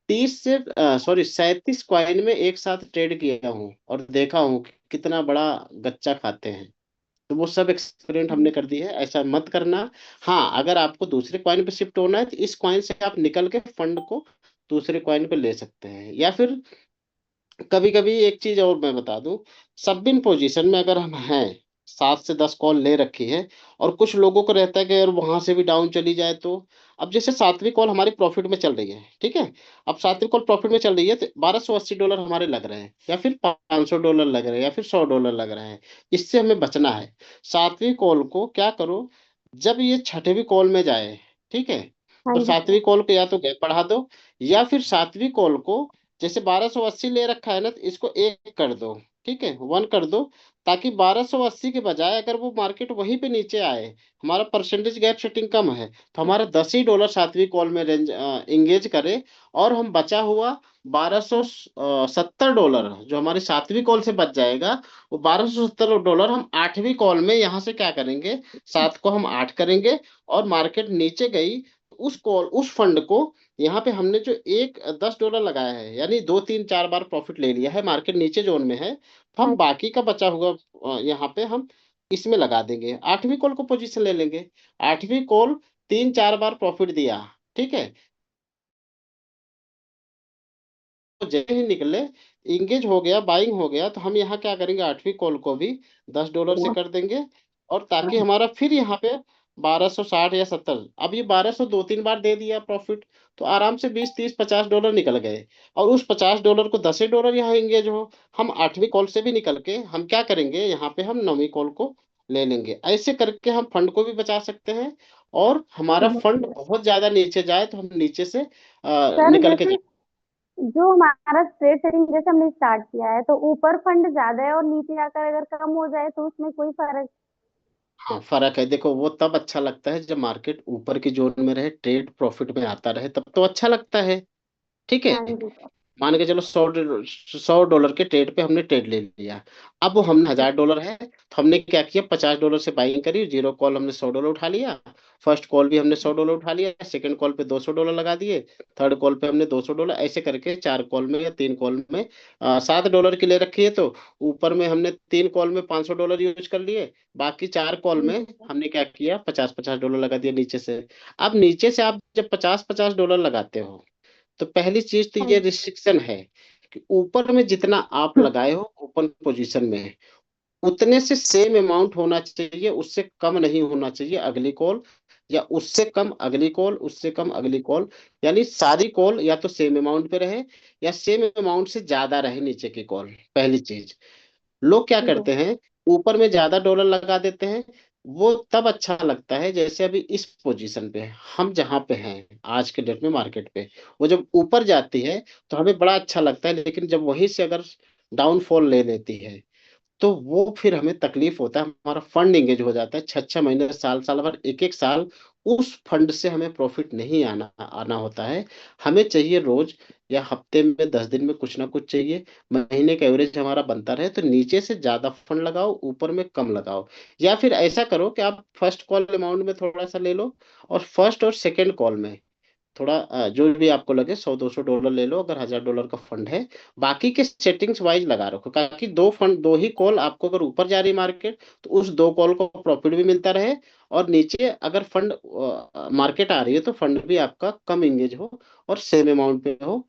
37 कॉइन में एक साथ ट्रेड किया हूँ और देखा हूँ कि कितना बड़ा गच्चा खाते हैं। तो वो सब एक्सपेरिमेंट हमने कर दी है, ऐसा मत करना। हाँ, अगर आपको दूसरे कॉइन पे शिफ्ट होना है तो इस कॉइन से आप निकल के फंड को दूसरे कॉइन पे ले सकते हैं। या फिर कभी कभी एक चीज और मैं बता दूं, सब इन पोजीशन में अगर हम हैं, 7 से 10 कॉल ले रखी है, और कुछ लोगों को रहता है कि यार वहां से भी डाउन चली जाए तो। अब जैसे 7वीं कॉल हमारी प्रॉफिट में चल रही है, ठीक है। अब 7वीं कॉल प्रॉफिट में चल रही है तो $1280 हमारे लग रहे हैं, या फिर $500 लग रहे हैं, या फिर $100 लग रहे हैं। इससे हमें बचना है। 7वीं कॉल को क्या करो, जब ये 6वीं कॉल में जाए, ठीक है, हाँ तो जी सर। 7वीं कॉल को या तो गैप बढ़ा दो, या फिर 7वीं कॉल को, जैसे 1280 ले रखा है ना, तो इसको 1 कर दो, ठीक है, 1 कर दो, ताकि 1280 के बजाय अगर वो मार्केट वहीं पे नीचे आए, हमारा परसेंटेज गैप सेटिंग कम है, तो हमारा $10 ही 7वीं कॉल में रेंज एंगेज करे, और हम बचा हुआ $1270 जो हमारी 7वीं कॉल से बच जाएगा, वो $1270 हम 8वीं कॉल में यहाँ से क्या करेंगे, 7 को हम 8 करेंगे, और मार्केट नीचे गई तो उस फंड को, यहाँ पे हमने जो एक $10 लगाया है, यानी 2-3-4 बार प्रॉफिट ले लिया है, मार्केट नीचे जोन में है, तो हम हाँ बाकी का बचा हुआ यहाँ पे हम इसमें लगा देंगे, 8वीं कॉल को पोजीशन ले लेंगे। 8वीं कॉल 3-4 बार प्रॉफिट दिया, ठीक है, तो जैसे ही निकले, इंगेज हो गया, बाइंग हो गया, तो हम यहाँ क्या करेंगे, 8वीं कॉल को भी $10 से कर देंगे, और ताकि हमारा फिर यहाँ पे 1260 या 70, अब ये 1200 2-3 बार दे दिया प्रॉफिट, तो आराम से 20-30-50 डॉलर निकल गए। और उस $50 को $10 यहाँ एंगेज हो, हम 8वीं कॉल से भी निकल के हम क्या करेंगे, यहाँ पे हम 9वीं कॉल को ले लेंगे। ऐसे करके हम फंड को भी बचा सकते हैं, और हमारा फंड बहुत ज्यादा नीचे जाए तो हम नीचे से सर, निकल के जैसे जो हमारा ट्रेड सेटिंग जैसे हमने स्टार्ट किया है तो ऊपर फंड ज्यादा है और नीचे आकर अगर कम हो जाए तो उसमें कोई फर्क? हाँ, फर्क है। देखो, वो तब अच्छा लगता है जब मार्केट ऊपर की जोन में रहे, ट्रेड प्रॉफिट में आता रहे, तब तो अच्छा लगता है, ठीक है। हाँ जी सर। मान के चलो $100 के ट्रेड पे हमने ट्रेड ले लिया। अब वो हमने $1000 है, तो हमने क्या किया, $50 से बाइंग करी, जीरो कॉल हमने $100 उठा लिया। फर्स्ट कॉल भी हमने $100 उठा लिया, सेकंड कॉल पे $200 लगा दिए, थर्ड कॉल पे हमने $200, ऐसे करके 4 कॉल में या 3 कॉल में $7 की ले रखी है। तो ऊपर में हमने 3 कॉल में $500 यूज कर लिए, बाकी 4 कॉल में हमने क्या किया, $50-50 लगा दिया नीचे से। अब नीचे से आप जब $50-50 लगाते हो, तो पहली चीज तो हाँ ये जी। रिस्ट्रिक्शन है कि ऊपर में जितना आप लगाए हो ओपन पोजीशन में, उतने से सेम अमाउंट होना चाहिए, उससे कम नहीं होना चाहिए अगली कॉल, या उससे कम अगली कॉल, उससे कम अगली कॉल। यानी सारी कॉल या तो सेम अमाउंट पे रहे, या सेम अमाउंट से ज्यादा रहे नीचे की कॉल। पहली चीज, लोग क्या ठीक है। करते हैं, ऊपर में ज्यादा डॉलर लगा देते हैं। वो तब अच्छा लगता है जैसे अभी इस पोजीशन पे हम जहां पे हैं आज के डेट में मार्केट पे, वो जब ऊपर जाती है तो हमें बड़ा अच्छा लगता है, लेकिन जब वहीं से अगर डाउनफॉल ले लेती है, तो वो फिर हमें तकलीफ होता है, हमारा फंड एंगेज हो जाता है 6-6 महीने, साल साल भर, एक एक साल उस फंड से हमें प्रॉफिट नहीं आना आना होता है। हमें चाहिए रोज या हफ्ते में 10 दिन में कुछ ना कुछ चाहिए, महीने का एवरेज हमारा बनता रहे। तो नीचे से ज्यादा फंड लगाओ, ऊपर में कम लगाओ। या फिर ऐसा करो कि आप फर्स्ट कॉल अमाउंट में थोड़ा सा ले लो, और फर्स्ट और सेकेंड कॉल में थोड़ा जो भी आपको लगे, $100-200 ले लो अगर $1000 का फंड है। बाकी के सेटिंग्स वाइज लगा रखो, ताकि दो ही कॉल आपको अगर ऊपर जा रही मार्केट, तो उस 2 कॉल को प्रॉफिट भी मिलता रहे, और नीचे अगर फंड मार्केट आ रही है तो फंड भी आपका कम इंगेज हो और सेम अमाउंट पे हो।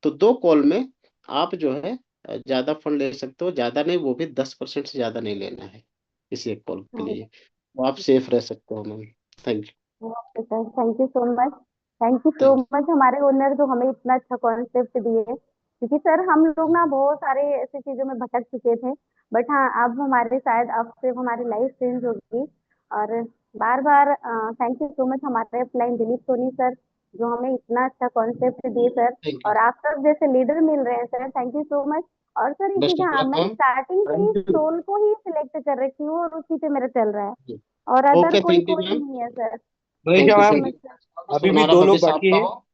तो 2 कॉल में आप जो है ज्यादा फंड ले सकते हो, ज्यादा नहीं, वो भी 10% से ज्यादा नहीं लेना है किसी एक कॉल के हाँ लिए। तो आप सेफ रह सकते हो ma'am. Thank okay sir, thank you so much. Thank you so thank much हमारे ओनर जो हमें इतना अच्छा कॉन्सेप्ट दिए, क्योंकि सर हम लोग ना बहुत सारे ऐसी चीजों में भटक चुके थे। बट हाँ, अब हमारे शायद अब से हमारी लाइफ चेंज होगी। और बार बार थैंक यू सो मच हमारे अपलाइन दिलीप सोनी सर, जो हमें इतना अच्छा कॉन्सेप्ट दिए सर। यू। और आप सब जैसे लीडर मिल रहे हैं sir, thank you so much. और सर इसी बेस्ट का, ऑफ हाँ, लक मैंने मैम। स्टार्टिंग से ही थैंक यू। सोल को ही सिलेक्ट कर रखी हूँ और उसी पे मेरा चल रहा है, और अदर ओके, कोई थैंक यू कोई मैम। नहीं है sir. Thank Manisha thank you you so thank ma'am, you. Much sir. अभी भी हमारा 2 लोग भविष्य बाकी आपका है, हो।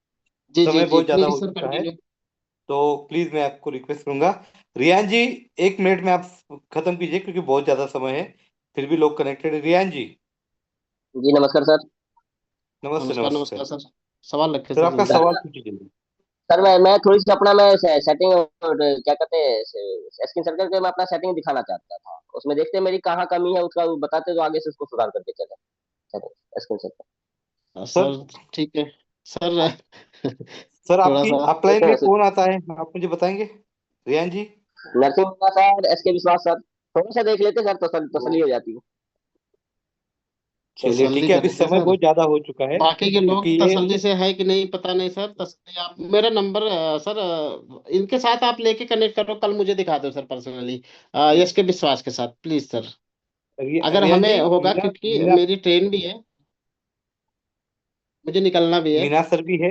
जी जी समय जी, बहुत ज्यादा प्लीज हो सर चुका है। कंटिन्यू। तो प्लीज मैं आपको रिक्वेस्ट करूंगा, रियान जी, 1 मिनट में आप खत्म कीजिए क्योंकि बहुत ज्यादा समय है, फिर भी लोग कनेक्टेड है। रियान जी, जी नमस्कार सर। नमस्ते नमस्कार नमस्ते। नमस्कार सर। सवाल रखे सर सर आपका जल्दी। सवाल सर पूछिए जल्दी। सर मैं थोड़ी सी अपना मैं सेटिंग और क्या कहते हैं स्क्रीन शेयर करके मैं अपना सेटिंग दिखाना चाहता था, उसमें देखते हैं मेरी कहाँ कमी है, उसका बताते तो आगे से उसको सुधार करके चले। Setting screen share sir sir ठीक है सर। सर थोड़ा आपकी सा अपलाइन देखो में कौन आता है, आप मुझे बताएंगे रियान जी? नरसिंह का सर, SK विश्वास सर, थोड़ा सा देख लेते सर तो तसली हो जाती है। चलिए तसल्ली ठीक है, अभी करेंगे समय सर। बहुत ज्यादा हो चुका है बाकी के क्योंकि लोग ये तसल्ली से है कि नहीं पता नहीं सर, तसल्ली आप मेरा नंबर सर इनके साथ आप लेके कनेक्ट करो, कल मुझे दिखा दो सर पर्सनली, यश के विश्वास के साथ प्लीज सर। अगर रियान हमें जी, होगा, मीना क्योंकि मीना मेरी ट्रेन भी है, मुझे निकलना भी है। मीना सर भी है,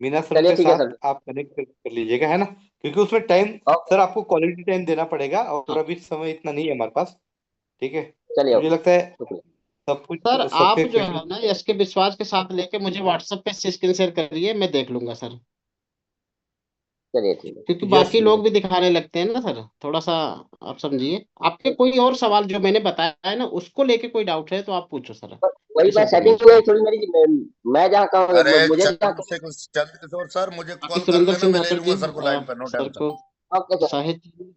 मीना सर चलिए के ठीक है साथ सर। आप कनेक्ट कर लीजिएगा, है ना? क्योंकि उसमें टाइम, ओके। सर आपको क्वालिटी टाइम देना पड़ेगा और हाँ अभी समय इतना नहीं है हमारे पास। ठीक है, चलिए मुझे ओके। लगता है शुक्रिया। सब कुछ सर, आप सबके जो क्वेश्चन। है ना यश के विश्वास के साथ लेके मुझे व्हाट्सएप पे स्क्रीन शेयर करिए, मैं देख लूंगा सर। चलिए ठीक है। क्योंकि यस बाकी लोग यस। भी दिखाने लगते हैं ना सर, थोड़ा सा आप समझिए। आपके कोई और सवाल जो मैंने बताया है ना, उसको लेके कोई डाउट है तो आप पूछो सर, तो वही किसी मैं को सेटिंग पूछो। में थोड़ी मेरी, मैं जहाँ का, अरे मुझे जहाँ चंद्रकिशोर सर, मुझे बाकी कॉल कर सुरेंद्र लेना, सिंह मैं ले धाकड़ जी, लूंगा सर को लाइन पर, नो सर टेंशन। को, ओके सर। साहित्य।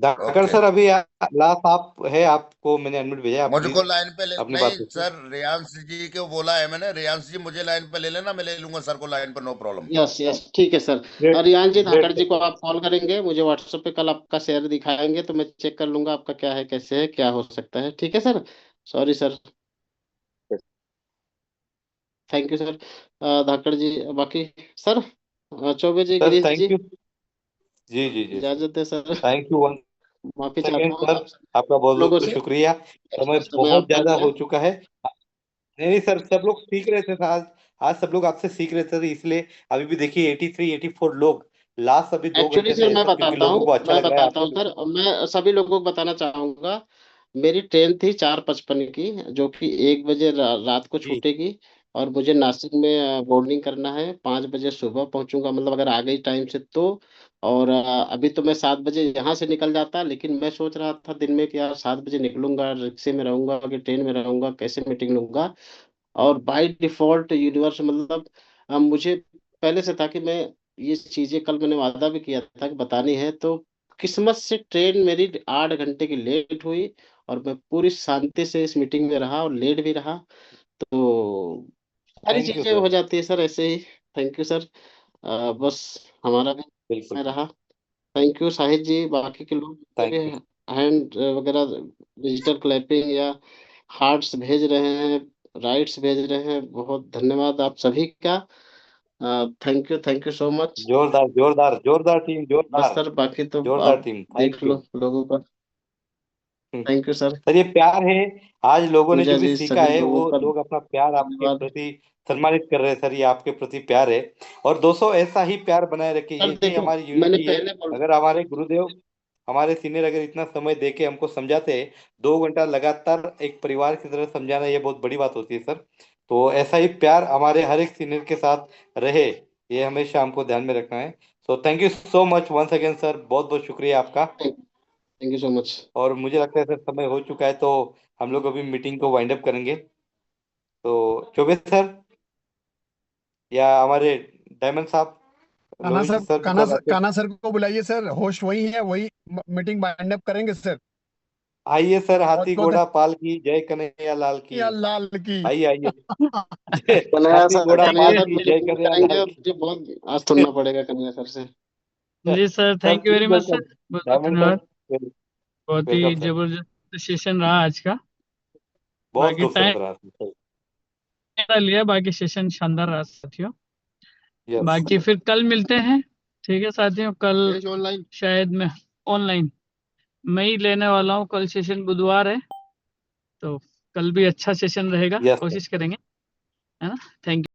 धाकड़ ओके। सर, अभी लास्ट आप है, आपको मैंने अनम्यूट भेजा है, आप मुझको प्लीज लाइन पे ले, अपनी नहीं बात रखिए। सर, रियांश जी को बोला है मैंने, रियांश जी मुझे लाइन पे ले लेना, मैं ले लूंगा सर को लाइन पर, नो प्रॉब्लम। यस यस, ठीक है सर। ग्रेट, और रियान जी ग्रेट धाकड़ जी सर। को आप कॉल करेंगे, मुझे व्हाट्सएप पे कल आपका शेयर दिखाएंगे, तो मैं चेक कर लूंगा आपका क्या है, कैसे है, क्या हो सकता है। ठीक है sir. Sorry sir. Thank you sir. Dhakad ji, बाकी sir, Choubey ji, sir Girish thank ji, you. जी जी जी सर, इजाजत है सर। थैंक यू वन माफी चाहता सेकेंड हूँ सर, आप आपका बहुत लोगों बहुत से, शुक्रिया। समय एक्स्ट्रा समय बहुत आपका ज्यादा लिया। हो चुका है। नहीं नहीं सर, सब लोग सीख रहे थे आज, आज सब लोग आपसे सीख रहे थे, इसलिए अभी भी देखिए 83-84 लोग लास्ट अभी दो एक्चुअली घंटे से सर है मैं सर, क्योंकि बताता लोगों हूँ, को अच्छा मैं लग रहा है बताता हूँ आपसे। सर, मैं सभी लोगों को बताना चाहूंगा। मेरी ट्रेन थी 4:55 की, जो कि 1 बजे रात को जी छूटेगी। और मुझे नासिक में बोर्डिंग करना है। 5 बजे सुबह पहुंचूंगा, मतलब अगर आ गई टाइम से तो। और अभी तो मैं 7 बजे यहाँ से निकल जाता, लेकिन मैं सोच रहा था दिन में कि यार 7 बजे निकलूंगा, रिक्शे में रहूंगा कि ट्रेन में रहूंगा, कैसे मीटिंग लूंगा। और बाय डिफॉल्ट यूनिवर्स मतलब मुझे पहले से था कि मैं ये चीजें, कल मैंने वादा भी किया था कि बतानी है, तो किस्मत से ट्रेन मेरी 8 घंटे की लेट हुई। और मैं पूरी शांति से इस मीटिंग में रहा और लेट भी रहा। तो सारी थैंक यू चीजें सर। हो जाती है सर ऐसे ही। Thank you sir. बस हमारा भी बिल्कुल। मैं रहा। थैंक यू साहिद जी, बाकी के लोग जितने थैंक भी यू। हैंड वगैरह, डिजिटल क्लैपिंग या हार्ट्स भेज रहे हैं, राइट्स भेज रहे हैं, बहुत धन्यवाद आप सभी का। Thank you so much. जोरदार जोरदार जोरदार टीम, बस जोरदार सर बाकी तो जोरदार आप टीम, देख थैंक यू। लो लोगों का। Thank you sir. सर ये प्यार है। आज लोगों ने पूजा जो भी जी सीखा सभी है लोगों वो का लोग अपना प्यार आपके धन्यवाद। प्रति सम्मानित कर रहे हैं सर, ये आपके प्रति प्यार है। और दोस्तों ऐसा ही प्यार बनाए रखिए, सर यही देखो, हमारी मैंने यूनिटी है। पहले बोल अगर हमारे गुरुदेव, हमारे सीनियर अगर इतना समय दे के हमको समझाते हैं, 2 घंटा लगातार एक परिवार की तरह समझाना, ये बहुत बड़ी बात होती है सर। तो ऐसा ही प्यार हमारे हर एक सीनियर के साथ रहे, ये हमेशा हमको ध्यान में रखना है। So thank you so much once again sir, बहुत बहुत शुक्रिया आपका। Thank you so much. और मुझे लगता है सर समय हो चुका है, तो हम लोग अभी मीटिंग को वाइंड अप करेंगे। तो चौबे सर या हमारे डायमंड साहब, लोहित सर कब आते हैं? कान्हा सर को बुलाइए सर, होस्ट वही है, वही मीटिंग वाइंड अप करेंगे सर। आइए सर, बहुत हाथी बहुत घोड़ा पाल की जय कन्हैया लाल की। या लाल की। आइए आइए। कन्हैया हाथी सर, घोड़ा कन्हैया पाल सर की मुझे जय भूल कन्हैया जाएंगे, लाल और की। मुझे बहुत आज सुनना पड़ेगा कन्हैया सर से। जी sir, sir thank you please very much sir, welcome. बहुत बहुत डायमंड धन्यवाद। सर, बहुत ही वेलकम सर। जबरदस्त सेशन रहा आज का। बहुत बाकी खूबसूरत टाइम रहा सर। लिया, बाकी सेशन शानदार रहा साथियों। यस। बाकी फिर कल मिलते हैं, ठीक है साथियों। कल ऑनलाइन। शायद मैं ऑनलाइन मैं ही लेने वाला हूँ, कल सेशन बुधवार है, तो कल भी अच्छा सेशन रहेगा, यस सर। कोशिश करेंगे, है ना। Thank you.